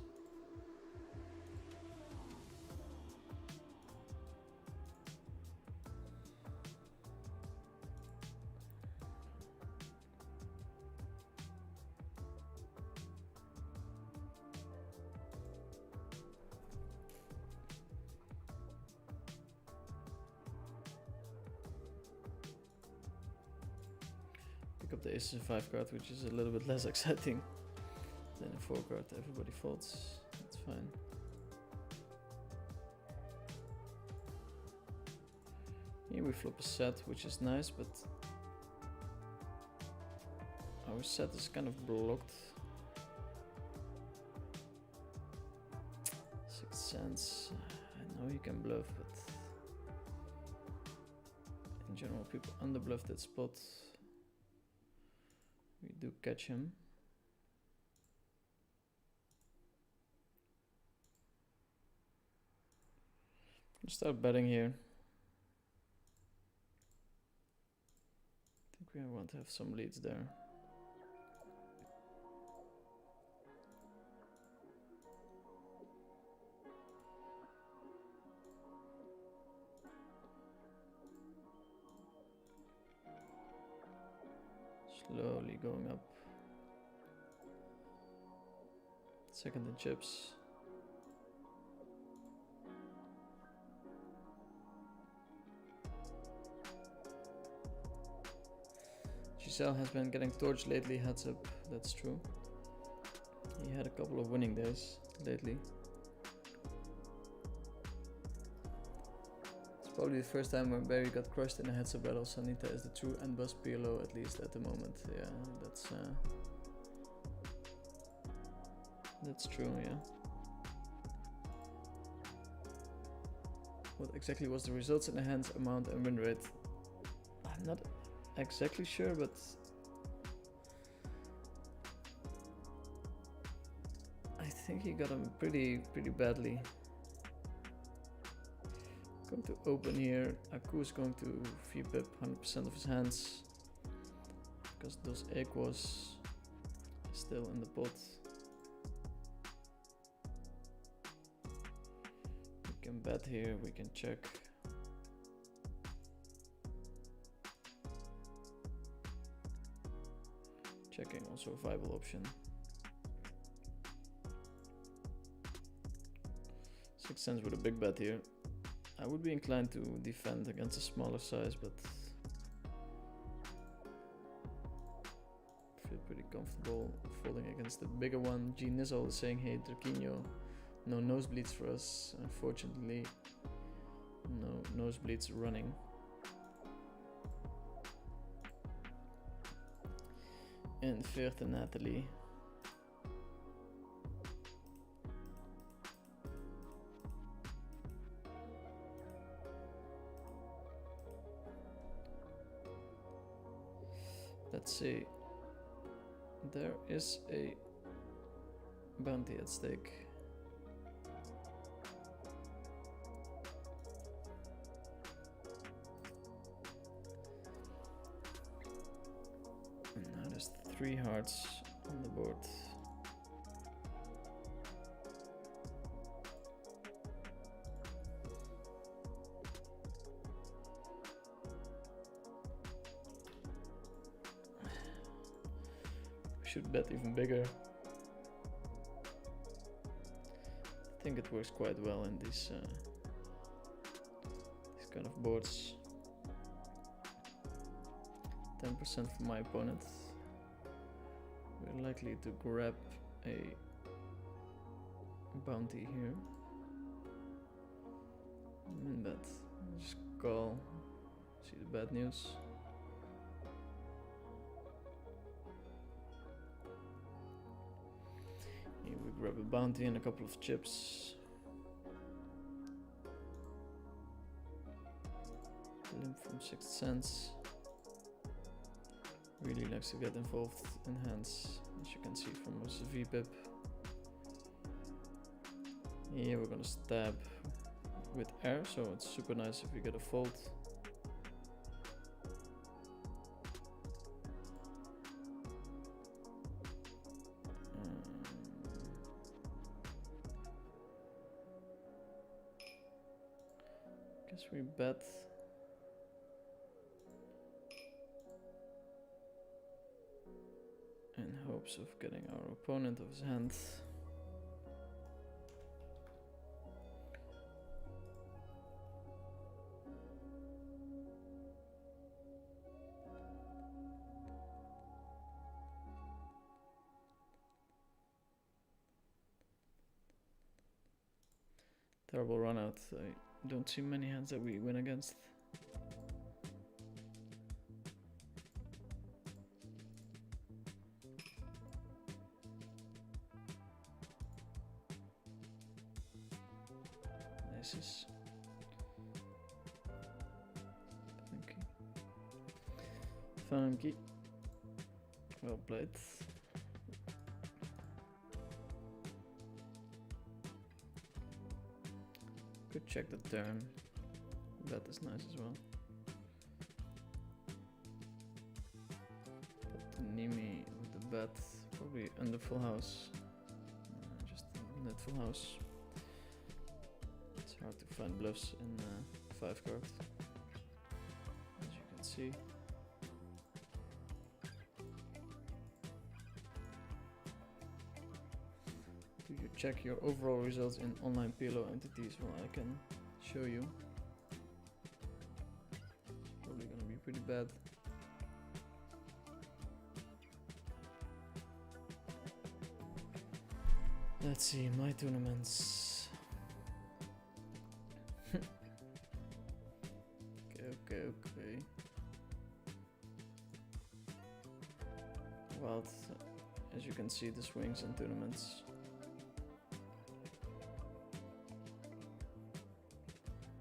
Pick up the ace of 5 card, which is a little bit less exciting than a 4 card. Everybody folds, that's fine. Here we flop a set, which is nice, but our set is kind of blocked. 6 sense. I know he can bluff, but in general people underbluff that spot. We do catch him. Start betting here. I think we want to have some leads there. Slowly going up. Second in chips. Giselle has been getting torched lately, heads up, that's true. He had a couple of winning days lately. It's probably the first time when Barry got crushed in a heads up battle. Sanita is the true and bus PLO, at least at the moment. Yeah, that's true, yeah. What exactly was the results in the hands, amount and win rate? I'm not exactly sure, but I think he got him pretty badly. Going to open here. Aku is going to VPip 100% of his hands because those Equos still in the pot. We can bet here, we can check. Checking also a viable option. 6 cents with a big bet here. I would be inclined to defend against a smaller size, but feel pretty comfortable folding against the bigger one. G Nizzle is saying, hey Draquinho, no nosebleeds for us. Unfortunately, no nosebleeds running. And Veerte Natalie. Let's see. There is a bounty at stake. And now there's 3 hearts on the board. Should bet even bigger. I think it works quite well in these kind of boards. 10% for my opponent. We're likely to grab a bounty here. And bet. Just call. See the bad news. Here we grab a bounty and a couple of chips. Limp from 6 cents. Really likes to get involved in hands, as you can see from his VPip. Here we're gonna stab with air, so it's super nice if we get a fold. Guess we bet. In hopes of getting our opponent of his hand. Terrible run out. I don't see many hands that we win against. misses. Funky. Well played. Could check the turn. That is nice as well. Put the Nimi with the bet. Probably under full house. Just net full house. It's hard to find bluffs in 5 card. As you can see. Do you check your overall results in online PLO entities? Well, I can show you. It's probably gonna be pretty bad. Let's see, my tournaments. Okay. Well, as you can see, the swings in tournaments.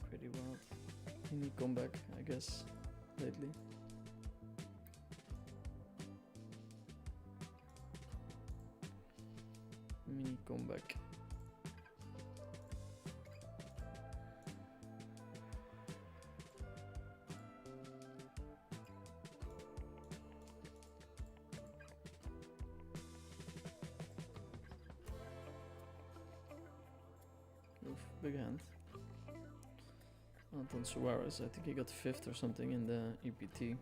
Pretty wild. Mini comeback, I guess, lately. Mini comeback. Oof, big hand. Anton Suarez, I think he got 5th or something in the EPT.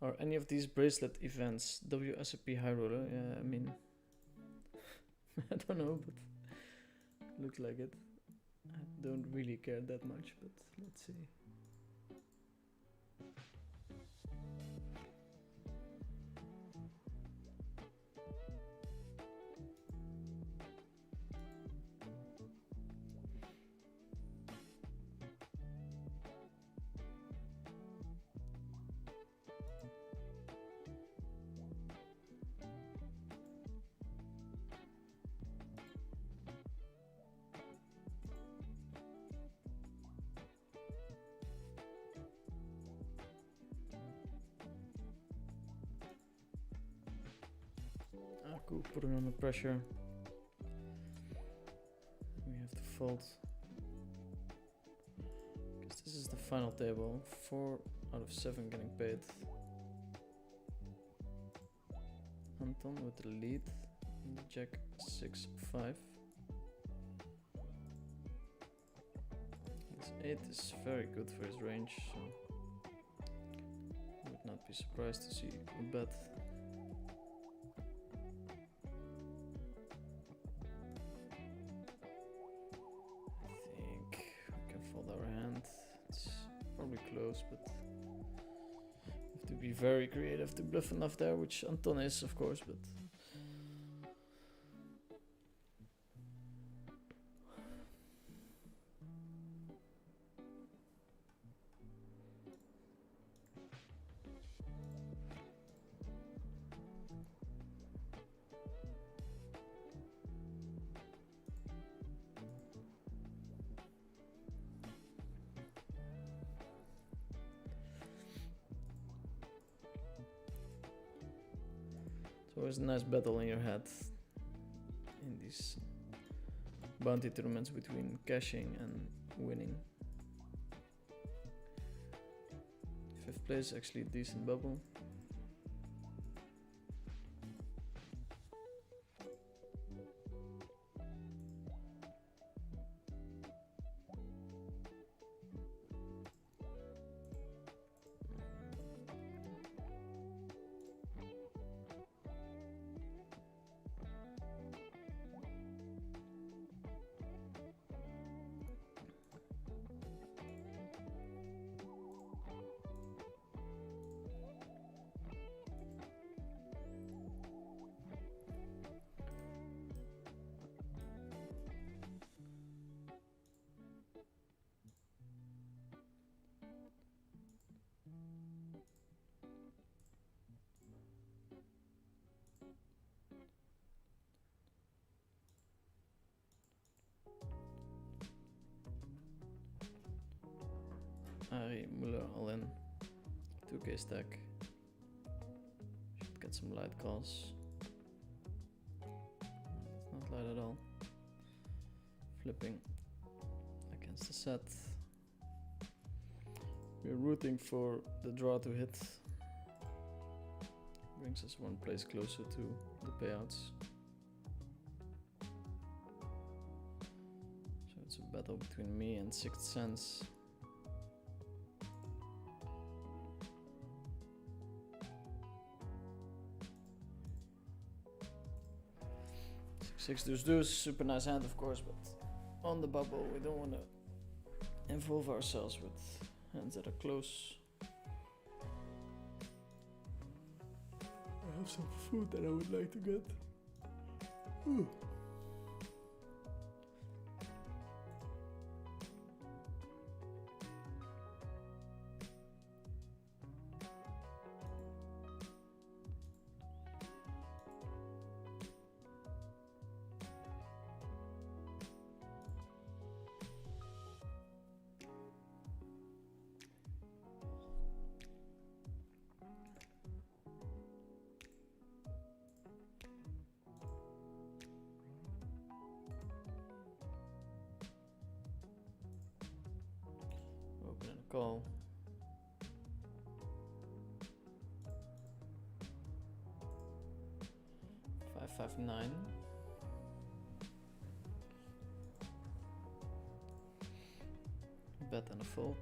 Are any of these bracelet events WSOP High Roller? Yeah, I mean, I don't know, but looks like it. I don't really care that much, but let's see. Ah, cool, putting on the pressure. We have to fold. Because this is the final table. 4 out of 7 getting paid. Anton with the lead. Jack 6-5. His 8 is very good for his range, so I would not be surprised to see a bet. But have to be very creative to bluff enough there, which Anton is, of course, but it's always a nice battle in your head in these bounty tournaments between cashing and winning. place, actually a decent bubble. Ari Muller all in. 2k stack. Should get some light calls. Not light at all. Flipping against the set. We're rooting for the draw to hit. Brings us one place closer to the payouts. So it's a battle between me and Sixth Sense. Six deuce deuce, super nice hand of course, but on the bubble we don't want to involve ourselves with hands that are close. I have some food that I would like to get. Ooh. Open and call. Five, 9. Bet and a fold.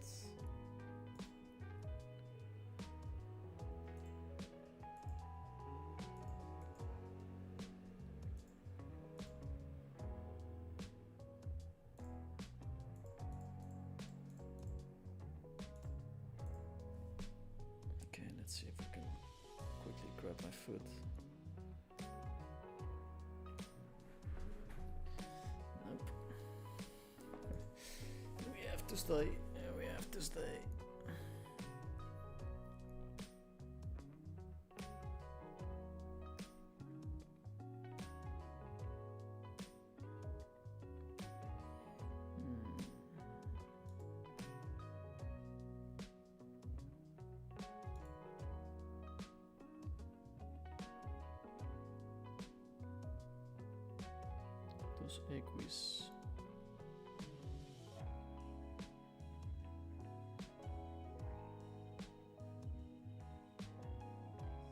Okay, let's see if I can quickly grab my foot. Nope. We have to stay. Yeah, we have to stay. Dos equis.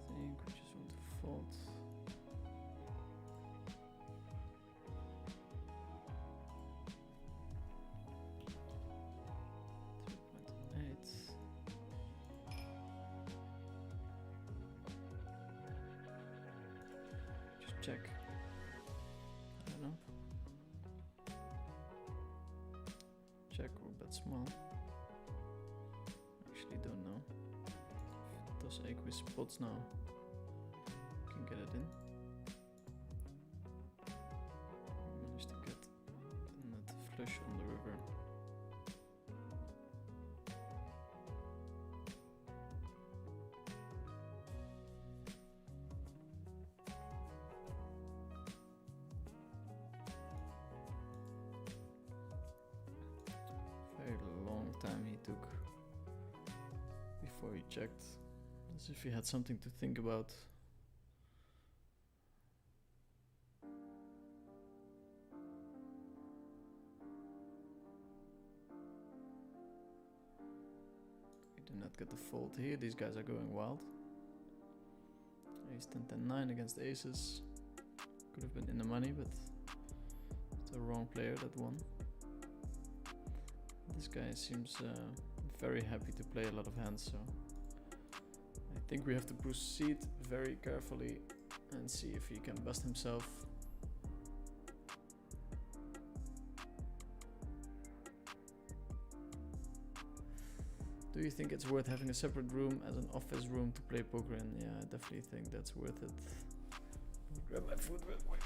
I think we just want to fold. Just check. I don't know. Check or bet small. Actually don't know. If those equis spots now can get it in. Managed to get the net flush on the river. Very long time he took before he checked, as if he had something to think about. We Do not get the fold here. These guys are going wild. Ace 10 10 9 against aces. Could have been in the money, but it's the wrong player that won. This guy seems very happy to play a lot of hands, so I think we have to proceed very carefully and see if he can bust himself. Do you think it's worth having a separate room as an office room to play poker in? Yeah, I definitely think that's worth it. Grab my food real quick.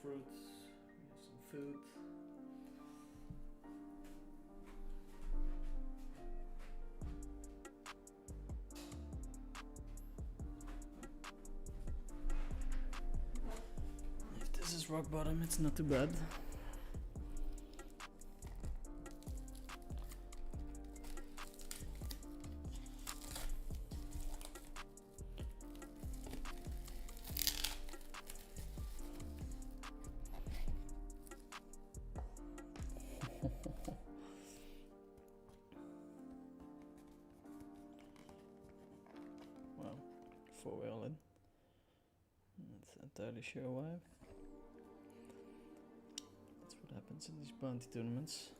Fruits, we have some food. If this is rock bottom, it's not too bad. Wow, 4-way all in. Not entirely sure why. That's what happens in these bounty tournaments.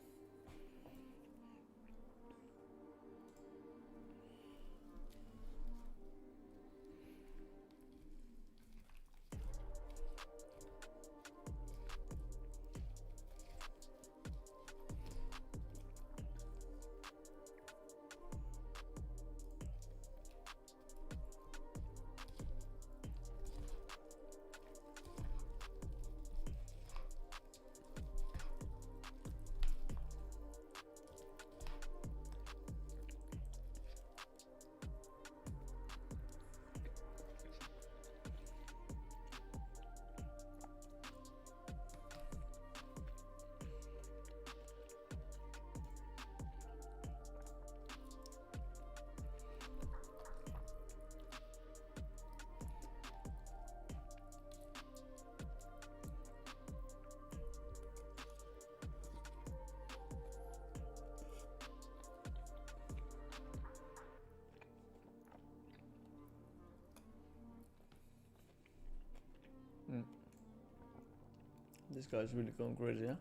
This guy's really going crazy, yeah?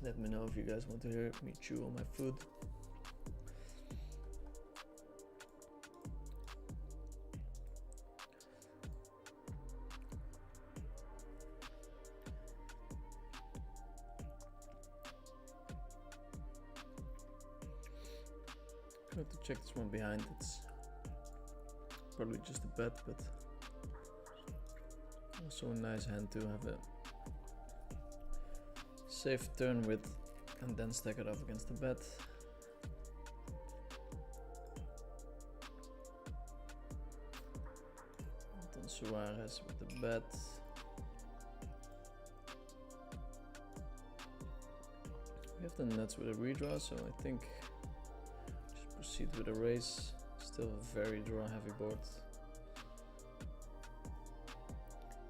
Let me know if you guys want to hear me chew on my food. I have to check this one behind. It's probably just a bet, but also a nice hand to have a safe turn with and then stack it up against the bet. Anton Suarez with the bet. We have the nuts with a redraw, so I think just proceed with a raise. Still a very draw heavy board.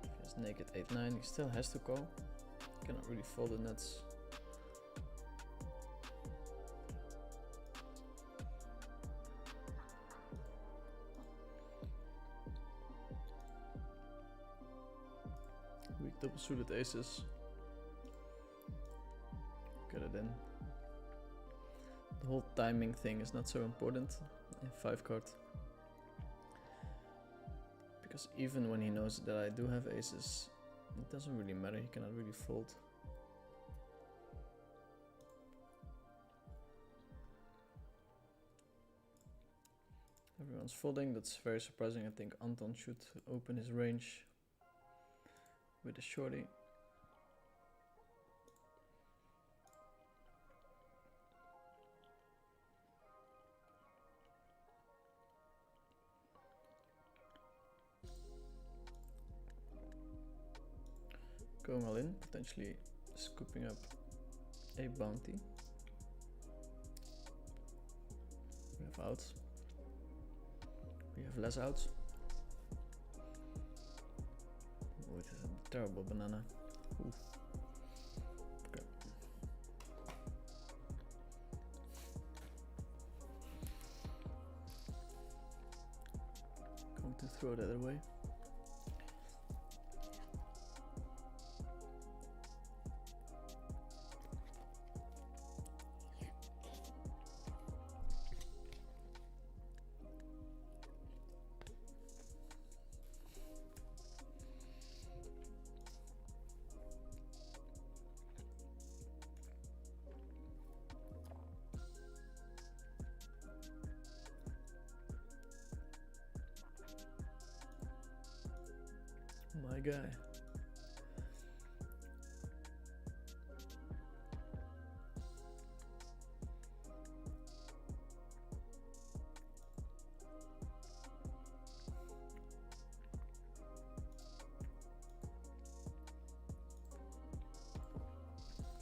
If he has naked 8-9, he still has to call. Cannot really fold the nuts. Weak double suited aces. Get it in. The whole timing thing is not so important in 5 card. Because even when he knows that I do have aces, it doesn't really matter, he cannot really fold. Everyone's folding, that's very surprising. I think Anton should open his range with a shorty. Going all in, potentially scooping up a bounty. We have outs. We have less outs. Oh, it is a terrible banana. Ooh. Okay. Going to throw that away. My guy.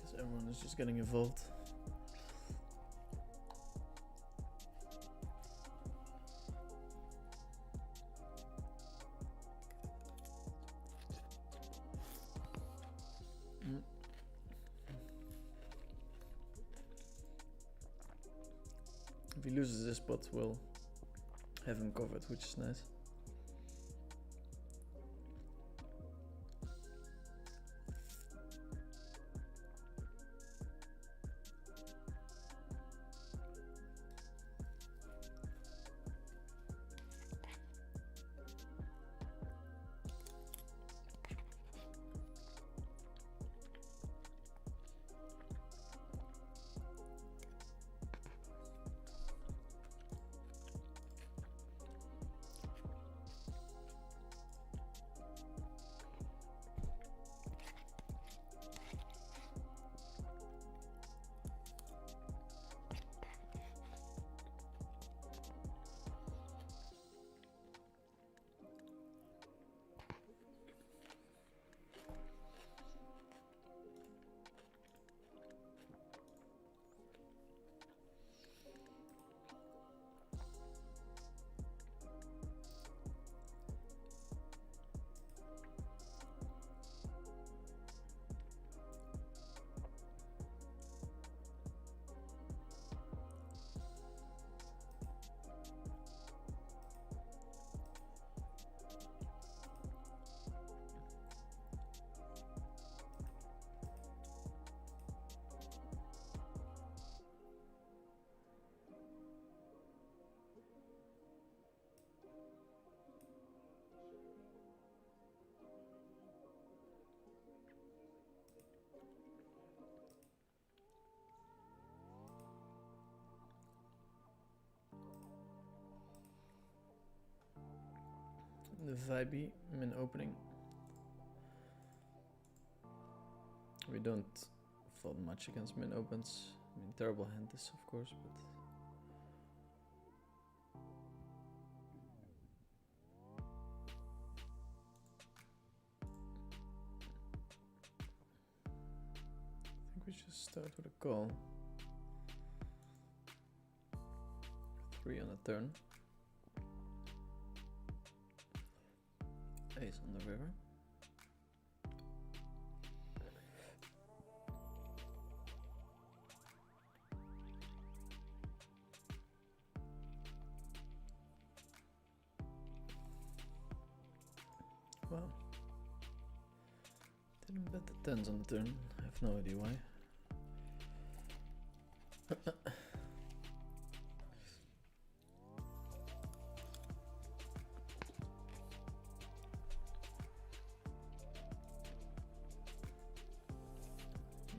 Guess everyone is just getting involved. If he loses this spot, we'll have him covered, which is nice. the vibey min opening. We don't fold much against min opens. I mean, terrible hand this, of course, but. I think we should start with a call. 3 on the turn. Ace on the river. Wow. Didn't bet the 10s on the turn. I have no idea why.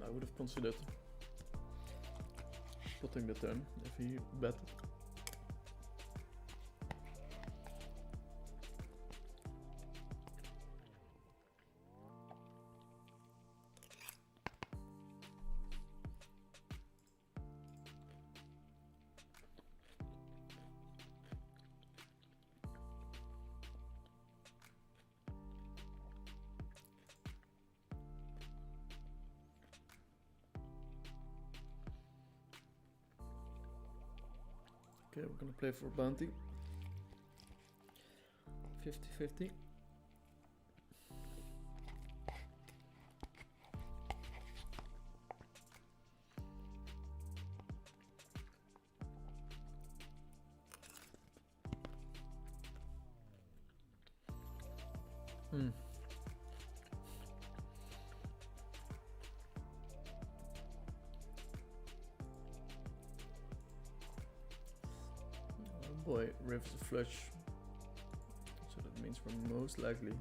I would have considered putting the turn if he bet. Okay, we're gonna play for bounty. 50-50. Boy, river's a flush, so that means we're most likely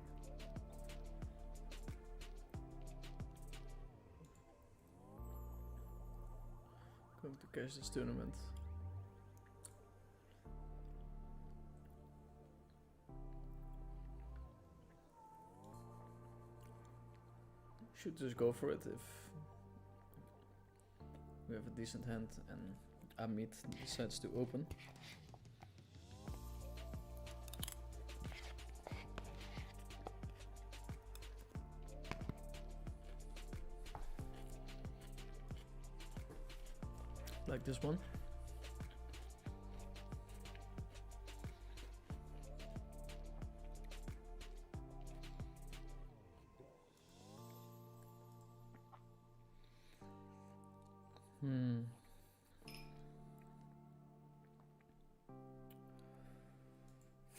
going to cash this tournament. Should just go for it if we have a decent hand and Amit decides to open. Like this one.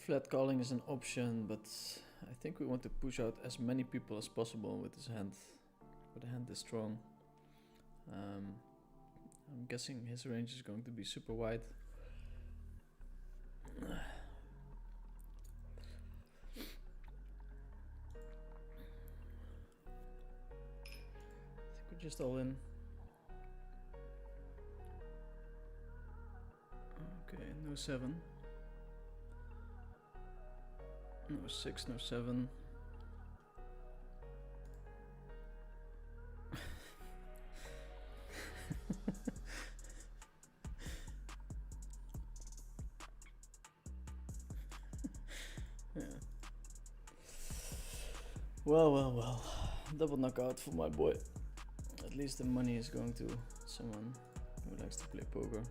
Flat calling is an option, but I think we want to push out as many people as possible with this hand. With a hand this strong. I'm guessing his range is going to be super wide. I think we're just all in. Okay, no 7. No 6, no 7. Yeah. Well. Double knockout for my boy. At least the money is going to someone who likes to play poker.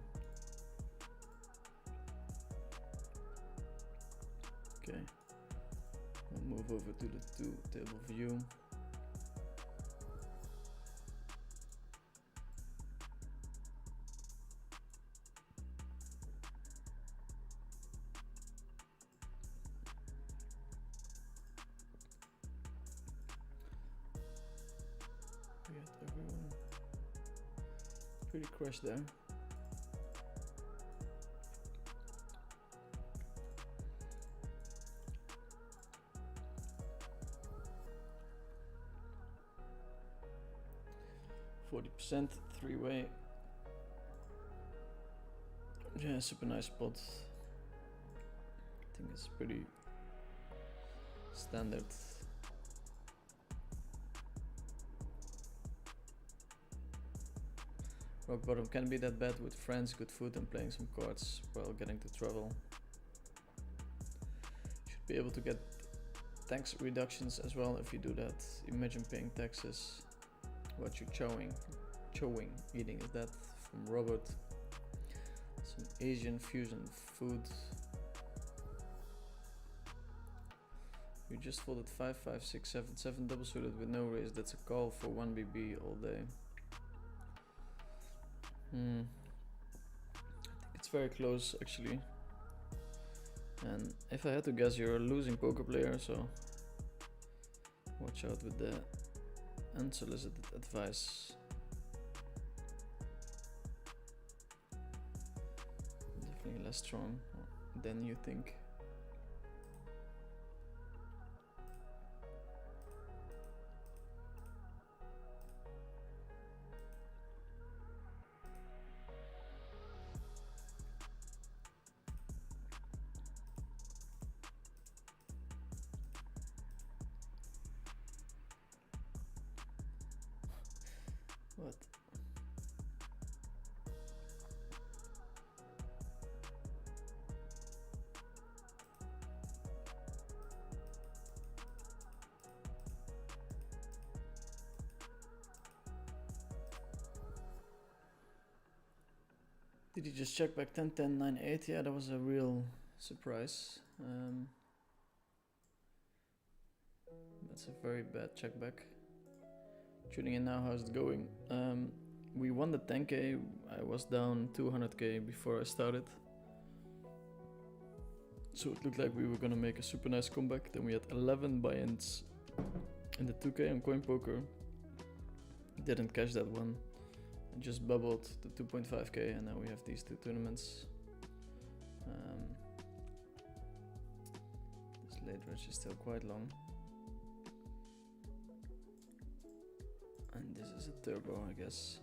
Okay. We'll move over to the 2 table view. We had everyone pretty crushed there. %, 3-way. Yeah, super nice spot. I think it's pretty Standard. Rock bottom can be that bad with friends, good food and playing some cards while getting to travel. Should be able to get tax reductions as well if you do that. Imagine paying taxes. What you eating is that from Robert. Some Asian fusion food. You just folded 5, 5, 6, 7, 7 double suited with no raise. That's a call for 1BB all day. I think it's very close actually. And if I had to guess, you're a losing poker player, so watch out with the unsolicited advice. Definitely less strong than you think. What? Did you just check back 10, 10, 9, 8? Yeah, that was a real surprise. That's a very bad check back. Tuning in now, how's it going? We won the 10k, I was down 200k before I started. So it looked like we were gonna make a super nice comeback. Then we had 11 buy-ins in the 2k on coinpoker. Didn't cash that one. I just bubbled the 2.5k and now we have these two tournaments. This late range is still quite long. And this is a turbo, I guess.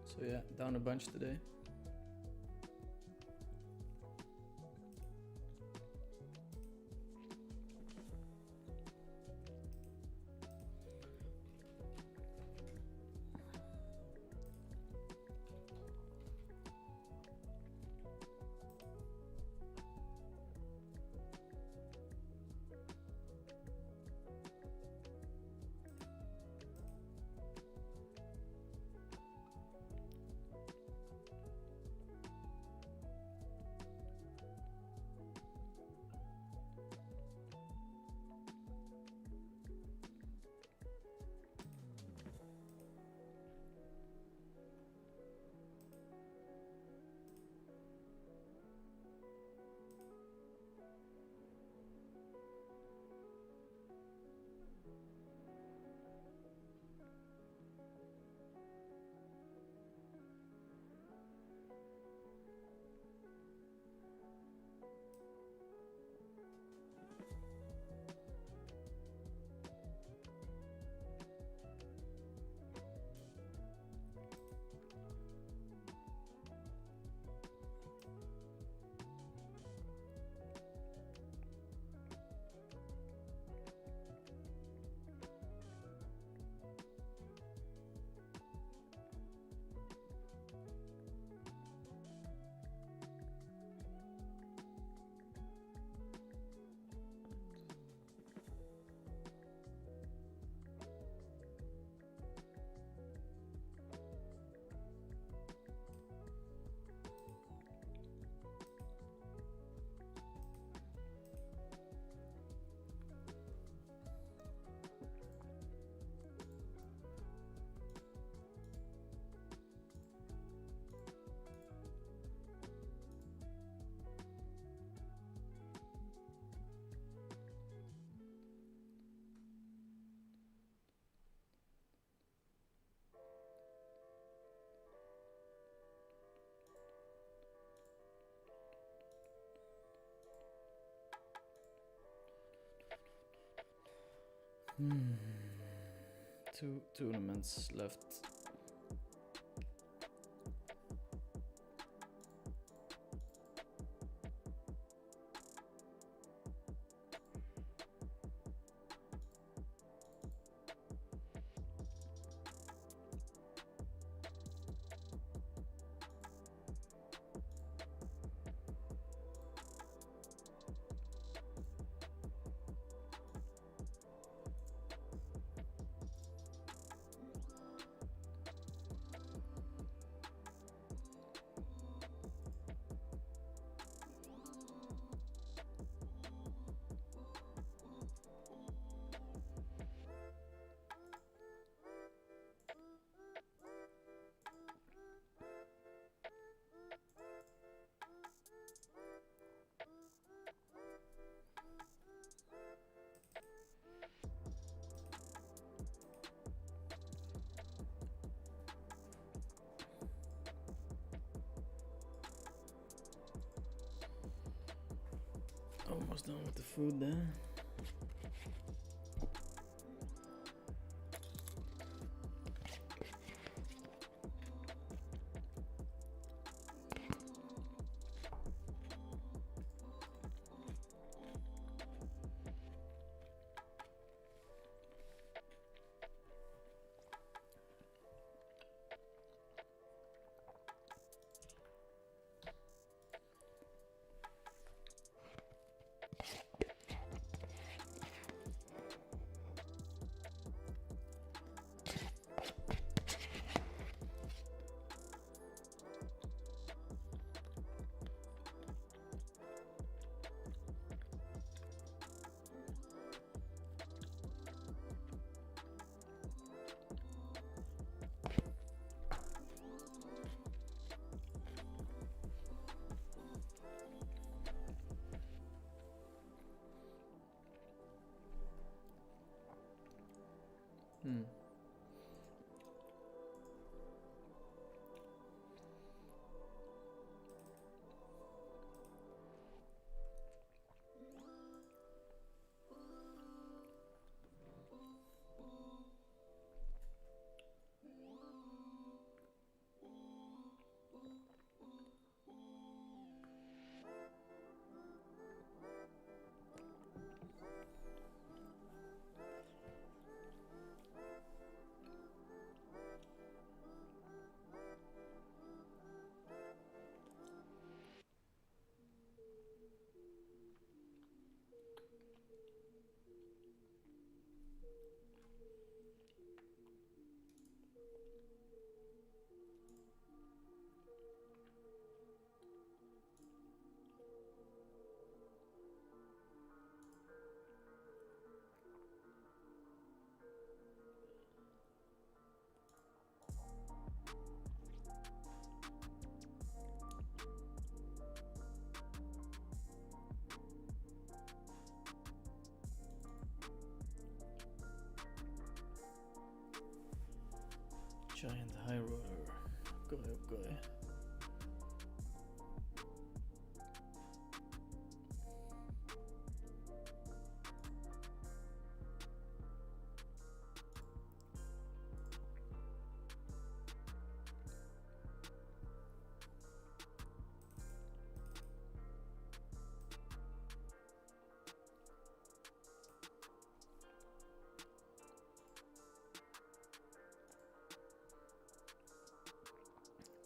So yeah, down a bunch today. Two tournaments left. Almost done with the food there. Hmm. Giant high roller. Go ahead, go ahead.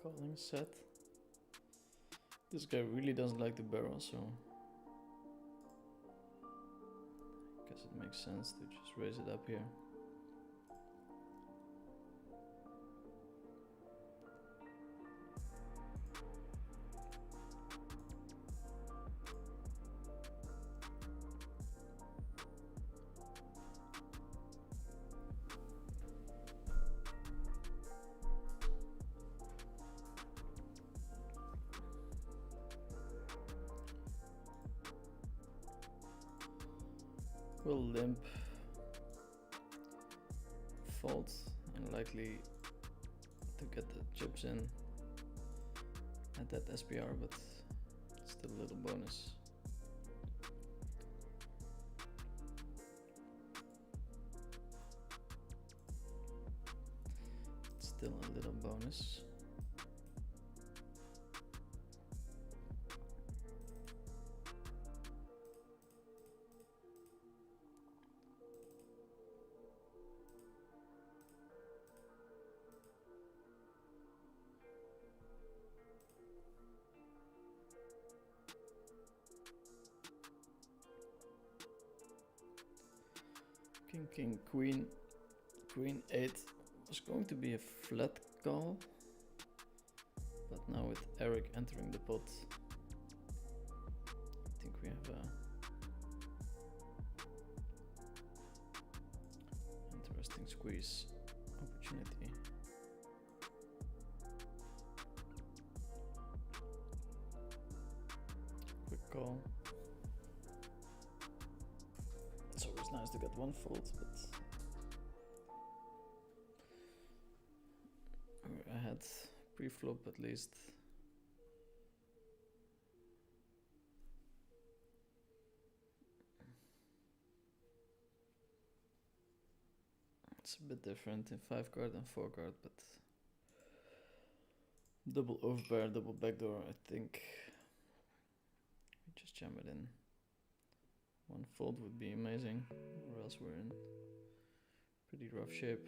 Calling set. This guy really doesn't like the barrel, so I guess it makes sense to just raise it up here. Will limp, fold, unlikely to get the chips in at that SPR, but still a little bonus. Still a little bonus. King, king, queen. Queen 8 was going to be a flat call, but now with Eric entering the pot, I think we have a interesting squeeze opportunity. Quick call. It's always nice to get one fold, but we're ahead pre-flop at least. It's a bit different in 5 card and 4 card, but double overpair, double backdoor, I think we just jam it in. One fold would be amazing, or else we're in pretty rough shape.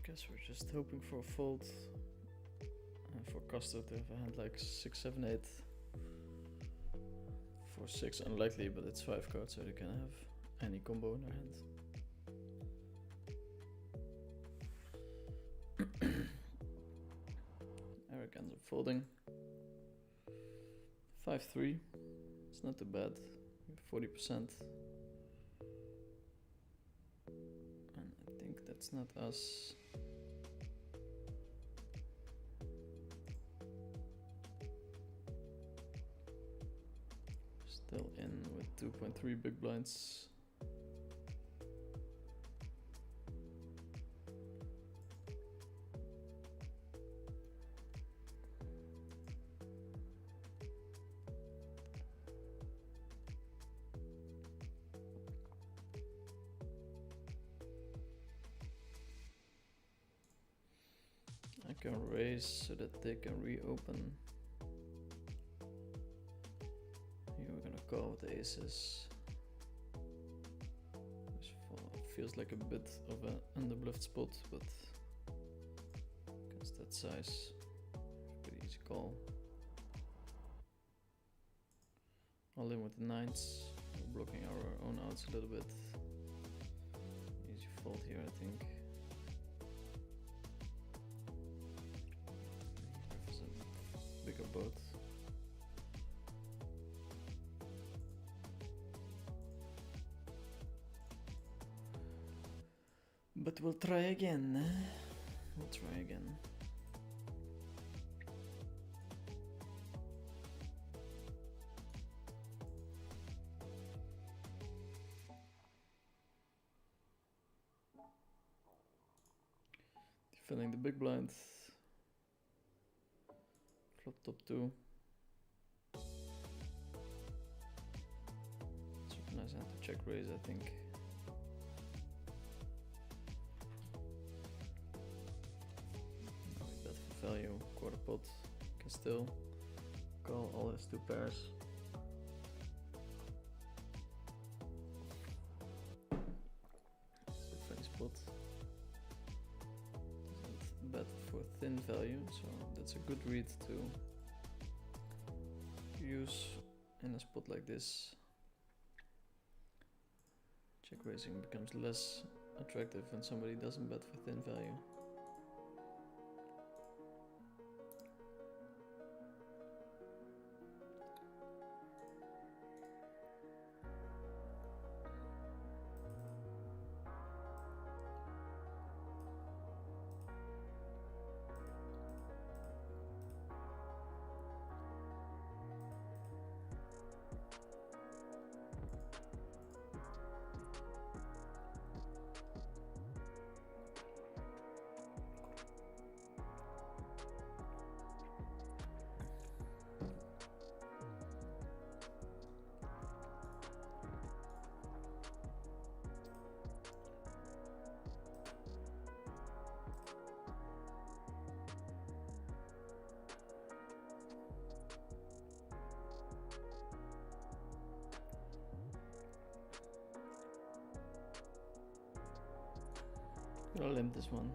Guess we're just hoping for a fold and for Costa to have a hand like 6, 7, 8. 4, 6 unlikely, but it's 5 cards, so they can have any combo in their hand. Eric ends up folding. 5-3. It's not too bad. 40%. And I think that's not us. Still in with 2.3 big blinds. I can raise so that they can reopen. Here we're gonna call with the aces. Which feels like a bit of an underbluffed spot, but against that size, pretty easy call. All in with the 9s, we're blocking our own outs a little bit. Easy fold here, I think. Bigger boat. But we'll try again. We'll try again. Defending the big blind. Flop top 2. Super nice hand to check raise, I think. Now we bet for value, quarter pot. Can still call all his 2 pairs. It's a funny spot. Doesn't bet for thin value, so that's a good read to use in a spot like this. Check raising becomes less attractive when somebody doesn't bet for thin value. Gonna limp this one.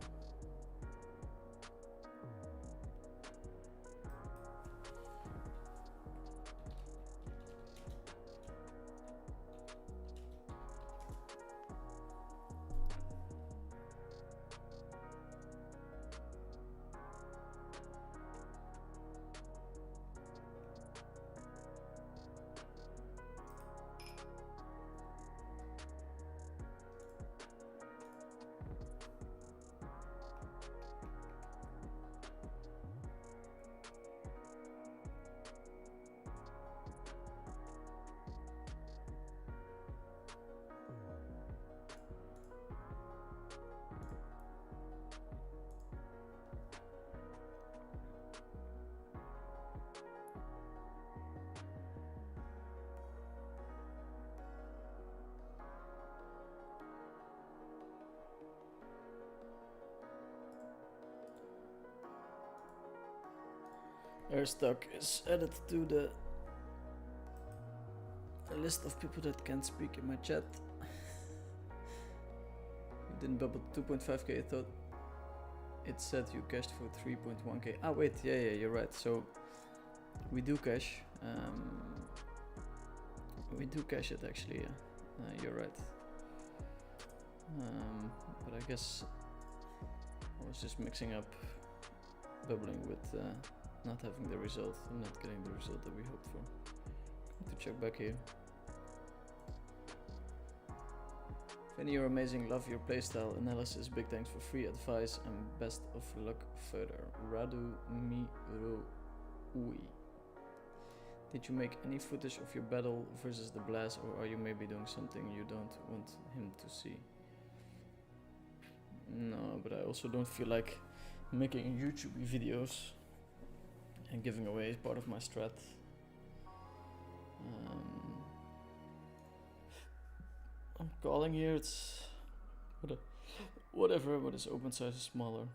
Airstock is added to the list of people that can't speak in my chat. You didn't bubble 2.5k, I thought it said you cashed for 3.1k. Ah wait, yeah, you're right. So we do cash. We do cash it actually, yeah. You're right. But I guess I was just mixing up bubbling with not having the result and not getting the result that we hoped for. Going to check back here. Fanny, you're amazing. Love your playstyle analysis. Big thanks for free advice and best of luck further. Radu Miroui. Did you make any footage of your battle versus the blast, or are you maybe doing something you don't want him to see? No, but I also don't feel like making YouTube videos and giving away part of my strat. I'm calling here, it's whatever, but his open size is smaller.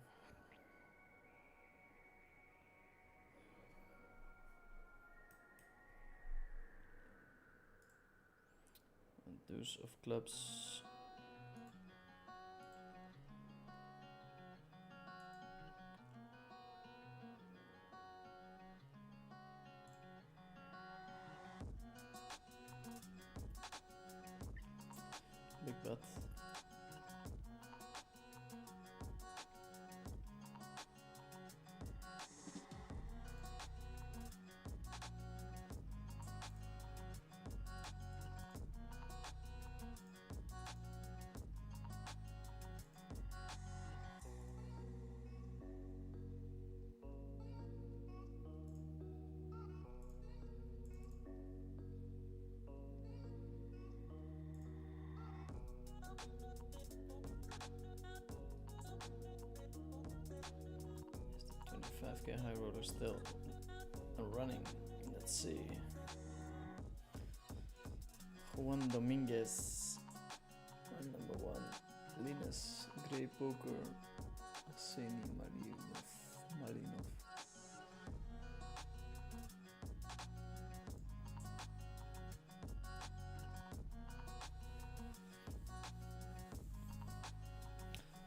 And deuce of clubs. Big bet. Okay, high roller still running. Let's see. Juan Dominguez, number one. Linus, Grey Poker, Arseny Malinov.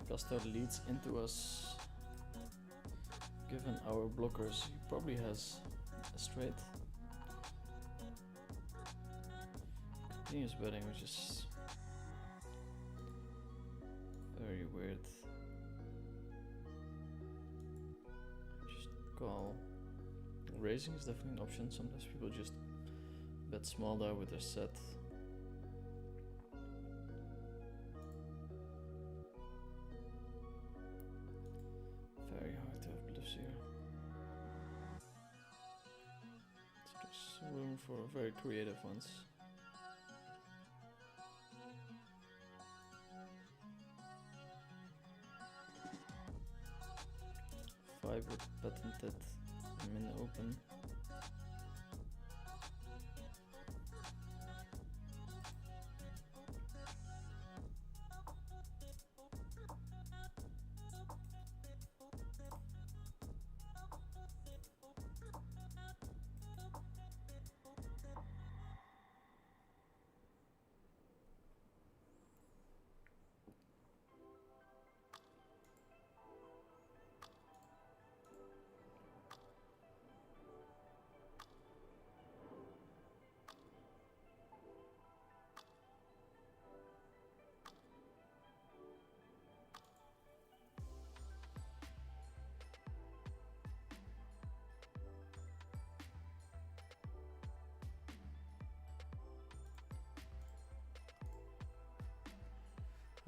Castor leads into us. Given our blockers, he probably has a straight. Continuous betting, which is very weird. Just call. Raising is definitely an option. Sometimes people just bet small there with their set. Very hard to have bluffs here. So there's room for very creative ones. Five with patented min open.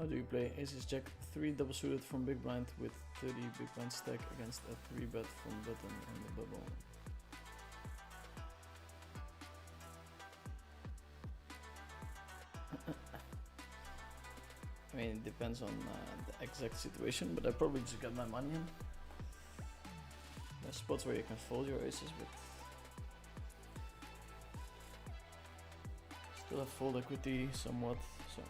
How do you play aces jack 3 double suited from big blind with 30 big blind stack against a 3 bet from button on the bubble? I mean, it depends on the exact situation, but I probably just got my money in. There's spots where you can fold your aces, but still have fold equity somewhat, so.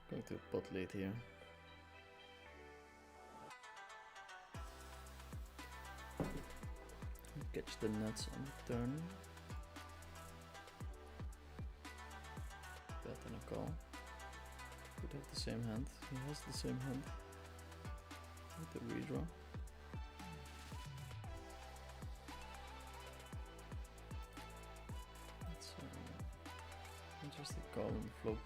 Going to pot late here. Catch the nuts on the turn. Bet and a call. Could have the same hand. He has the same hand. With the redraw. It's interesting call on the flop.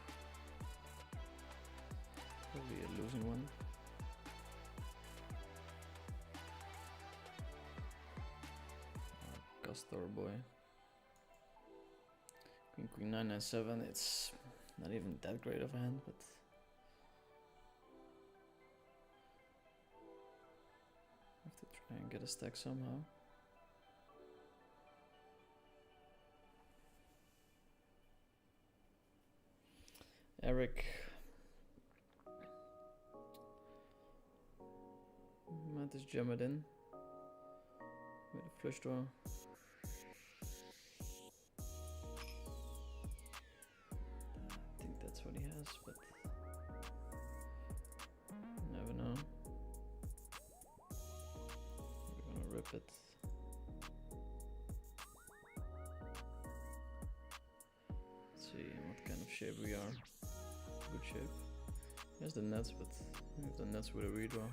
Probably a losing one. Castor boy. Queen queen 9 and 7. It's not even that great of a hand, but have to try and get a stack somehow. Eric. Might just jam it in with a flush draw. I think that's what he has, but never know. We're gonna rip it. Let's see what kind of shape we are. Good shape. Here's the nuts, but we have the nuts with a redraw.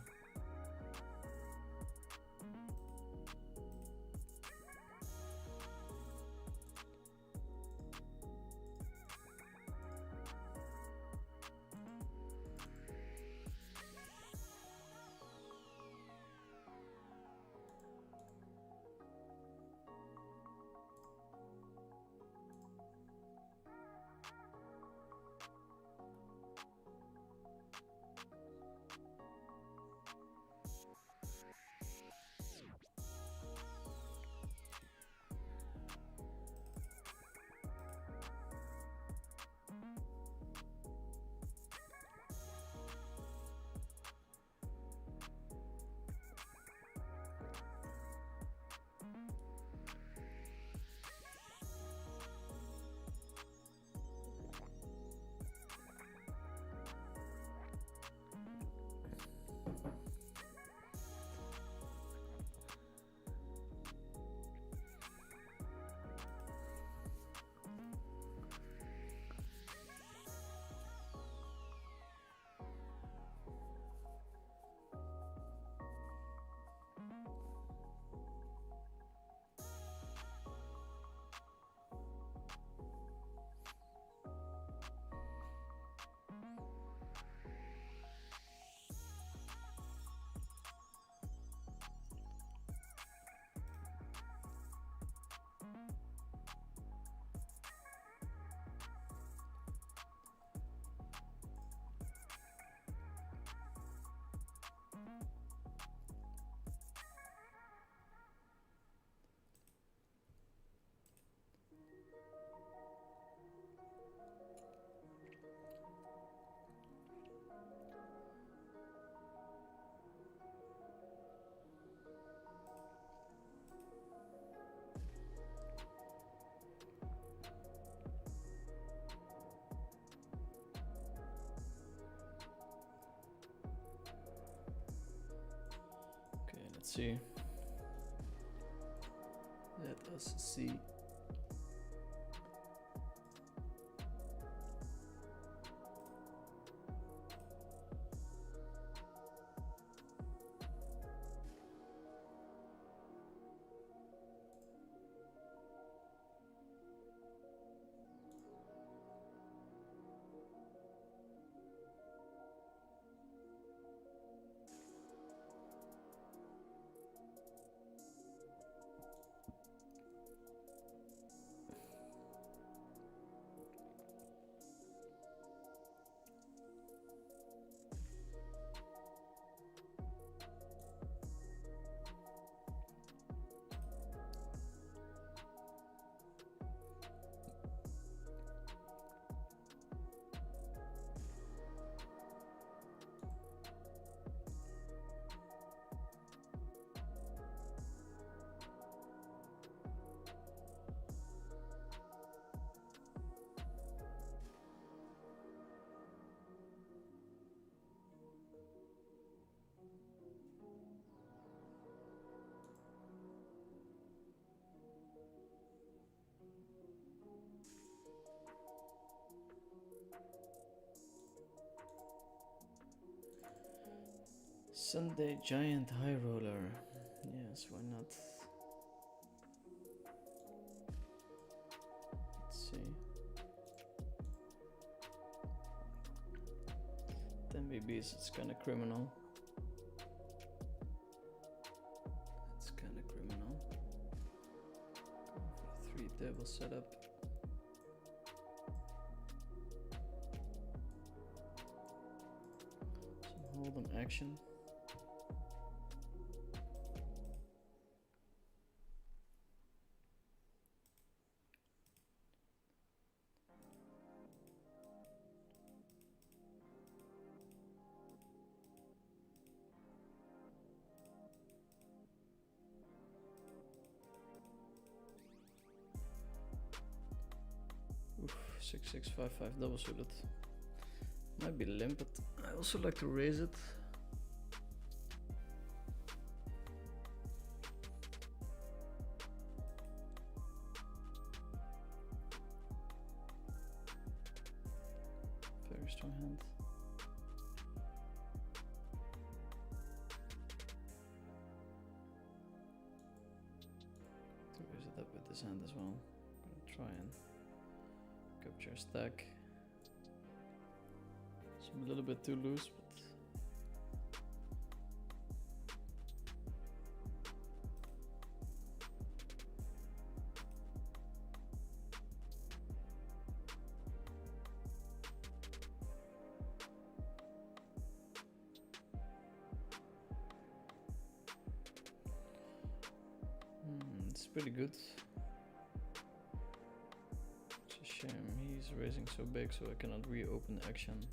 Let's see. Let us see. Sunday Giant High Roller. Yes, why not? Let's see. 10 BBs, it's kinda criminal. It's kinda criminal. Going for the 3 table setup. Some hold on action. Oof, 6655 double suited. Might be limp, but I also like to raise it. Very strong hand. To raise it up with this hand as well. Gonna try and capture a stack. So I'm a little bit too loose, but it's pretty good. It's a shame he's raising so big, so I cannot reopen action.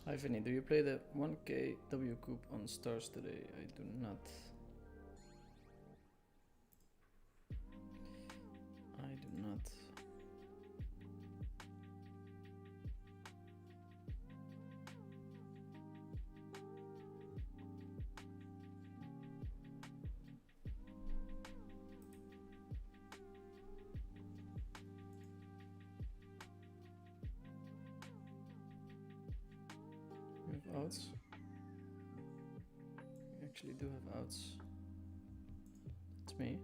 Hi Vinny, do you play the 1K W Coupe on Stars today? I do not. I do not. outs. We actually do have outs. It's me.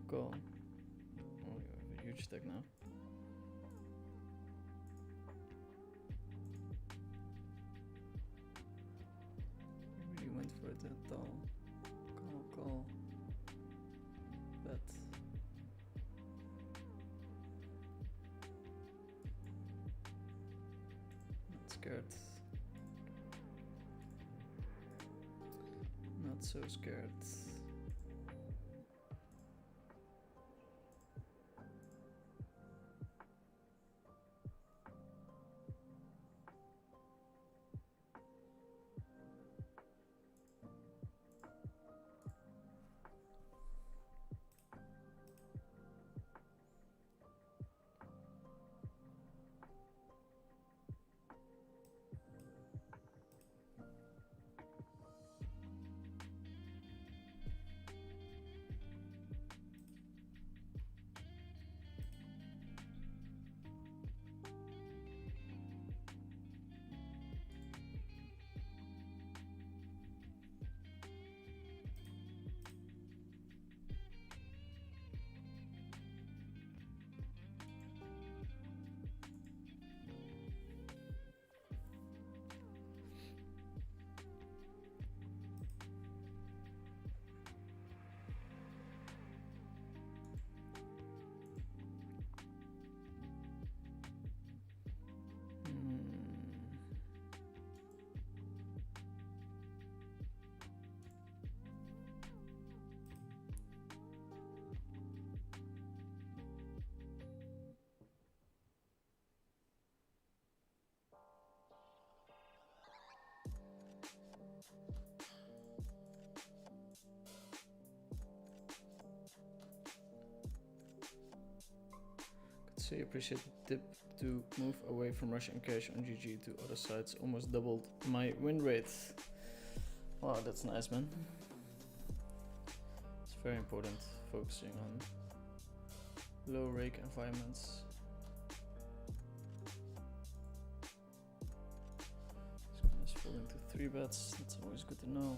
Call. Oh, you have a huge stack now. You really went for it at all. Call. Bet. Not scared. Not so scared. So you appreciate the tip to move away from Russian cash on GG to other sites. Almost doubled my win rate. Wow, that's nice, man. It's very important focusing on low rake environments. Just falling to 3 bets. That's always good to know.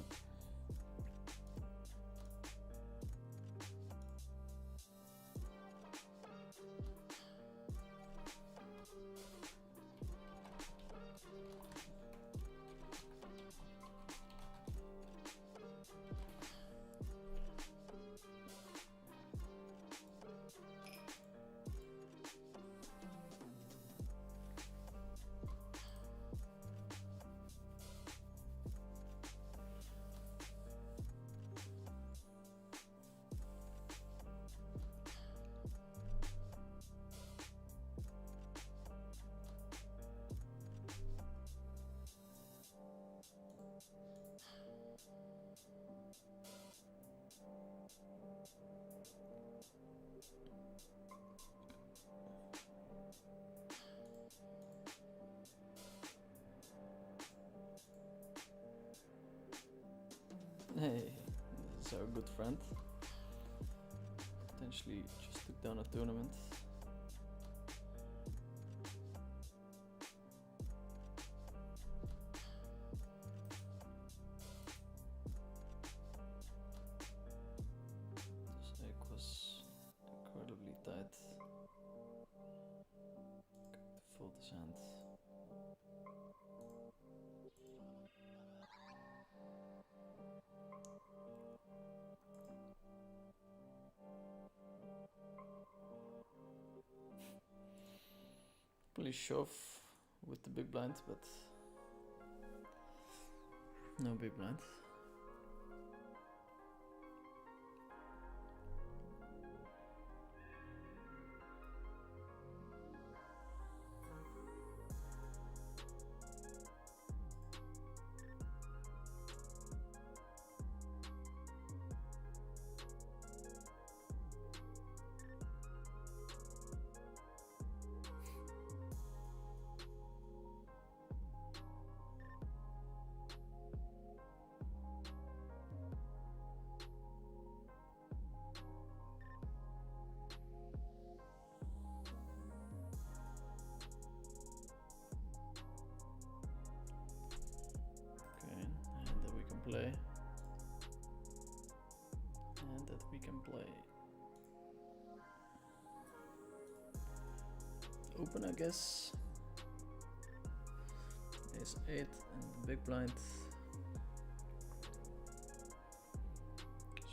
Hey, this is our good friend. Potentially just took down a tournament. This egg was incredibly tight. Going to fold his hand. Probably shove with the big blind, but no big blind. he can play. Open, I guess. Ace 8 and the big blind.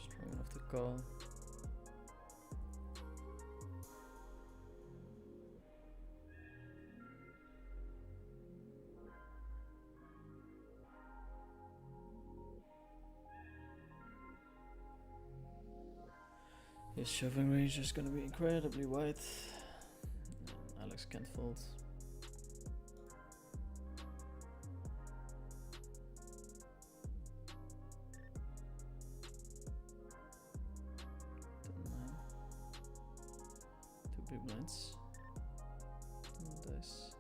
Strong enough to call. His shoving range is gonna be incredibly wide. Alex can't fold. Two big blinds. Dice.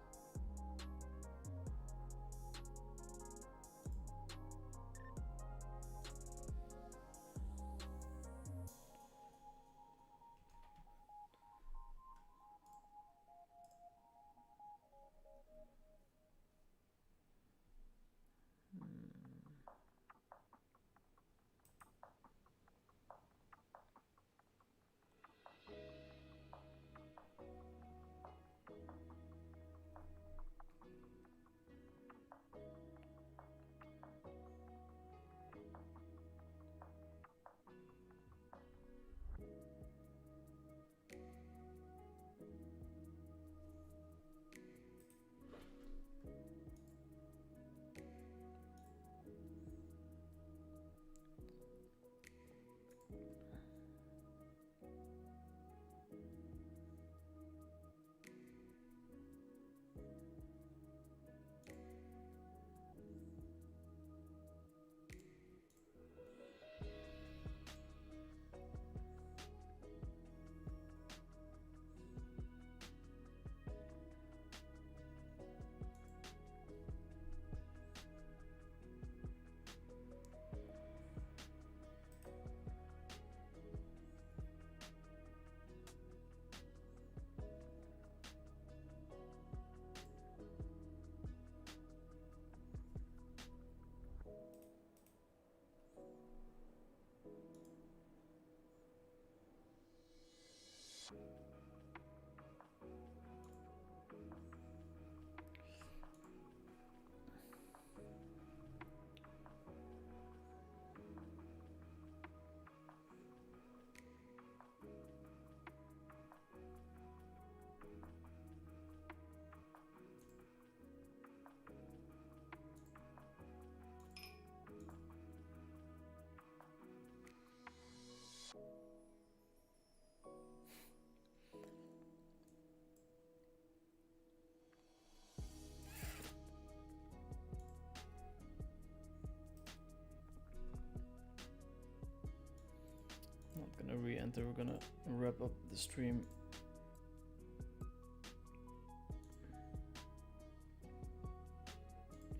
Not gonna re-enter, we're gonna wrap up the stream.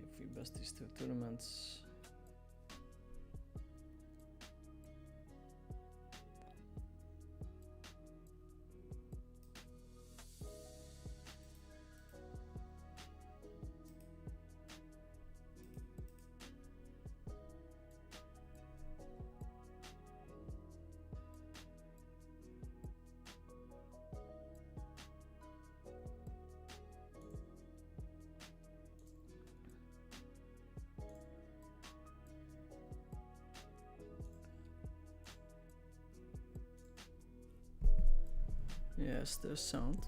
If we bust these two tournaments. Yes, there's sound.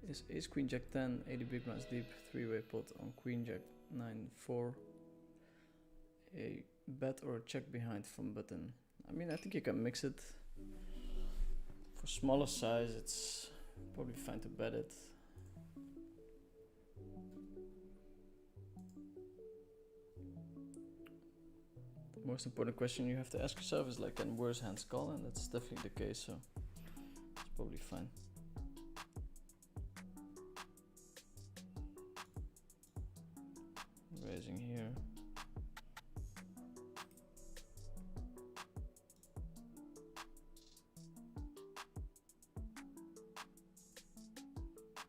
Is ace queen jack 10, 80 big blinds deep, 3-way pot on queen jack 9 4. A bet or a check behind from button. I mean, I think you can mix it. For smaller size, it's probably fine to bet it. The most important question you have to ask yourself is like, can worse hands call? And that's definitely the case, so it's probably fine. Raising here.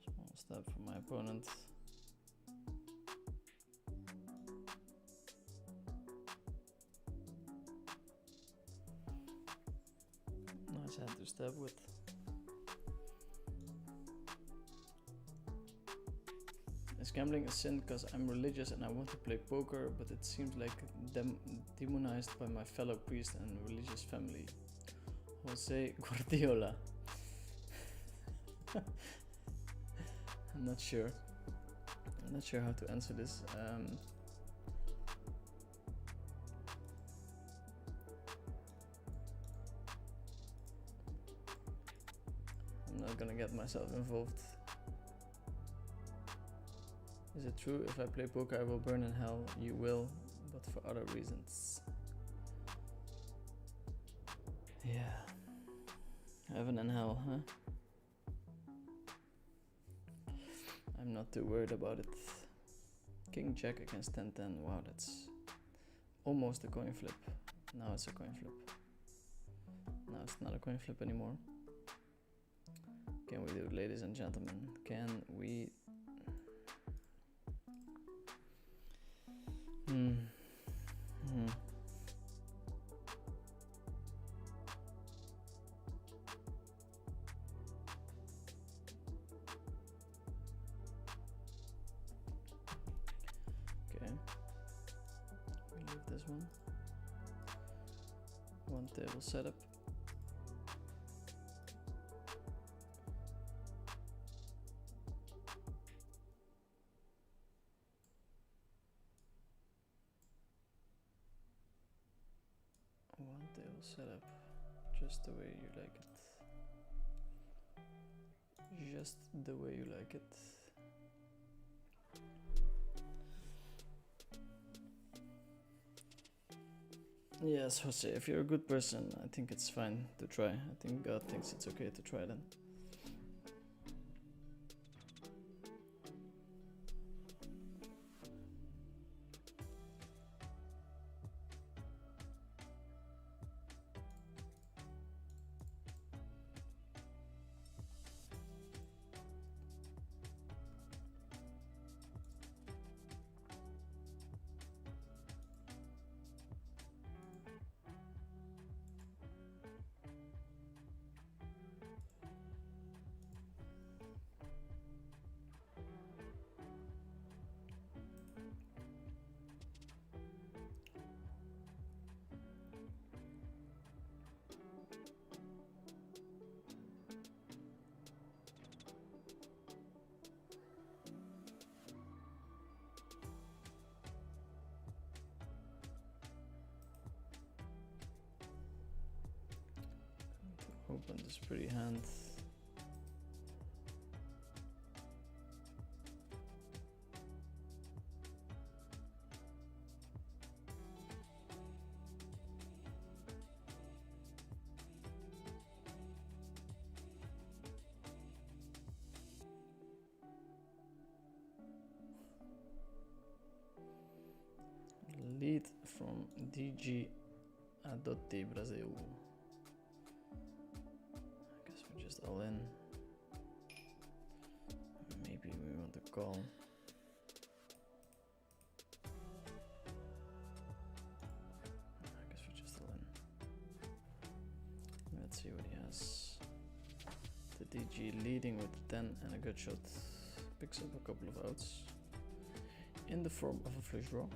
Small step for my opponent. nice hand to stab with. Is gambling a sin because I'm religious and I want to play poker, but it seems like demonized by my fellow priest and religious family? Jose Guardiola. I'm not sure. I'm not sure how to answer this. I'm not gonna get myself involved. Is it true if I play poker I will burn in hell? You will, but for other reasons. Yeah. Heaven and hell, huh? I'm not too worried about it. King Jack against 10-10. Wow, that's almost a coin flip. Now it's a coin flip. Now it's not a coin flip anymore. Can we do it, ladies and gentlemen? Can we... Okay. We leave this one. One table setup. One table setup, just the way you like it. Just the way you like it. Yes, Jose, if you're a good person, I think it's fine to try. I think God thinks it's okay to try then. Open this pretty hand. Lead from DG Adotti Brazil. We're just all in. Maybe we want to call. I guess we're just all in. Let's see what he has. The DG leading with 10 and a good shot. Picks up a couple of outs. In the form of a flush draw.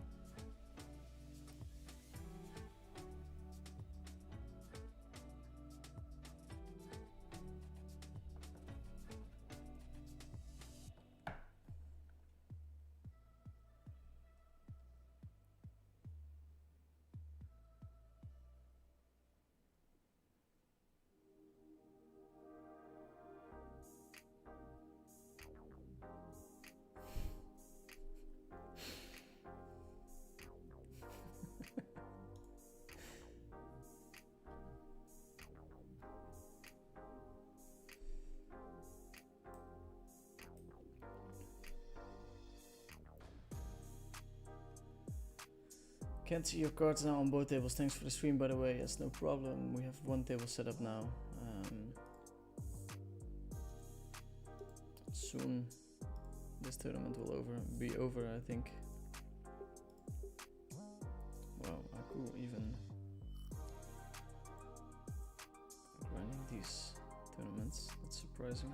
Can't see your cards now on both tables. Thanks for the stream, by the way. Yes, no problem. We have one table set up now. Soon this tournament will be over, I think. Wow, Aku even grinding surprising.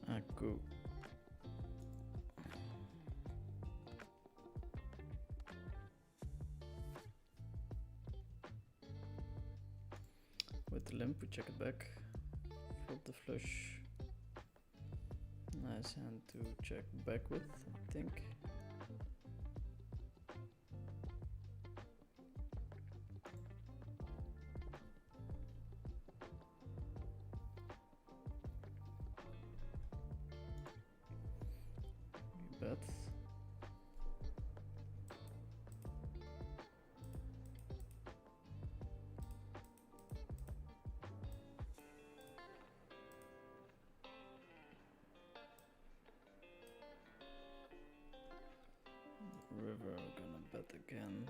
Ah, cool. With the limp, we check it back. Flop the flush. Nice hand to check back with, I think. We bet. River, gonna bet again.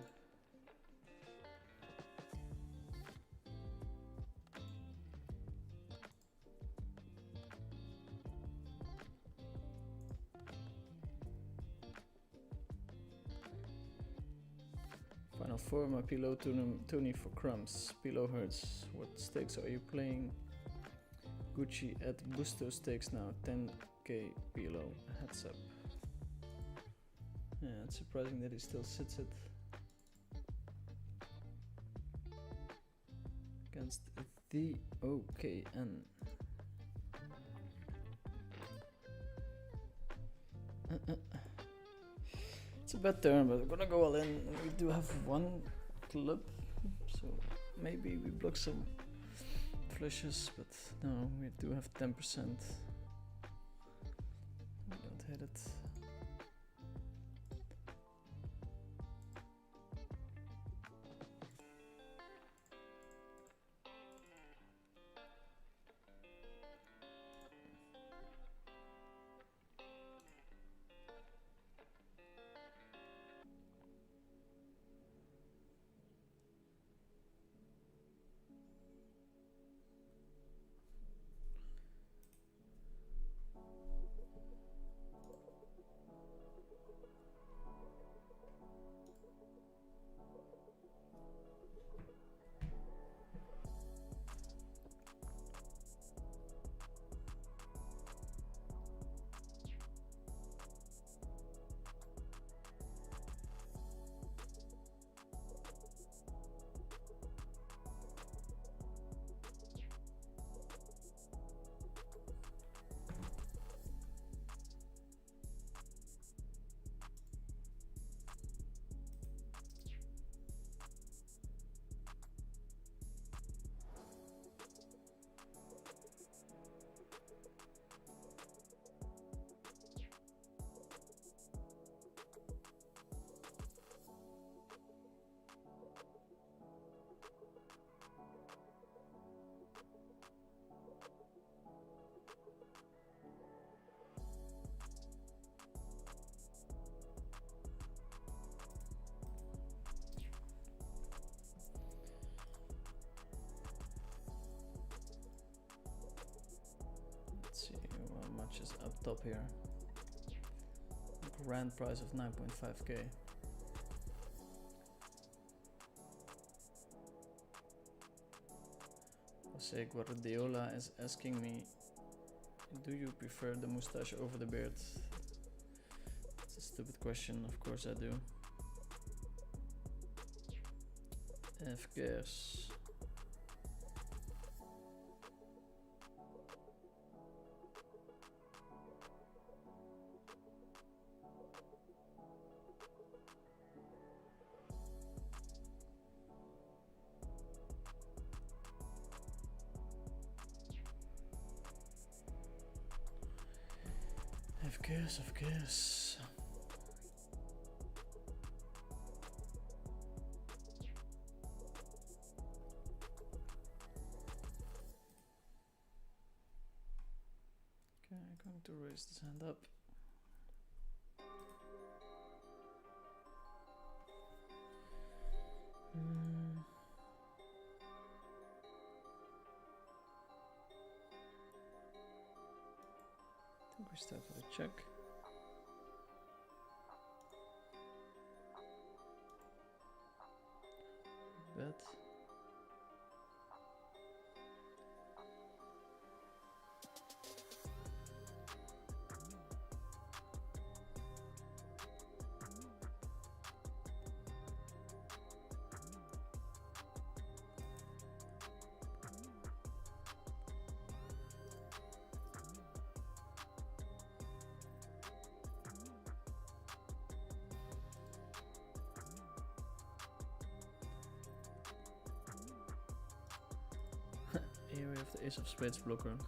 Final four, my pillow Tony for crumbs. Pillow hurts. What stakes are you playing? Gucci at Busto stakes now. 10k pillow. Heads up. Yeah, it's surprising that he still sits it against the OKN. It's a bad turn, but we're gonna go all in. We do have one club, so maybe we block some flushes, but no, we do have 10%. We don't hit it. top here. Grand prize of 9.5k. Jose Guardiola is asking me, do you prefer the mustache over the beard? It's a stupid question, of course I do. Of course. Of course. Okay, I'm going to raise this hand up. I think we start with a check. Bet. Here we have the Ace of Spades blocker.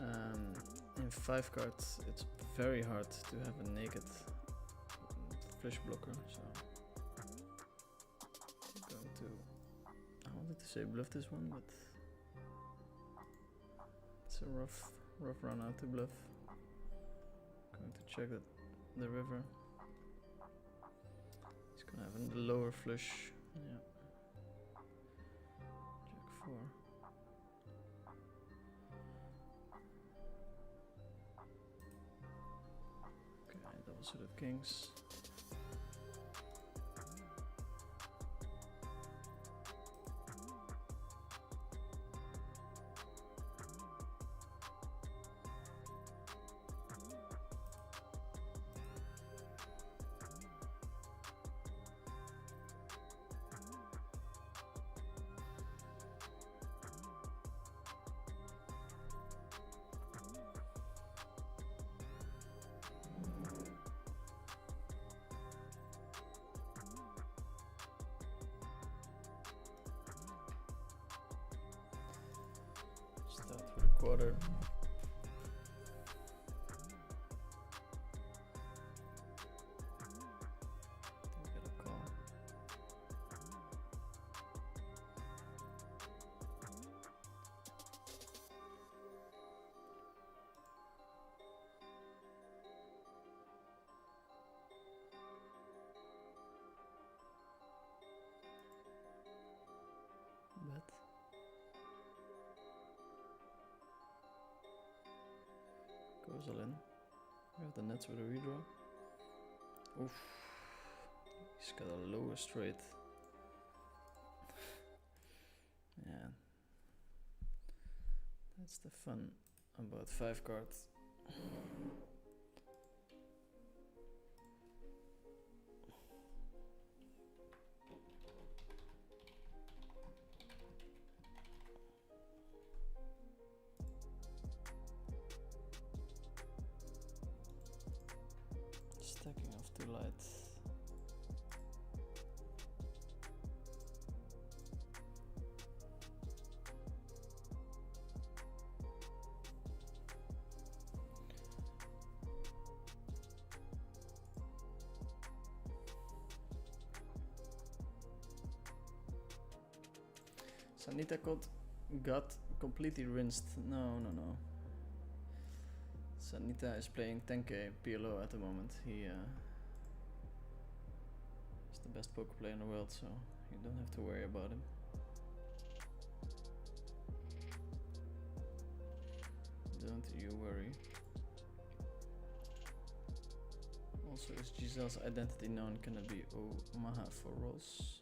In 5 cards, it's very hard to have a naked flush blocker, so I'm going to. I wanted to say bluff this one, but it's a rough run out to bluff. Going to check that the river. He's gonna have the lower flush. Yeah. Jack 4. Okay, double suited kings. Start with a quarter. Get a call. Bet. Goes all in. We have the nets with a redraw. Oof. He's got a lower straight. Yeah. That's the fun about 5 cards. Stacking off 2 lights. Sanita got completely rinsed. No. Sanita is playing 10k PLO at the moment. He is the best poker player in the world, so you don't have to worry about him. Don't you worry. Also, is Giselle's identity known? Can it be Omaha for Ross?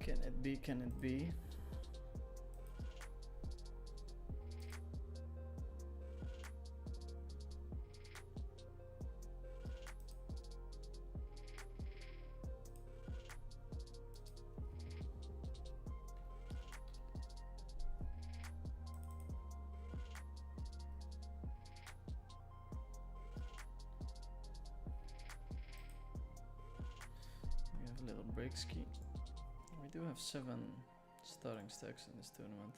Can it be? Can it be? We have a little break ski. We do have 7 starting stacks in this tournament.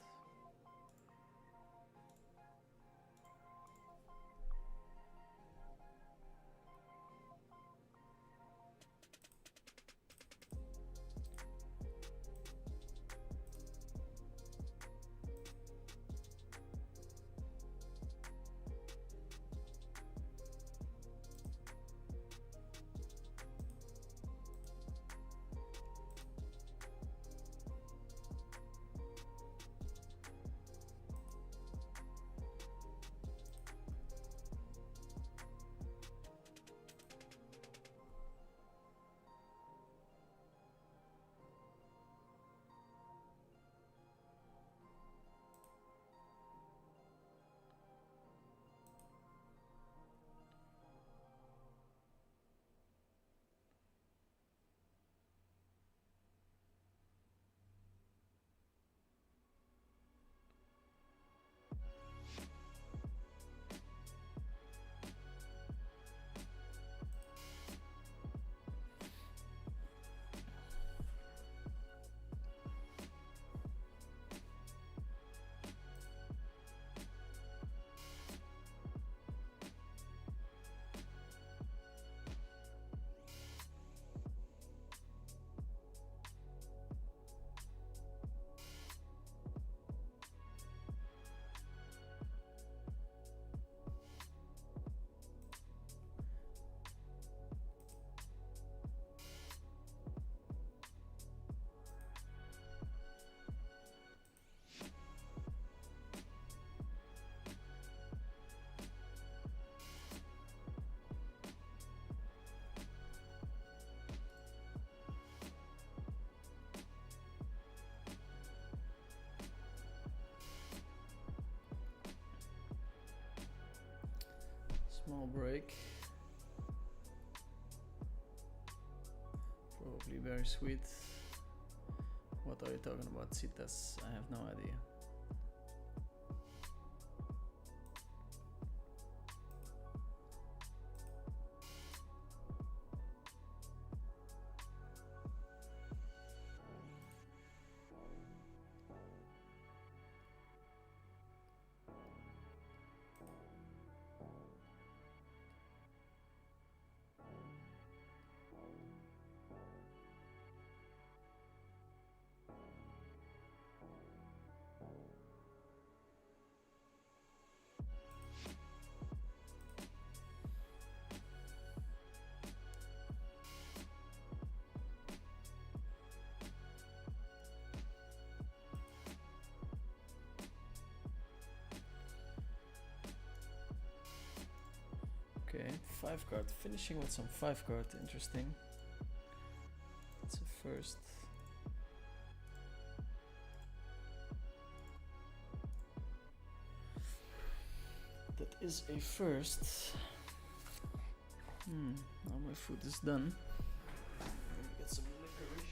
Small break. Probably very sweet. What are you talking about, Citas? I have no idea. Okay, 5 card. Finishing with some 5 card. Interesting. It's a first. That is a first. Now my food is done. Let me get some licorice.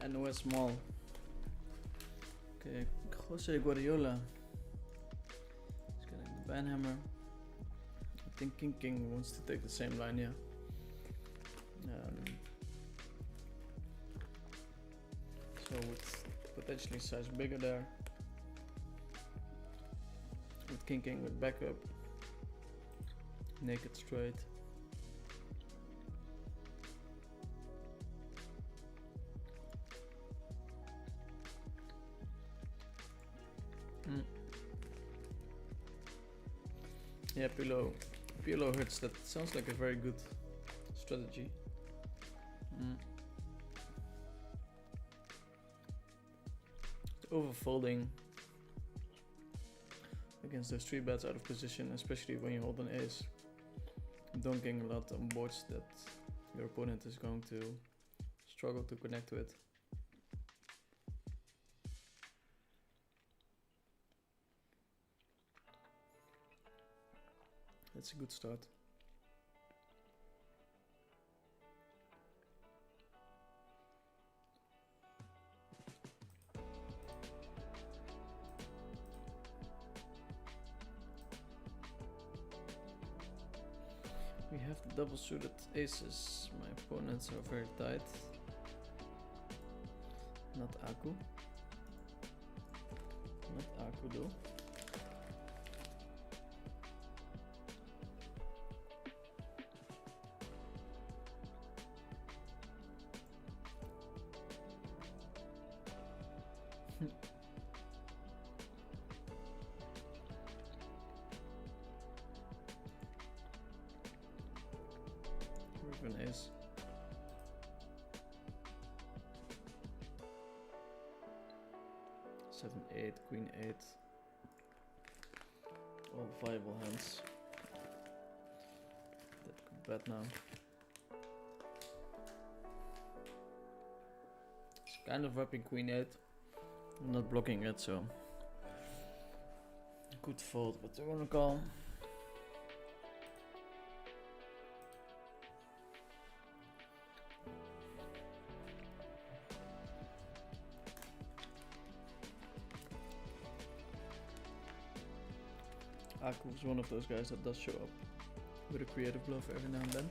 know it's small. Okay, Jose Guardiola. He's getting the banhammer. I think King wants to take the same line here. So with potentially size bigger there. With King with backup. Naked straight. Yeah, pillow hurts. That sounds like a very good strategy. Overfolding against those 3 bets out of position, especially when you hold an ace. Donking a lot on boards that your opponent is going to struggle to connect with. That's a good start. We have the double suited aces. My opponents are very tight. Not Aku. Not Aku though. An ace. Seven, 8, queen 8. All viable hands. That could bet now. It's kind of wrapping queen 8. I'm not blocking it, so good fold, but they're gonna call. Aku is one of those guys that does show up with a creative bluff every now and then.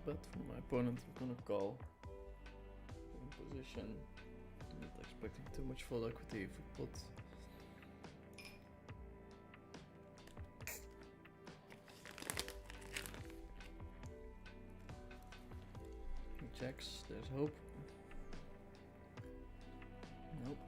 Bet from my opponent, we're gonna call in position. Not expecting too much full equity if we put. He checks, there's hope. Nope.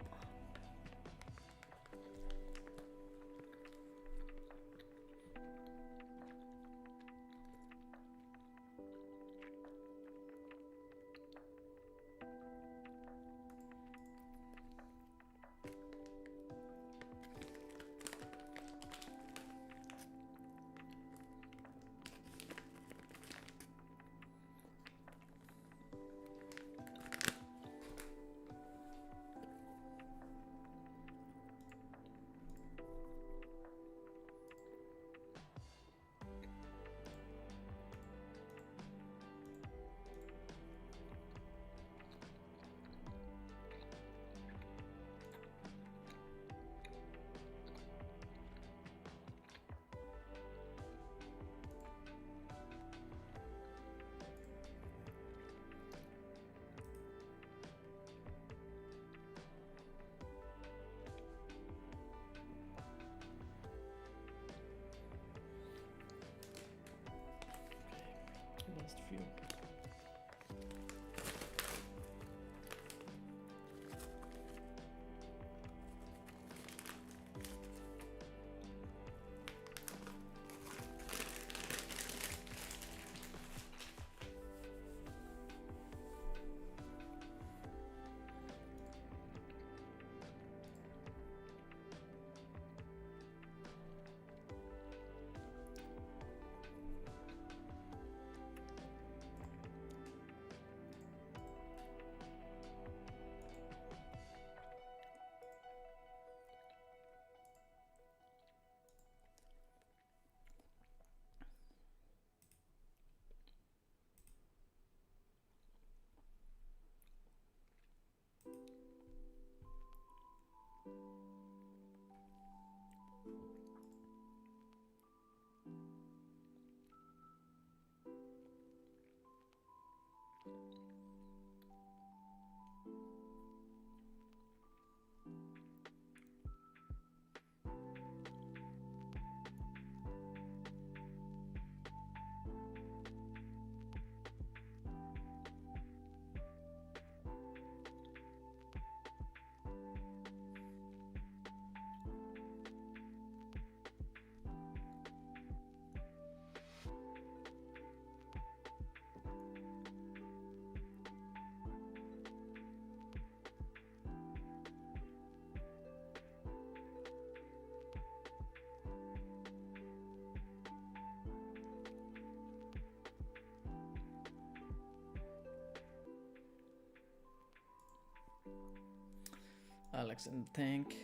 Alex in the tank.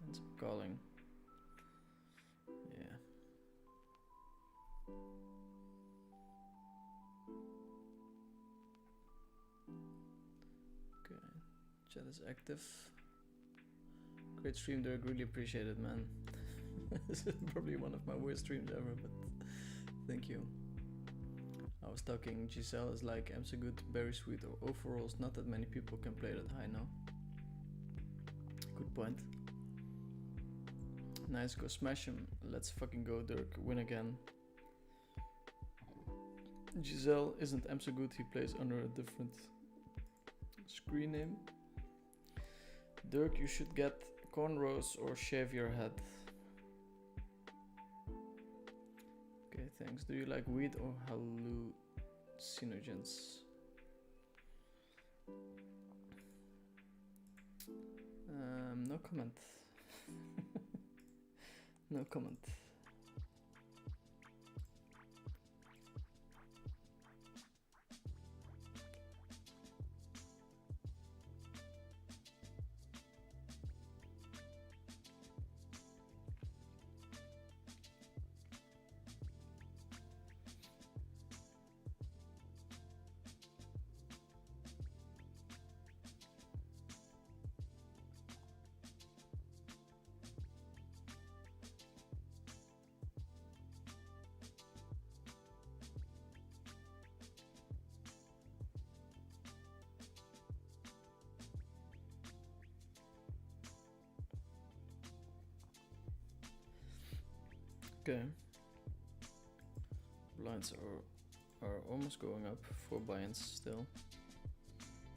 Ends up calling. Yeah. Okay. Chat is active. Great stream, Dirk. Really appreciate it, man. This is probably one of my worst streams ever, but thank you. I was talking, Giselle is like, I'm so good, very sweet, or overalls, not that many people can play that high now. Good point. Nice, go smash him. Let's fucking go, Dirk. Win again. Giselle isn't I'm so good, he plays under a different screen name. Dirk, you should get cornrows or shave your head. Okay, thanks. Do you like weed or hallucinogens? No comment. No comment. Okay. Blinds are almost going up. 4 buy-ins still.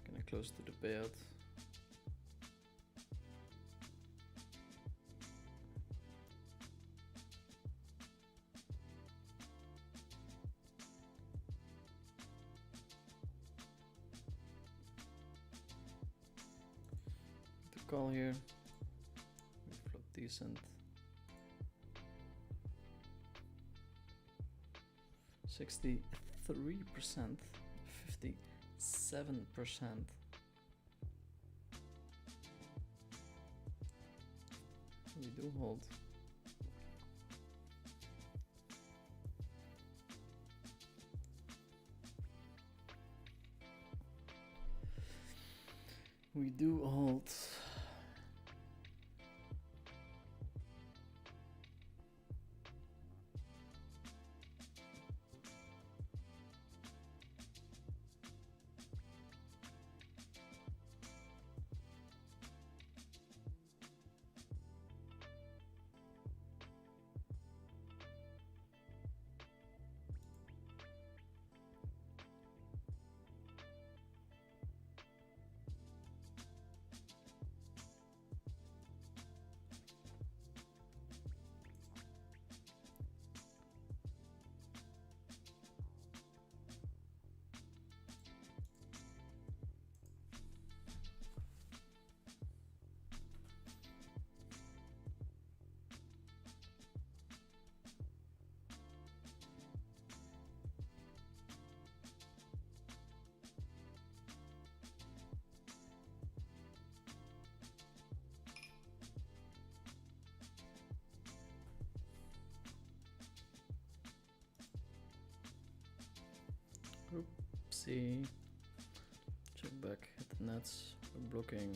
Kinda close to the payout. The call here. We flop decent. 63%, 57%. We do hold. We do hold. Oopsie. Check back, hit the nets. We're blocking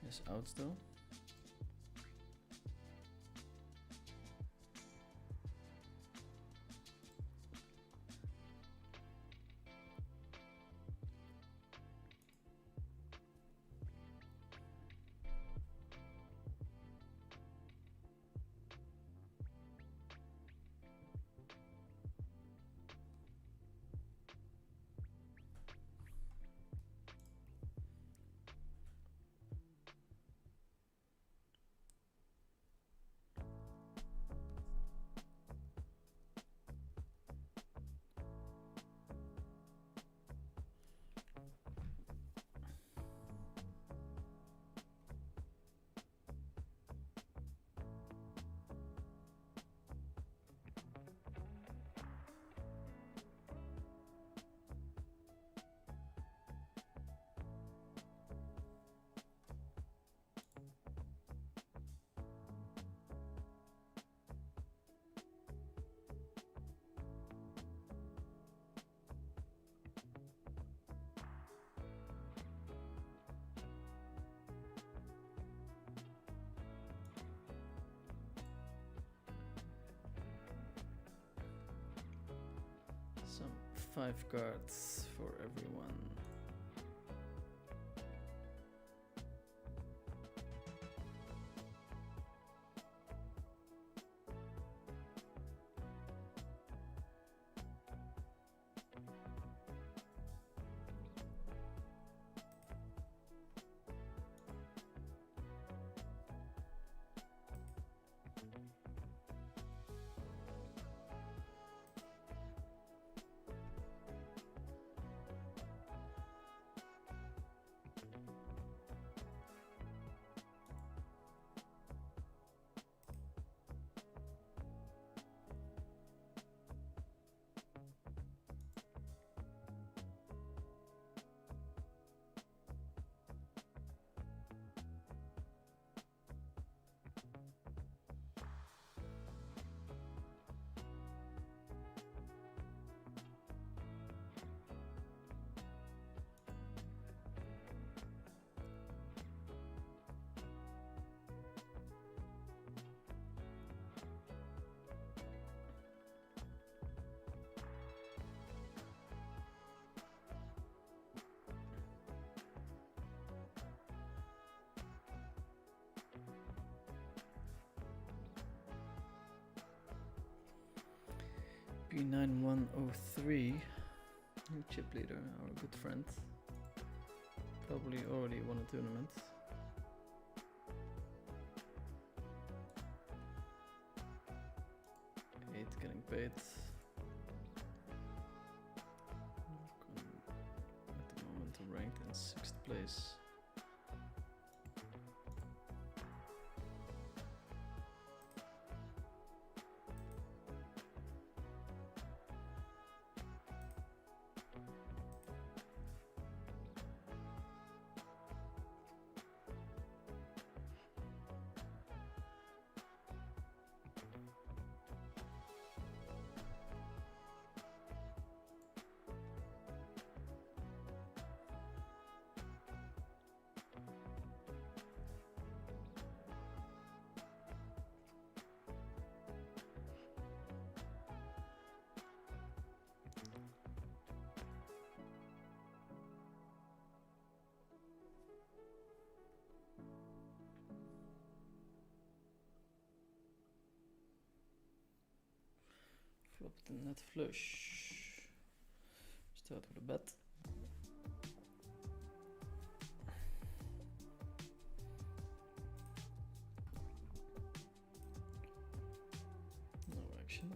his outs though. 5 cards for everyone. B9103, new chip leader, our good friend. Probably already won a tournament. Eight getting paid. At the moment ranked in 6th place. Flop the nut flush. Start with a bet. No action.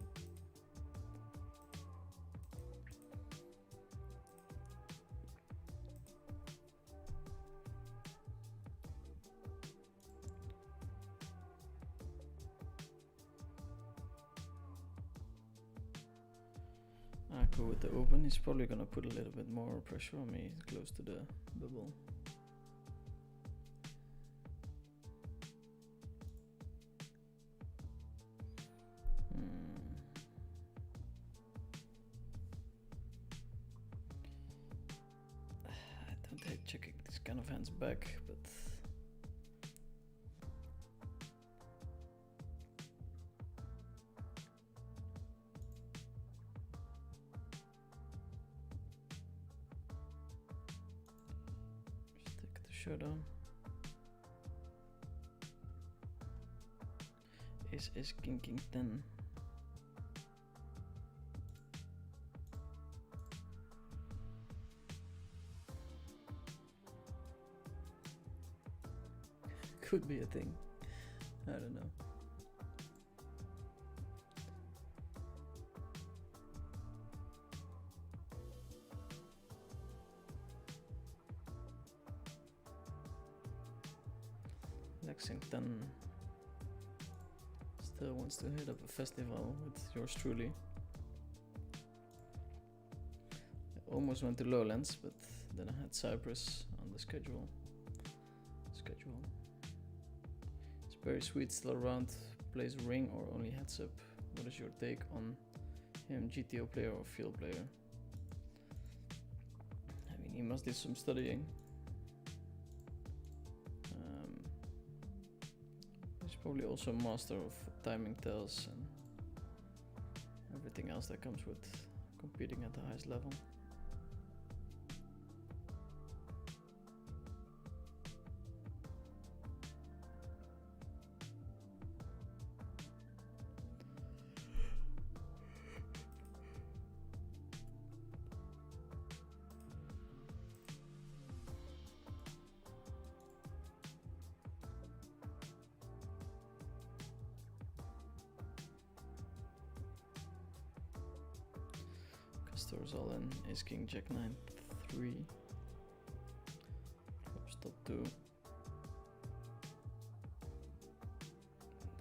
Go with the open. He's probably gonna put a little bit more pressure on me close to the bubble. I don't hate checking this kind of hands back, but showdown. Ace king king 10. Could be a thing. I don't know. Lexington still wants to hit up a festival with yours truly. I almost went to Lowlands, but then I had Cyprus on the schedule. It's very sweet, still around, plays ring or only heads up. What is your take on him, GTO player or field player? I mean, he must do some studying. He's probably also a master of timing tells and everything else that comes with competing at the highest level. Stores all in. Ace King Jack 9 3. Stop 2.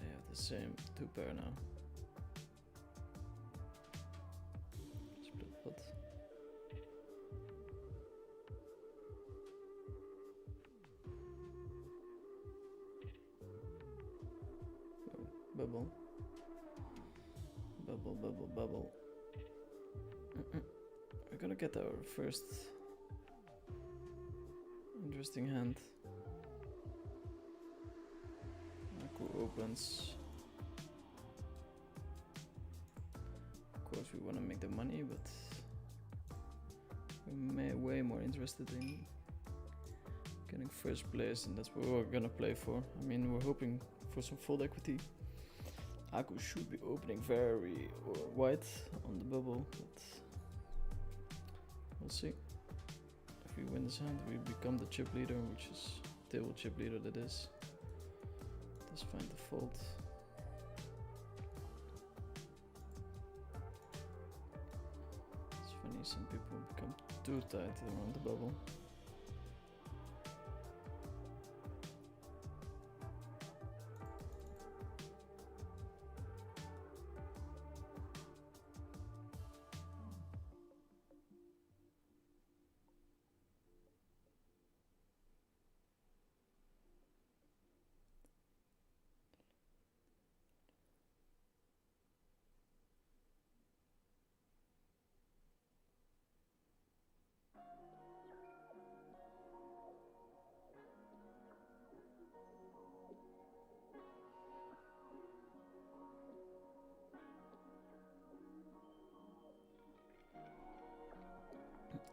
They have the same 2 pair now. Split pot. Oh, bubble. Bubble, bubble, bubble. We're gonna get our first interesting hand. Aku opens. Of course we wanna make the money, but we're way more interested in getting first place, and that's what we're gonna play for. I mean, we're hoping for some fold equity. Aku should be opening very wide on the bubble, but we'll see. If we win this hand, we become the chip leader, which is table chip leader that is. Let's find the fold. It's funny, some people become too tight around the bubble.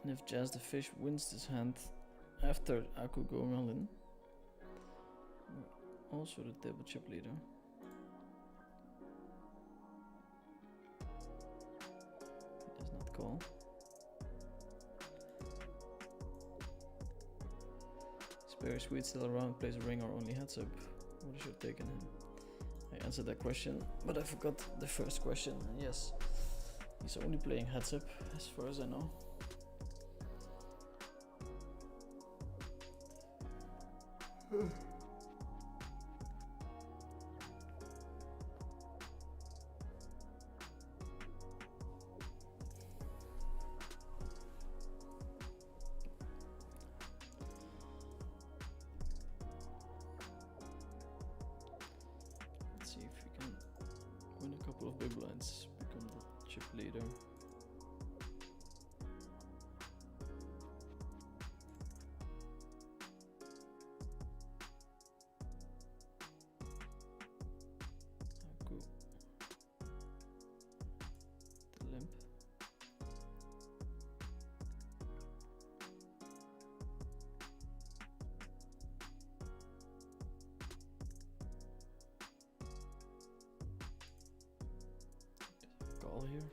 And if Jazz the Fish wins this hand after Aku going all in, we're also the table chip leader. He does not call. Is Very Sweet still around, plays a ring or only heads up? What is your take on him? I answered that question, but I forgot the first question. And yes, he's only playing heads up as far as I know. Let's see if we can win a couple of big blinds, become the chip leader. Call here.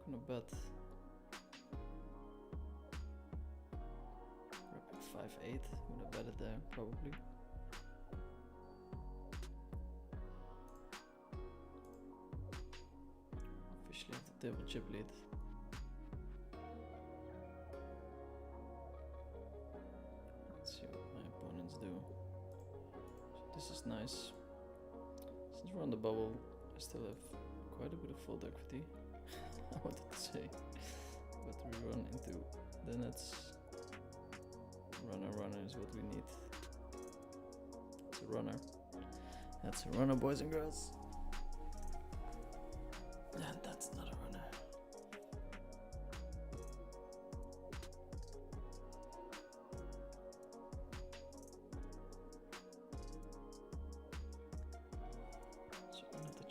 Gonna bet. Rep 5-8. Gonna bet it there probably. Officially have the table chip lead. This is nice. Since we're on the bubble, I still have quite a bit of fold equity. I wanted to say, but we run into the nets. Runner is what we need. It's a runner. That's a runner, boys and girls. And that's not a runner.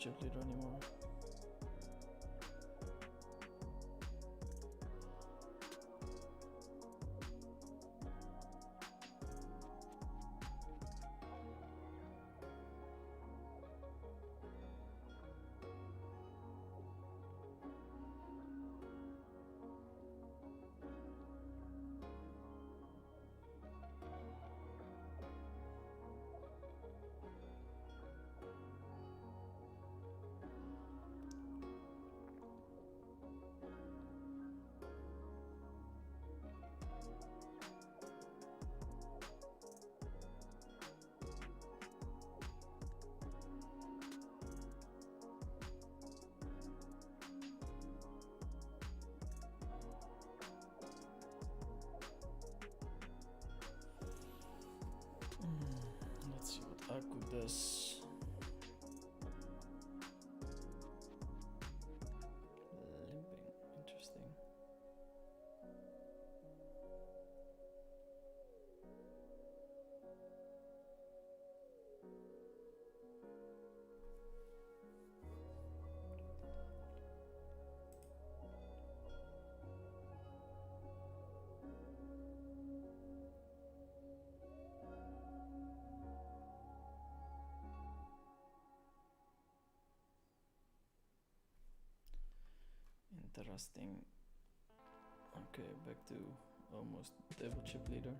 chip leader anymore. Let's see what Aku does. Limping, interesting. Interesting. Okay, back to almost table chip leader.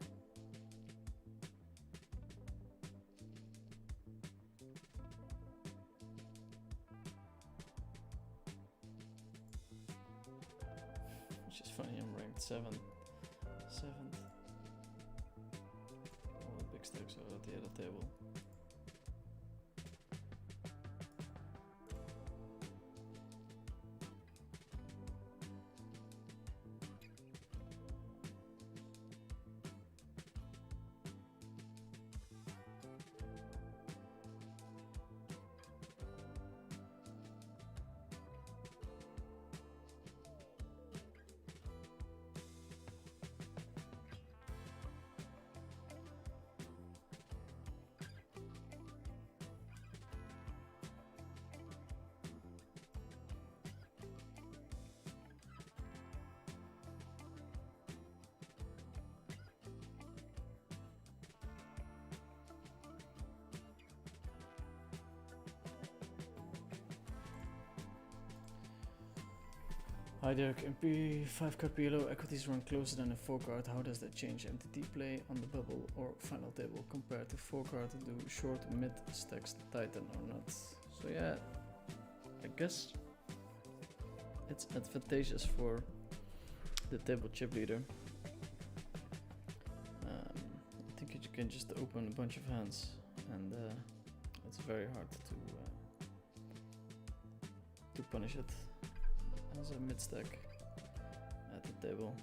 Which is funny, I'm ranked 7th. All the big stacks are at the other table. Hi Dirk, in P5 card PLO, equities run closer than a 4 card. How does that change MTT play on the bubble or final table compared to 4 card? Do short mid stacks tighten or not? So yeah, I guess it's advantageous for the table chip leader. I think you can just open a bunch of hands, and it's very hard to punish it as a mid stack at the table.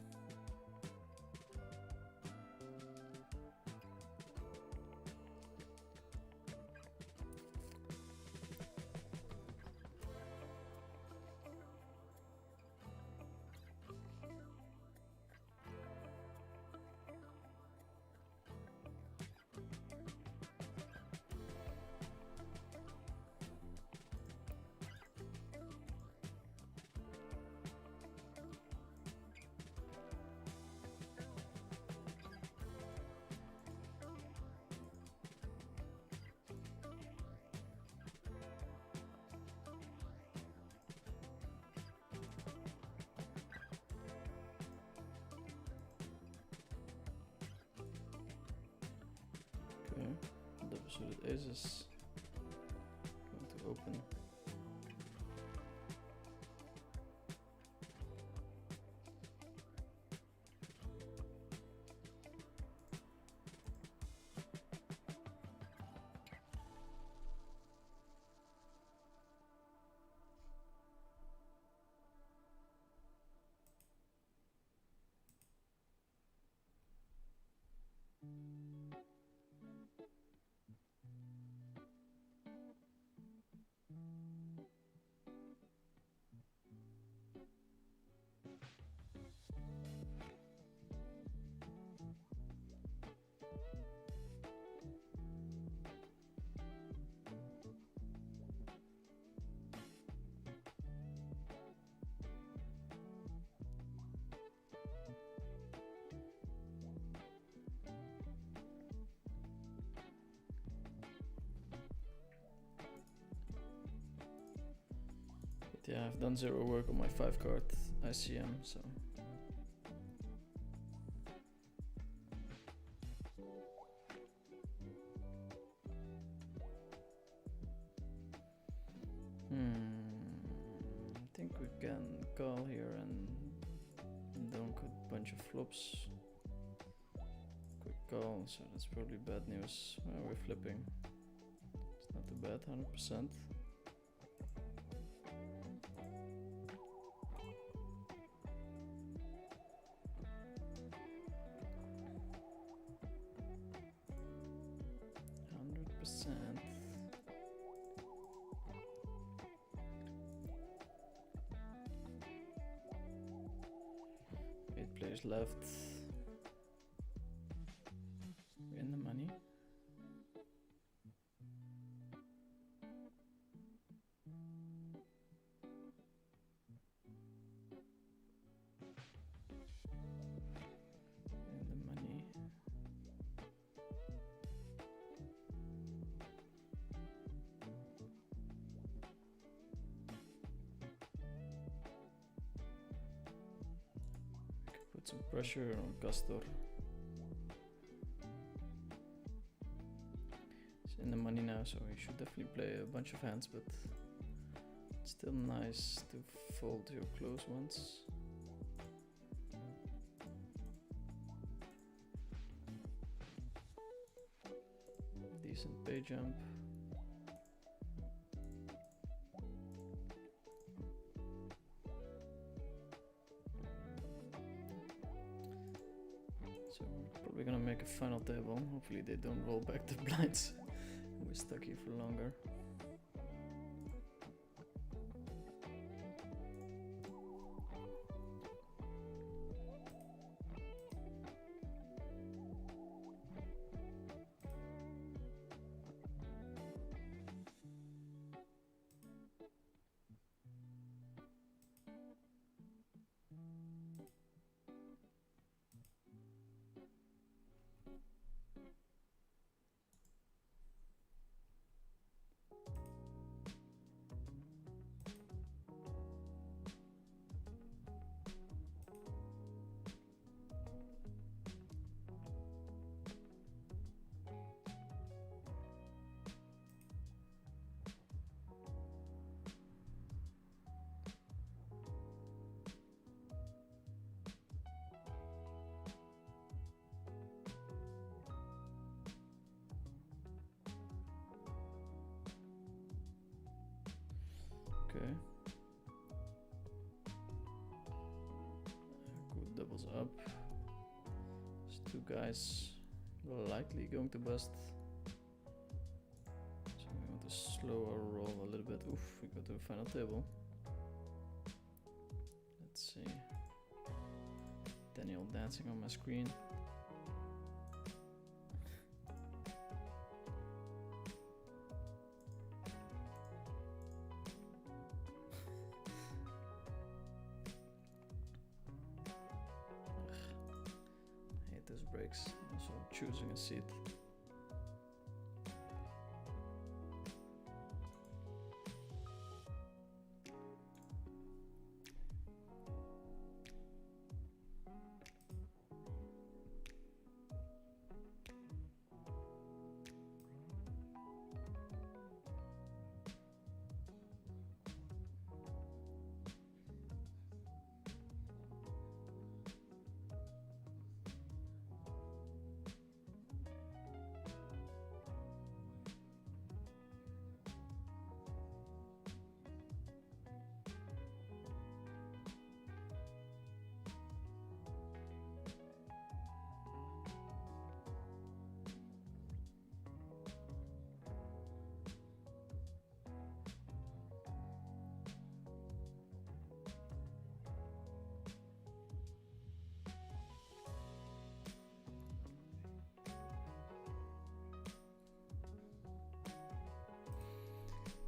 Okay, double suited aces going to open. Yeah, I've done 0 work on my 5 card ICM, so. I think we can call here and don't cut bunch of flops. Quick call, so that's probably bad news. Well, we're flipping. It's not too bad, 100%. Players left. We're in the money. In the money. Put some pressure on Castor. He's in the money now, so he should definitely play a bunch of hands, but it's still nice to fold your close ones. Decent pay jump. So we're probably gonna make a final table. Hopefully they don't roll back the blinds. We're stuck here for longer. Okay. Good doubles up. These two guys likely going to bust. So we want to slow our roll a little bit. Oof, we go to the final table. Let's see. Daniel dancing on my screen. Breaks. Also choosing a seat.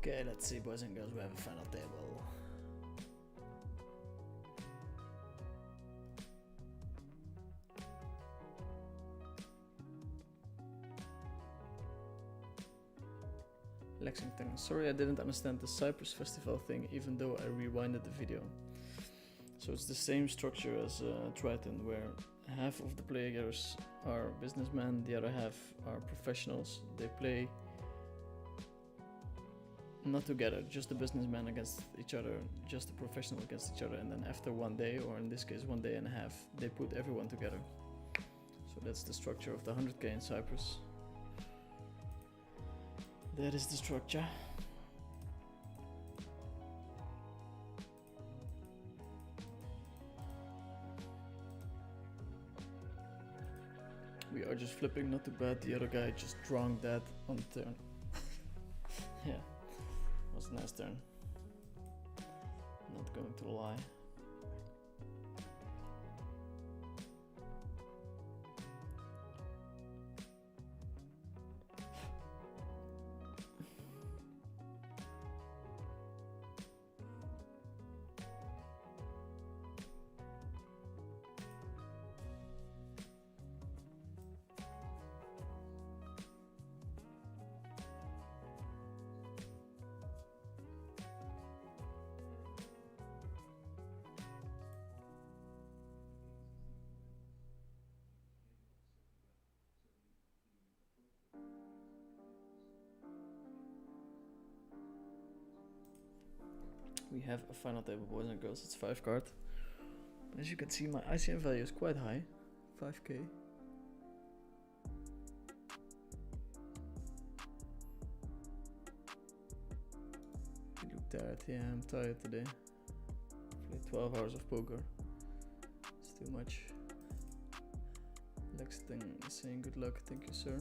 Okay, let's see, boys and girls, we have a final table. Lexington. Sorry I didn't understand the Cyprus Festival thing even though I rewinded the video. So it's the same structure as Triton, where half of the players are businessmen, the other half are professionals. They play not together, just the businessmen against each other, just the professional against each other, and then after one day, or in this case 1 day and a half, they put everyone together. So that's the structure of the 100k in Cyprus. That is the structure. We are just flipping, not too bad. The other guy just drawing that on the turn. Yeah, was a nice turn. Not going to lie. We have a final table, boys and girls. It's 5 card. As you can see, my ICM value is quite high, 5k. You look tired. Yeah, I'm tired today. Played 12 hours of poker. It's too much. Lexington is saying good luck. Thank you, sir.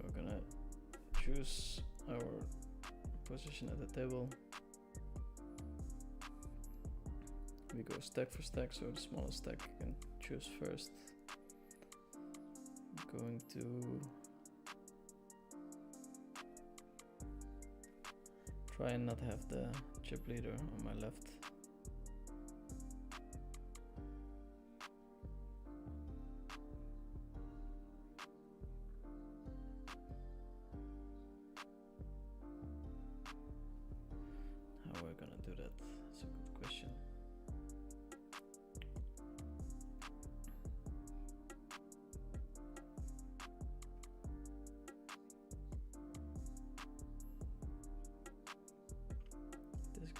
We're gonna choose our position at the table. We go stack for stack, so the smallest stack you can choose first. I'm going to try and not have the chip leader on my left.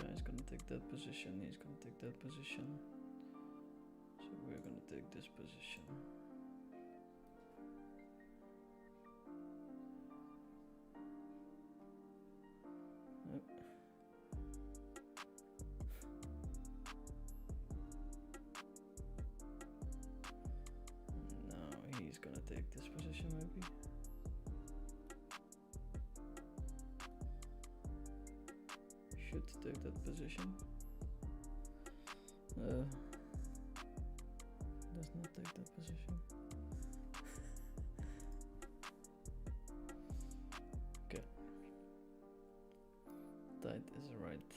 Guy's gonna take that position, he's gonna take that position. So we're gonna take this position. Yep. Now he's gonna take this position maybe. Should take that position. Does not take that position. Okay. Tight is right.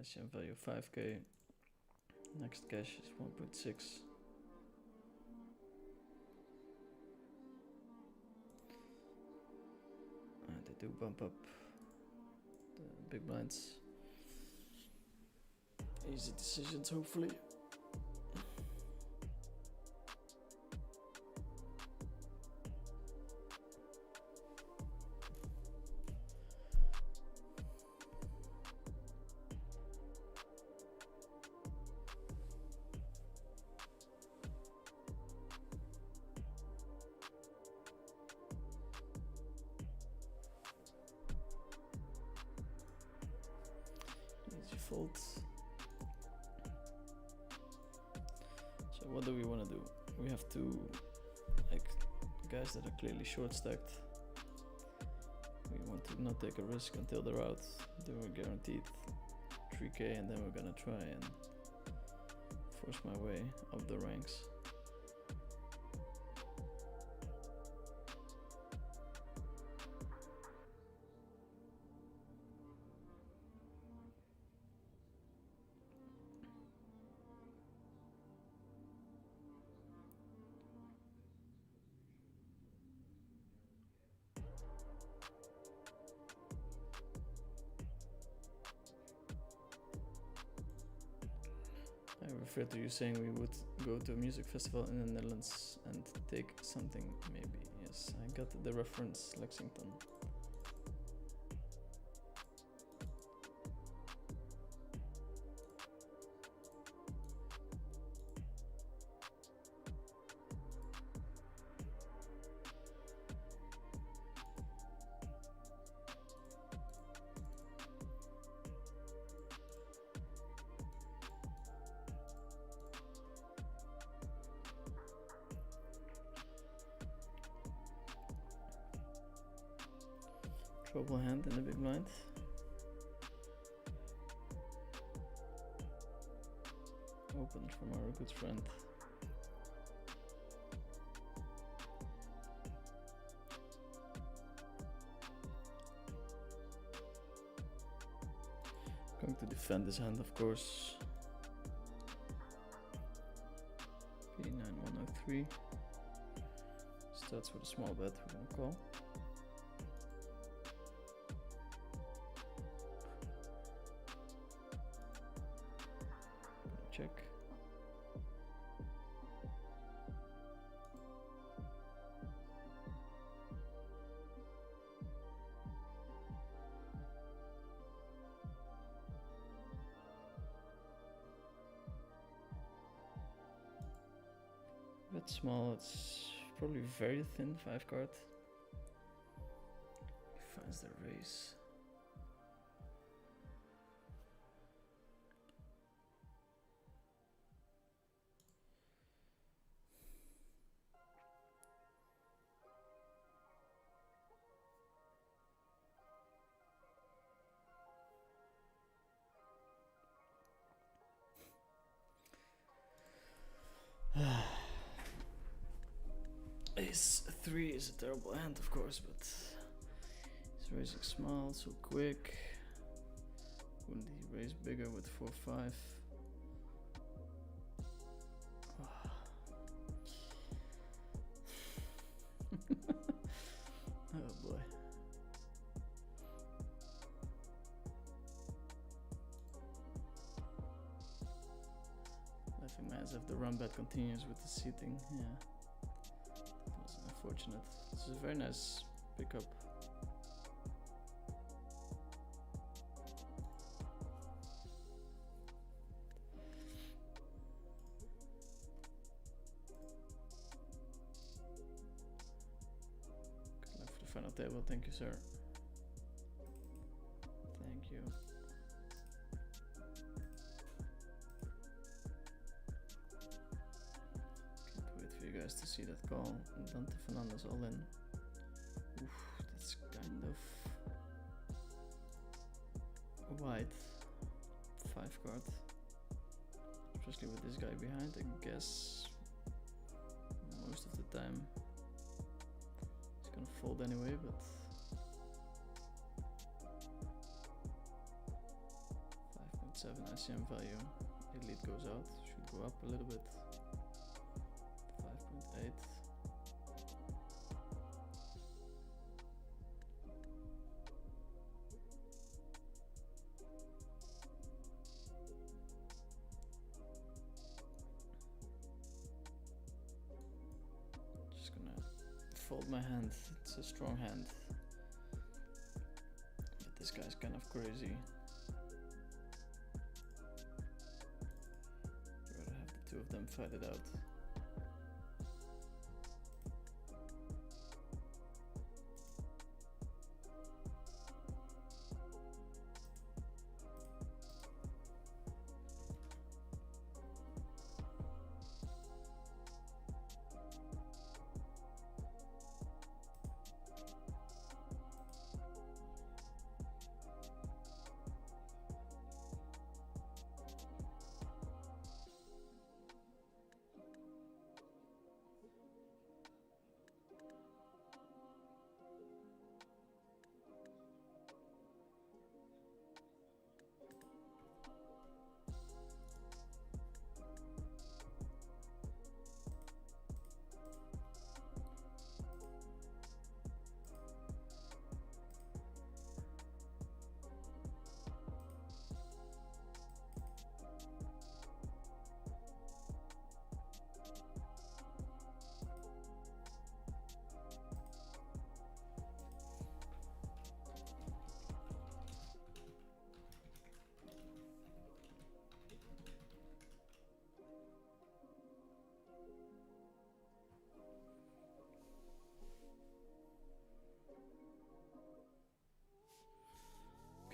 ICM value 5k. Next cash is 1.6. They do bump up the big blinds. Easy decisions, hopefully. Easy fold. So what do we want to do? We have to, like, guys that are clearly short stacked. We want to not take a risk until they're out. Then we're guaranteed 3k, and then we're gonna try and force my way up the ranks. I refer to you saying we would go to a music festival in the Netherlands and take something, maybe. Yes, I got the reference, Lexington. Trouble hand in the big blind. Open from our good friend. Going to defend his hand, of course. P9103. Starts with a small bet, we're gonna call. Check. Bit small, it's probably very thin 5 card. He finds the raise. Ace 3 is a terrible hand, of course, but he's raising small, so quick. Wouldn't he raise bigger with 4-5? Oh boy. Laughing my ass if the run bet continues with the seating, yeah. That's unfortunate. This is a very nice pickup. Good luck for the final table. Thank you, sir. Thank you. Can't wait for you guys to see that call. Dante Fernandez all in. Oof, that's kind of wide. 5 card. Especially with this guy behind, I guess most of the time he's gonna fold anyway, but 5.7 ICM value. Elite goes out. go up a little bit. 5.8. Just gonna fold my hand. It's a strong hand. But this guy's kind of crazy. I'd rather have the two of them fight it out.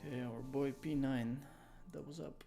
Okay, our boy P9 doubles up.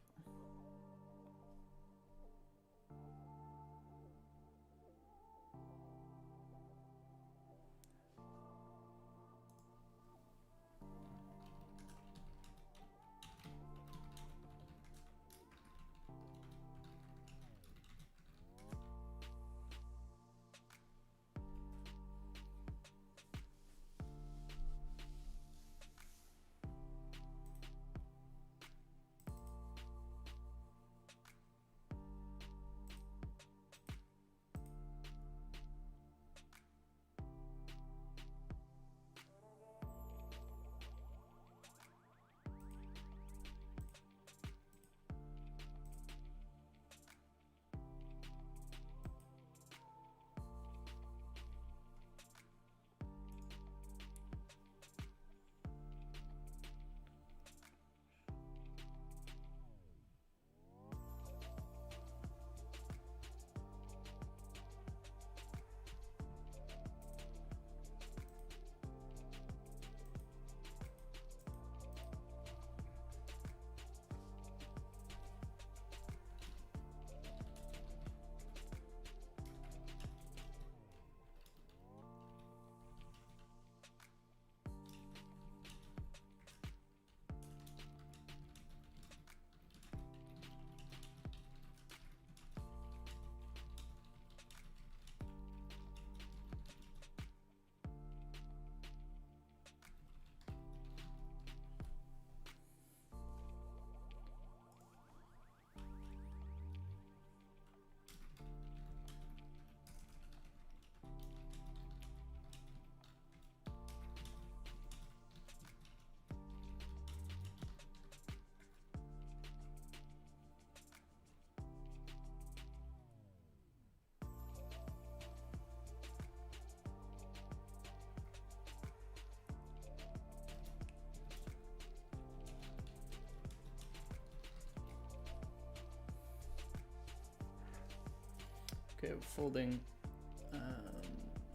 Okay, folding.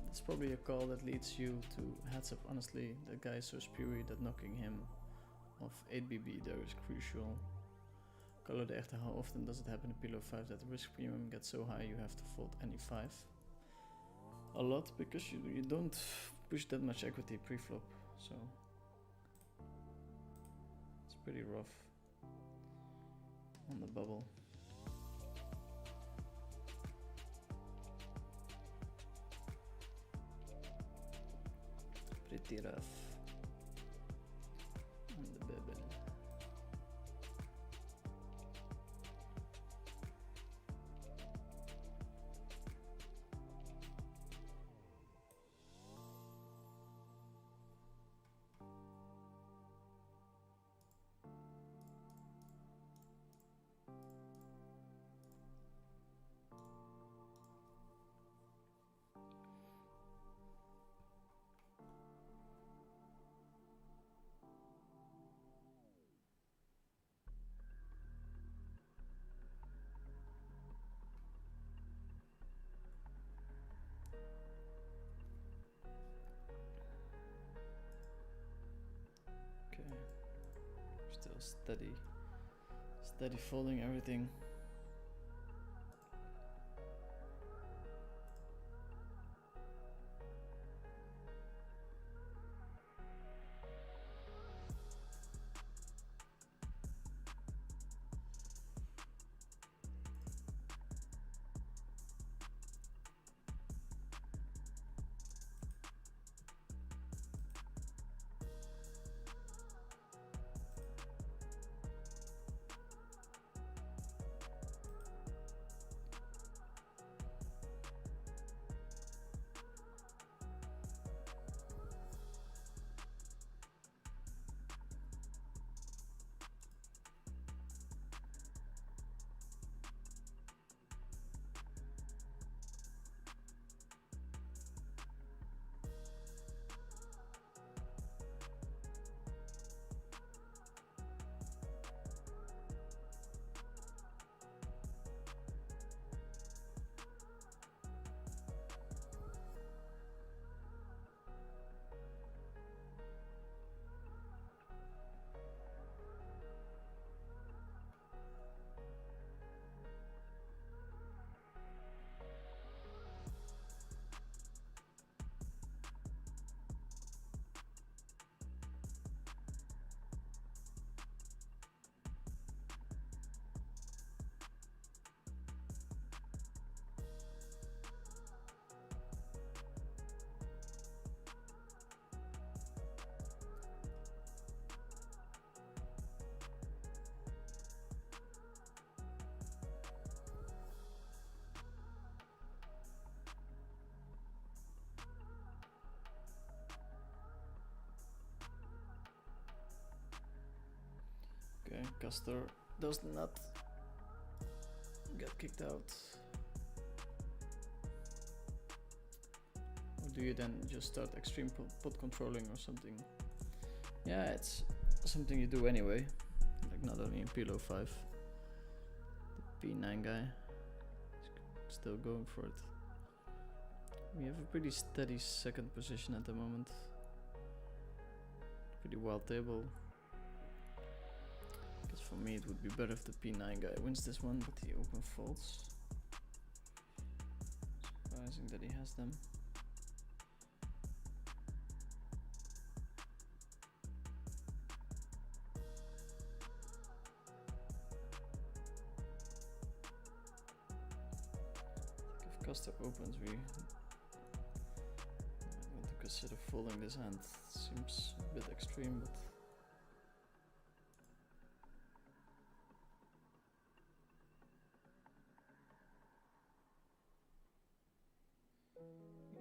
It's probably a call that leads you to heads up. Honestly, that guy is so spewy that knocking him off 8BB there is crucial. Color de echte, how often does it happen in Pillow 5 that the risk premium gets so high you have to fold any 5? A lot, because you don't push that much equity pre-flop, so it's pretty rough on the bubble. Pretty rough on the bubble. steady folding everything. Okay, Castor does not get kicked out. Or do you then just start extreme pot controlling or something? Yeah, it's something you do anyway. Like not only in Pillow 5. The P9 guy is still going for it. We have a pretty steady second position at the moment. Pretty wild table. Guess for me it would be better if the P9 guy wins this one, but he open folds. Surprising that he has them. If Castor opens, we want to consider folding this hand. Seems a bit extreme, but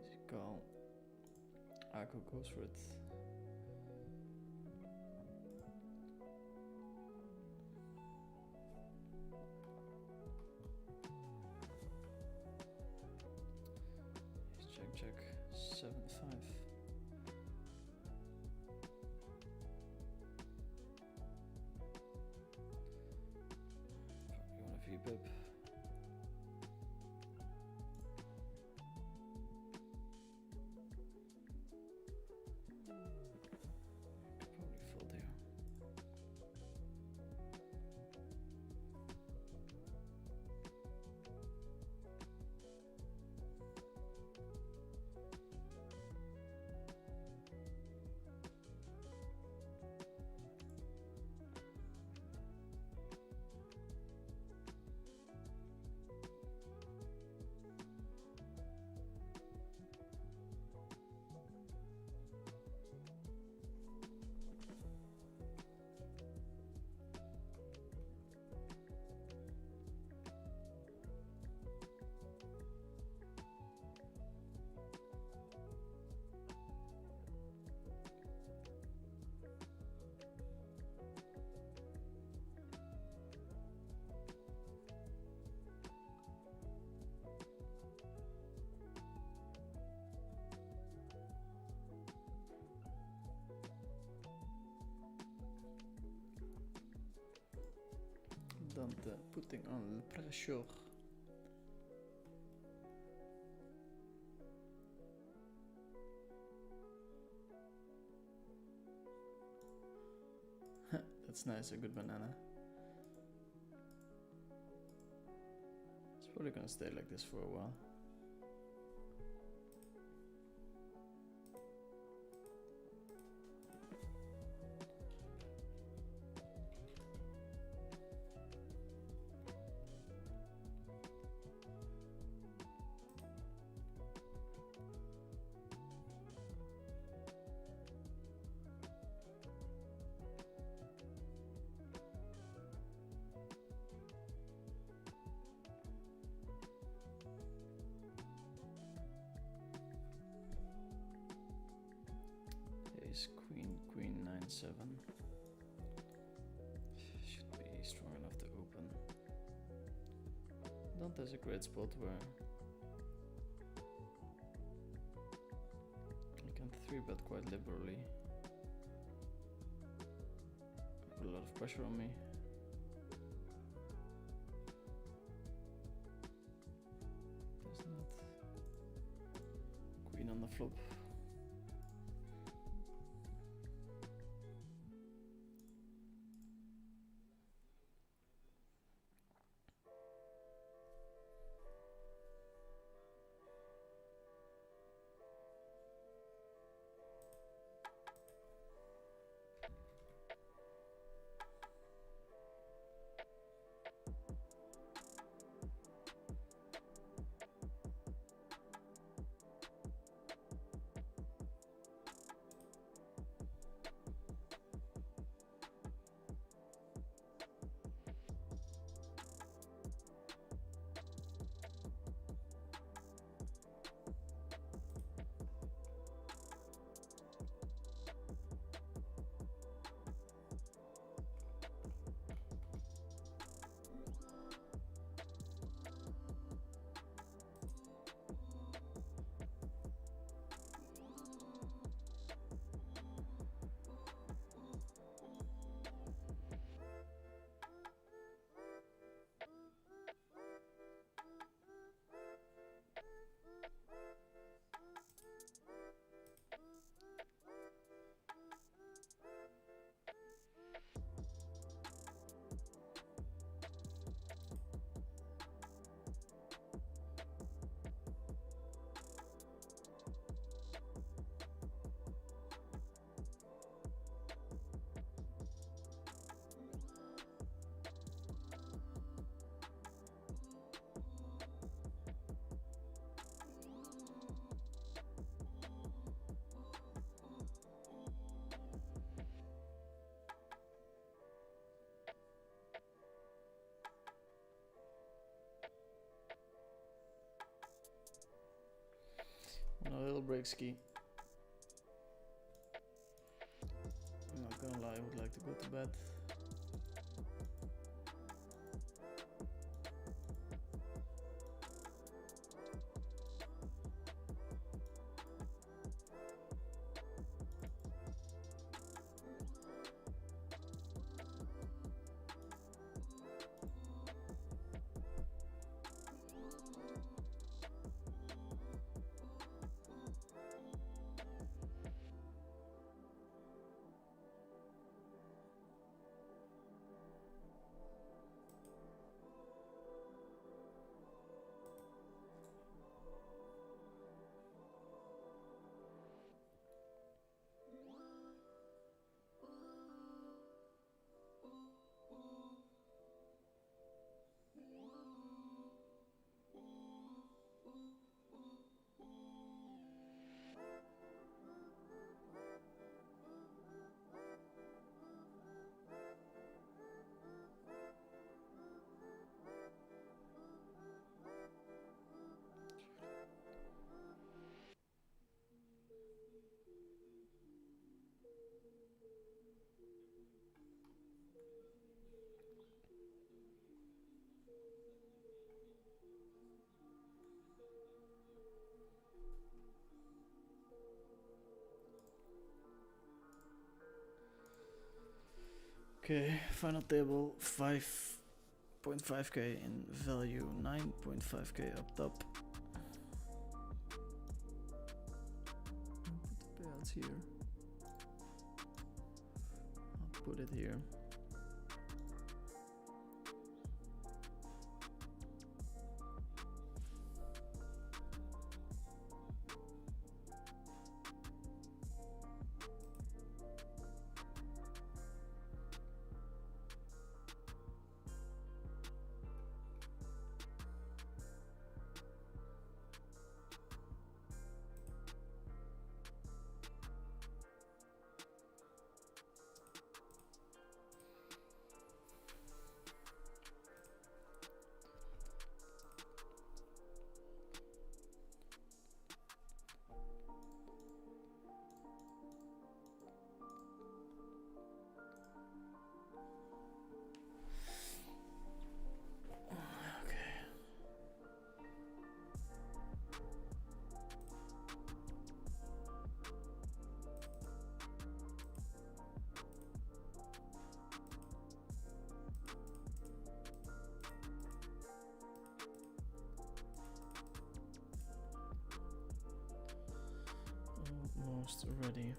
easy call. Akko goes for it. Check, check. 7-5. Probably want a V-pip. Probably fold here. Dante putting on pressure. That That's nice, a good banana. It's probably gonna stay like this for a while. Ace, queen, queen, 9-7. Should be strong enough to open. Don't there's a great spot where you can 3-bet quite liberally. Put a lot of pressure on me. There's not. Queen on the flop. On a little break ski. I'm not gonna lie, I would like to go to bed. Okay, final table, 5.5k in value, 9.5k up top. Put the payouts here. I'll put it here. almost ready.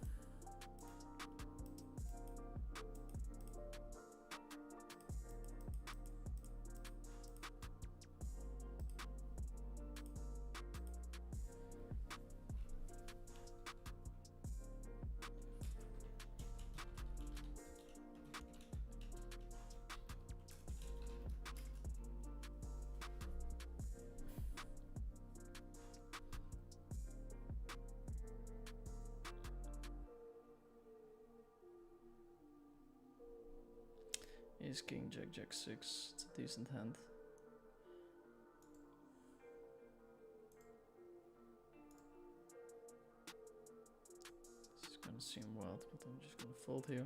Ace king jack jack 6. It's a decent hand. This is gonna seem wild, but I'm just gonna fold here.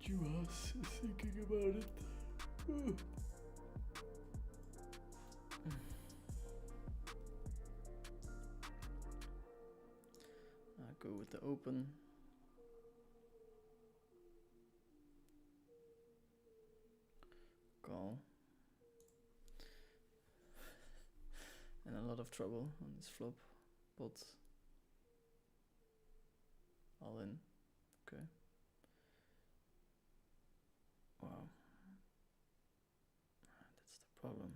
Juas is thinking about it. I go with the open. Call. And a lot of trouble on this flop. Pot. All in. Okay. Wow. That's the problem.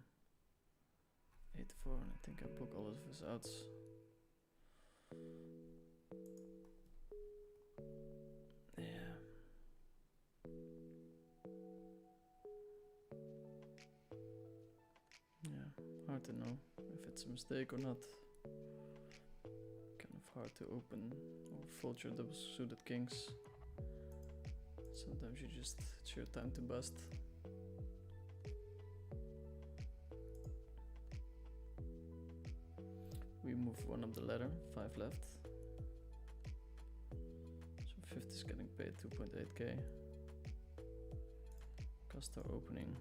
8-4, and I think I book all of his outs. Yeah. Yeah, hard to know if it's a mistake or not. Kind of hard to open or fold your double suited kings. Sometimes it's your time to bust. We move one up the ladder, 5 left. So 5th is getting paid 2.8k. Costa opening.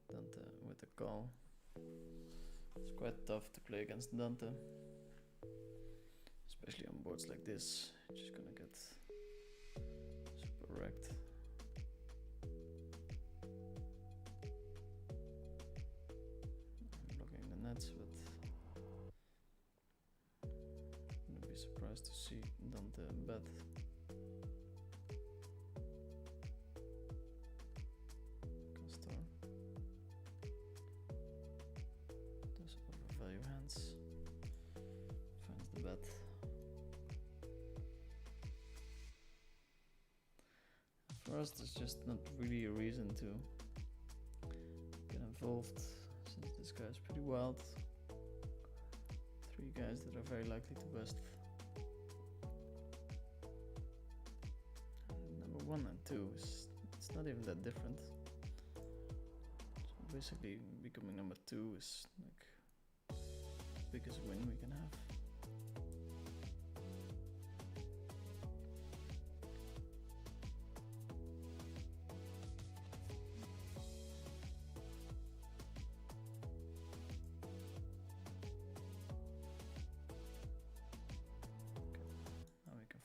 Dante with a call. It's quite tough to play against Dante. Especially on boards like this. You're just gonna get super wrecked. I'm blocking the nets, but I'm gonna be surprised to see Dante bet. Castor does overvalue hands. Finds the bet. For us, there's just not really a reason to get involved, since this guy's pretty wild. 3 guys that are very likely to bust. And number 1 and 2 it's not even that different. So basically, becoming number 2 is like the biggest win we can have.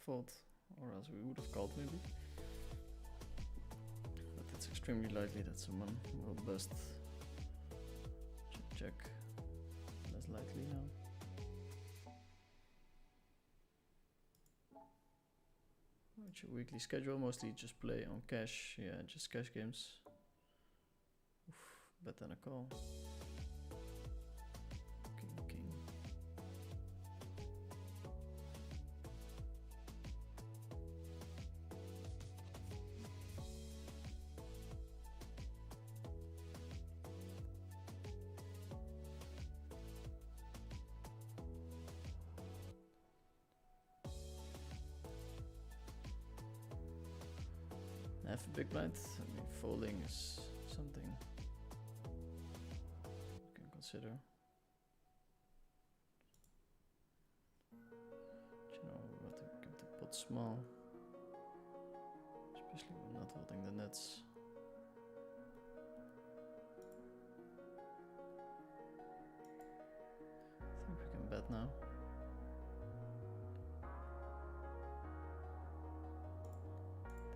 Fold, or else we would have called maybe. But it's extremely likely that someone will bust. Check, check. Less likely now. What's your weekly schedule? Mostly just play on cash. Yeah, just cash games. Oof, bet and a call. King, king. Have a big blind. I mean, folding is something you can consider. But you know, we want to keep the pot small, especially when not holding the nets. bet now.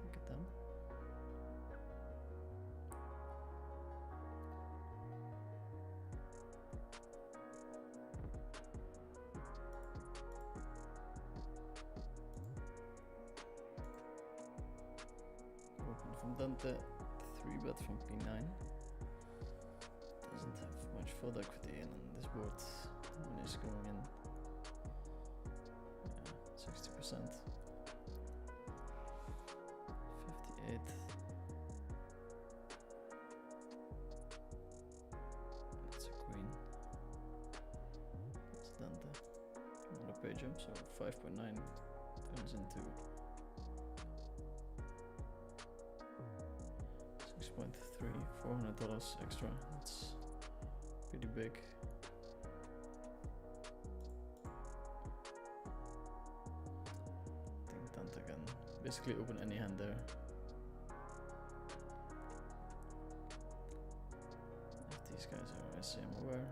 Think it down. Open from Dante, 3-bet from P9. Doesn't have much fold equity in on this board when he's going in. Yeah, 60%. 58. That's a queen. That's Dante. Another pay jump, so 5.9 turns into 6.3, $400 extra. That's pretty big. I think Dante can basically open any hand there. If these guys are SCM aware.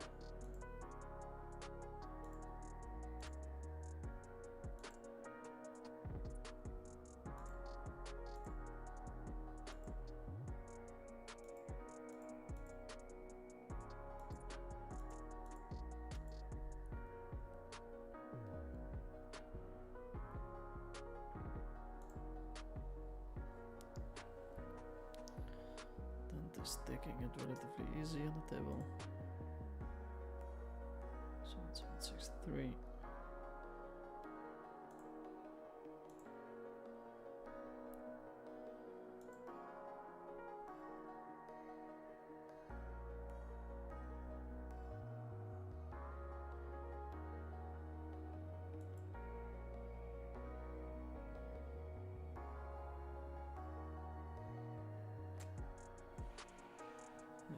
Dante's taking it relatively easy on the table. So it's 163.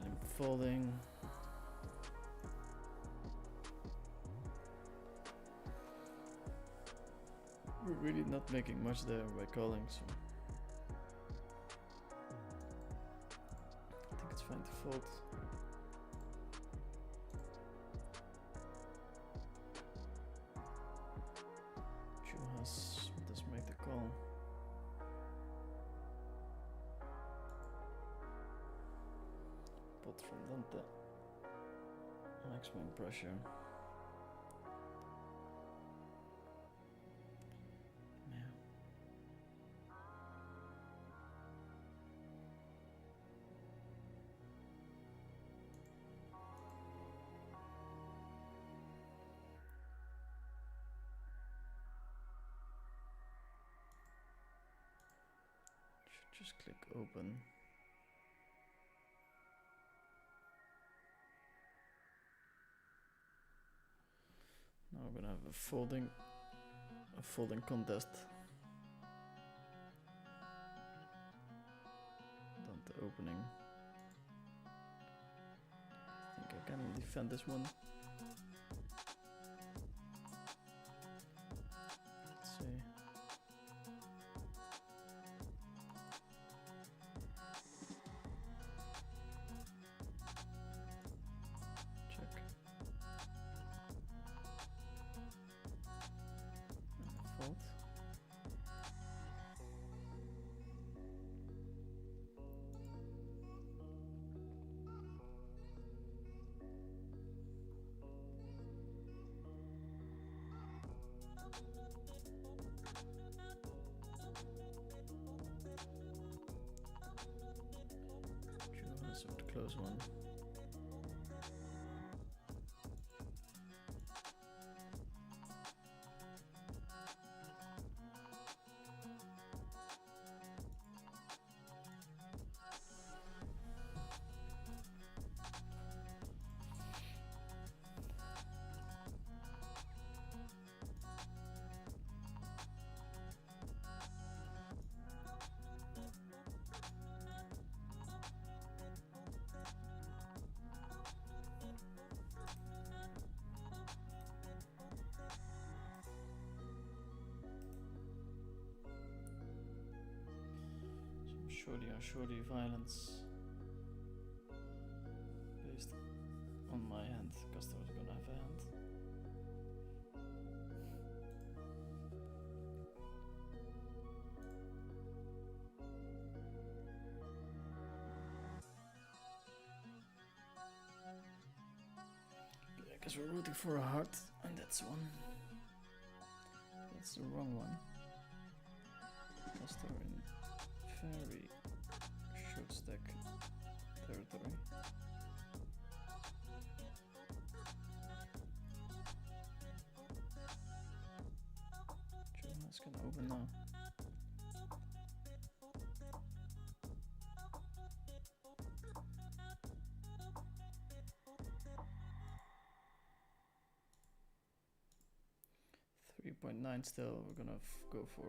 Limp folding. We're really not making much there by calling, so I think it's fine to fold. Churras does make the call. Pot from Dante. Maximum pressure. Yeah. Should just click open. Now we're gonna have a folding contest. Dante opening. I think I can defend this one. Let's see. Check. Fold. Churras of the close one. Surely or surely violence based on my hand. Customer's gonna have a hand. we're rooting for a heart, and that's one. That's the wrong one. Lost are in very short stack territory. Jonas can open now. .9 still, we're gonna go for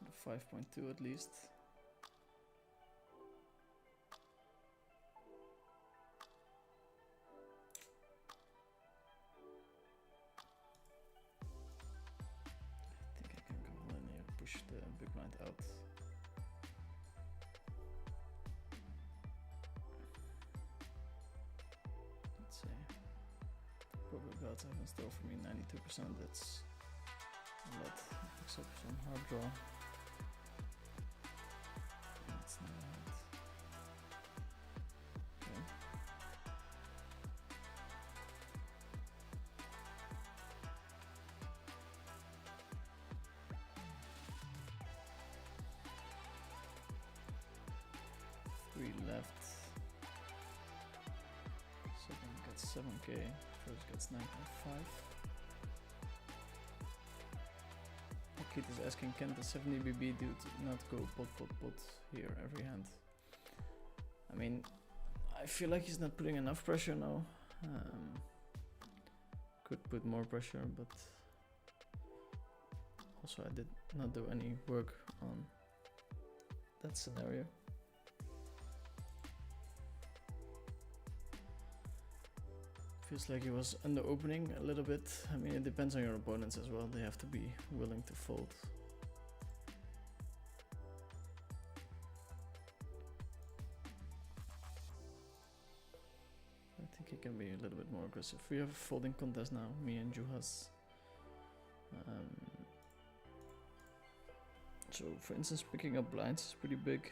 the 5.2 at least. I think I can go all in here, push the big blind out. Let's see. Probably gods have in store for me 92%, that's a lot, except for some hard draw. That's not right. Okay. Three left. Second gets 7k. First gets 9.5. Kid is asking, can the 70 BB dude not go pot here every hand? I mean, I feel like he's not putting enough pressure now. Could put more pressure, but also I did not do any work on that scenario. Feels like he was under opening a little bit. I mean, it depends on your opponents as well. They have to be willing to fold. I think he can be a little bit more aggressive. We have a folding contest now, me and Juhas. So, for instance, picking up blinds is pretty big.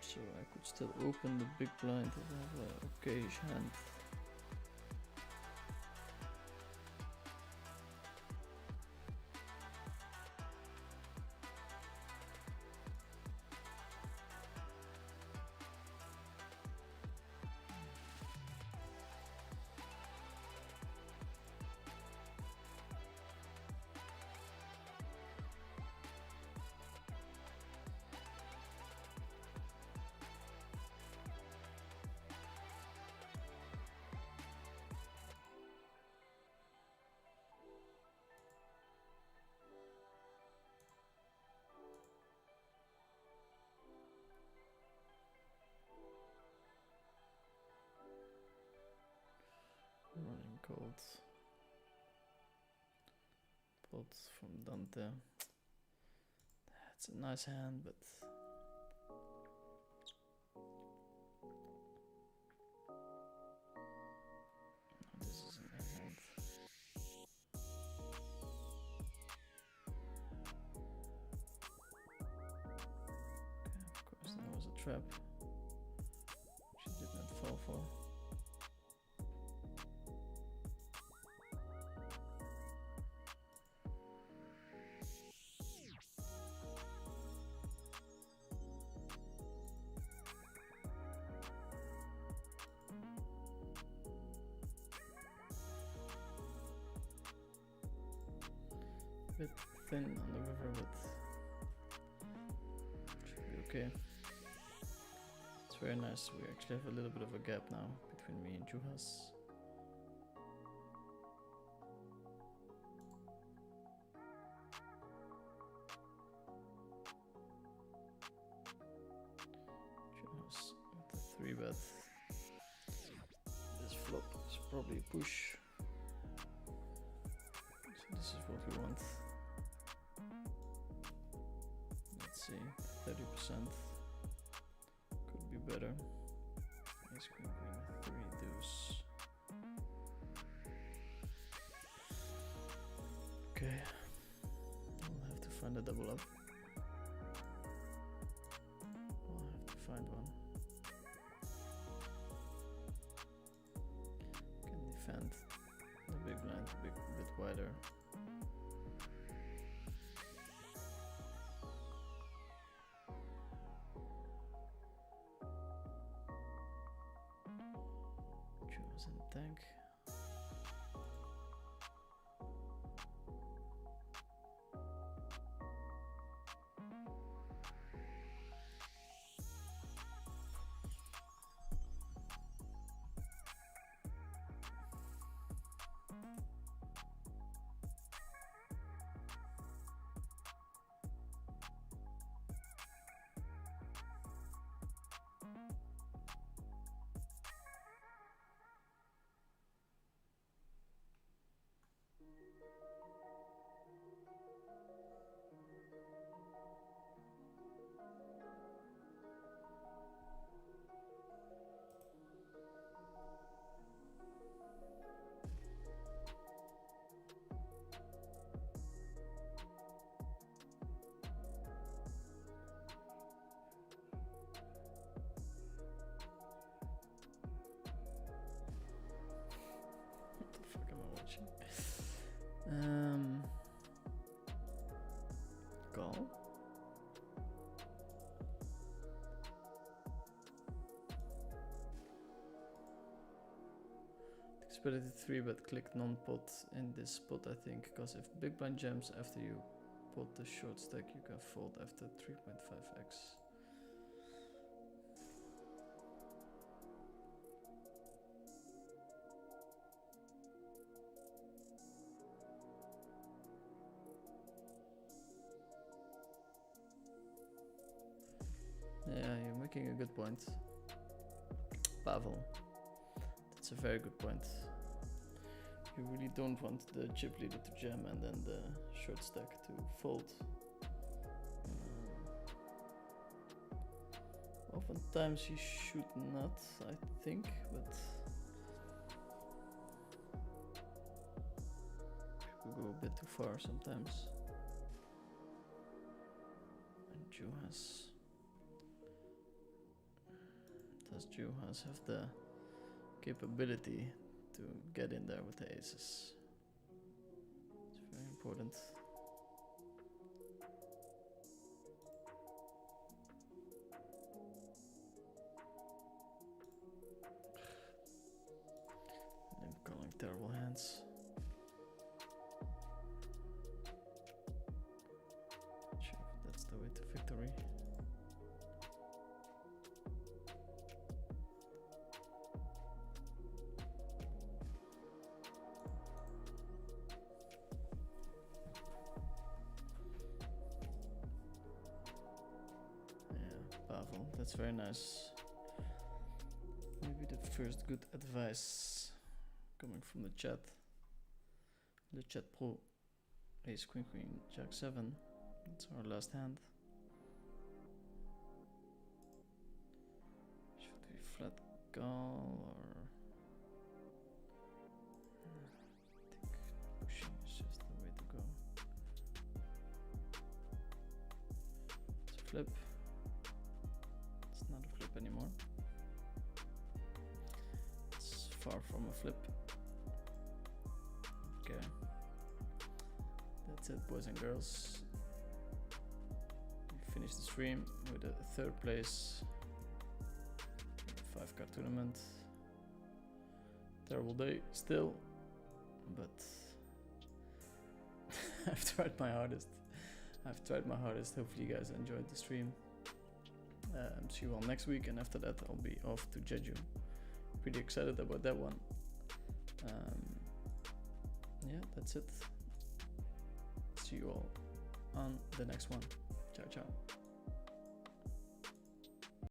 So I could still open the big blind if I have an okayish hand. Running cold. Pot from Dante. That's a nice hand, but no, this isn't a hand. Okay, of course that was a trap. She did not fall for. Bit thin on the river, but should be okay. It's very nice. We actually have a little bit of a gap now between me and Juhas. Juhas with the 3-bet. This flop is probably a push. So this is what we want. Let's see, 30%. Could be better. Ace queen queen 3 deuce. Okay, we'll have to find a double up. We'll have to find one. wider. Choose and tank. Call. Expedited 3 but click non-pot in this spot I think, because if big blind jams after you pot the short stack you can fold after 3.5x. Yeah, you're making a good point, Pavel. That's a very good point. You really don't want the chip leader to jam and then the short stack to fold. Oftentimes you should not, I think, but people go a bit too far sometimes. And does Juhas have the capability to get in there with the aces? It's very important. I'm calling terrible hands. Not sure if that's the way to victory. That's very nice. Maybe the first good advice coming from the chat. The chat pro. Ace queen queen jack 7. That's our last hand. Should we flat call or? I think pushing is just the way to go. It's a flip. Anymore. It's far from a flip. Okay. That's it, boys and girls. We finished the stream with a third place 5-card tournament. Terrible day still, but I've tried my hardest. Hopefully you guys enjoyed the stream. See you all next week, and after that I'll be off to Jeju. Pretty excited about that one. Yeah, that's it. See you all on the next one. Ciao, ciao.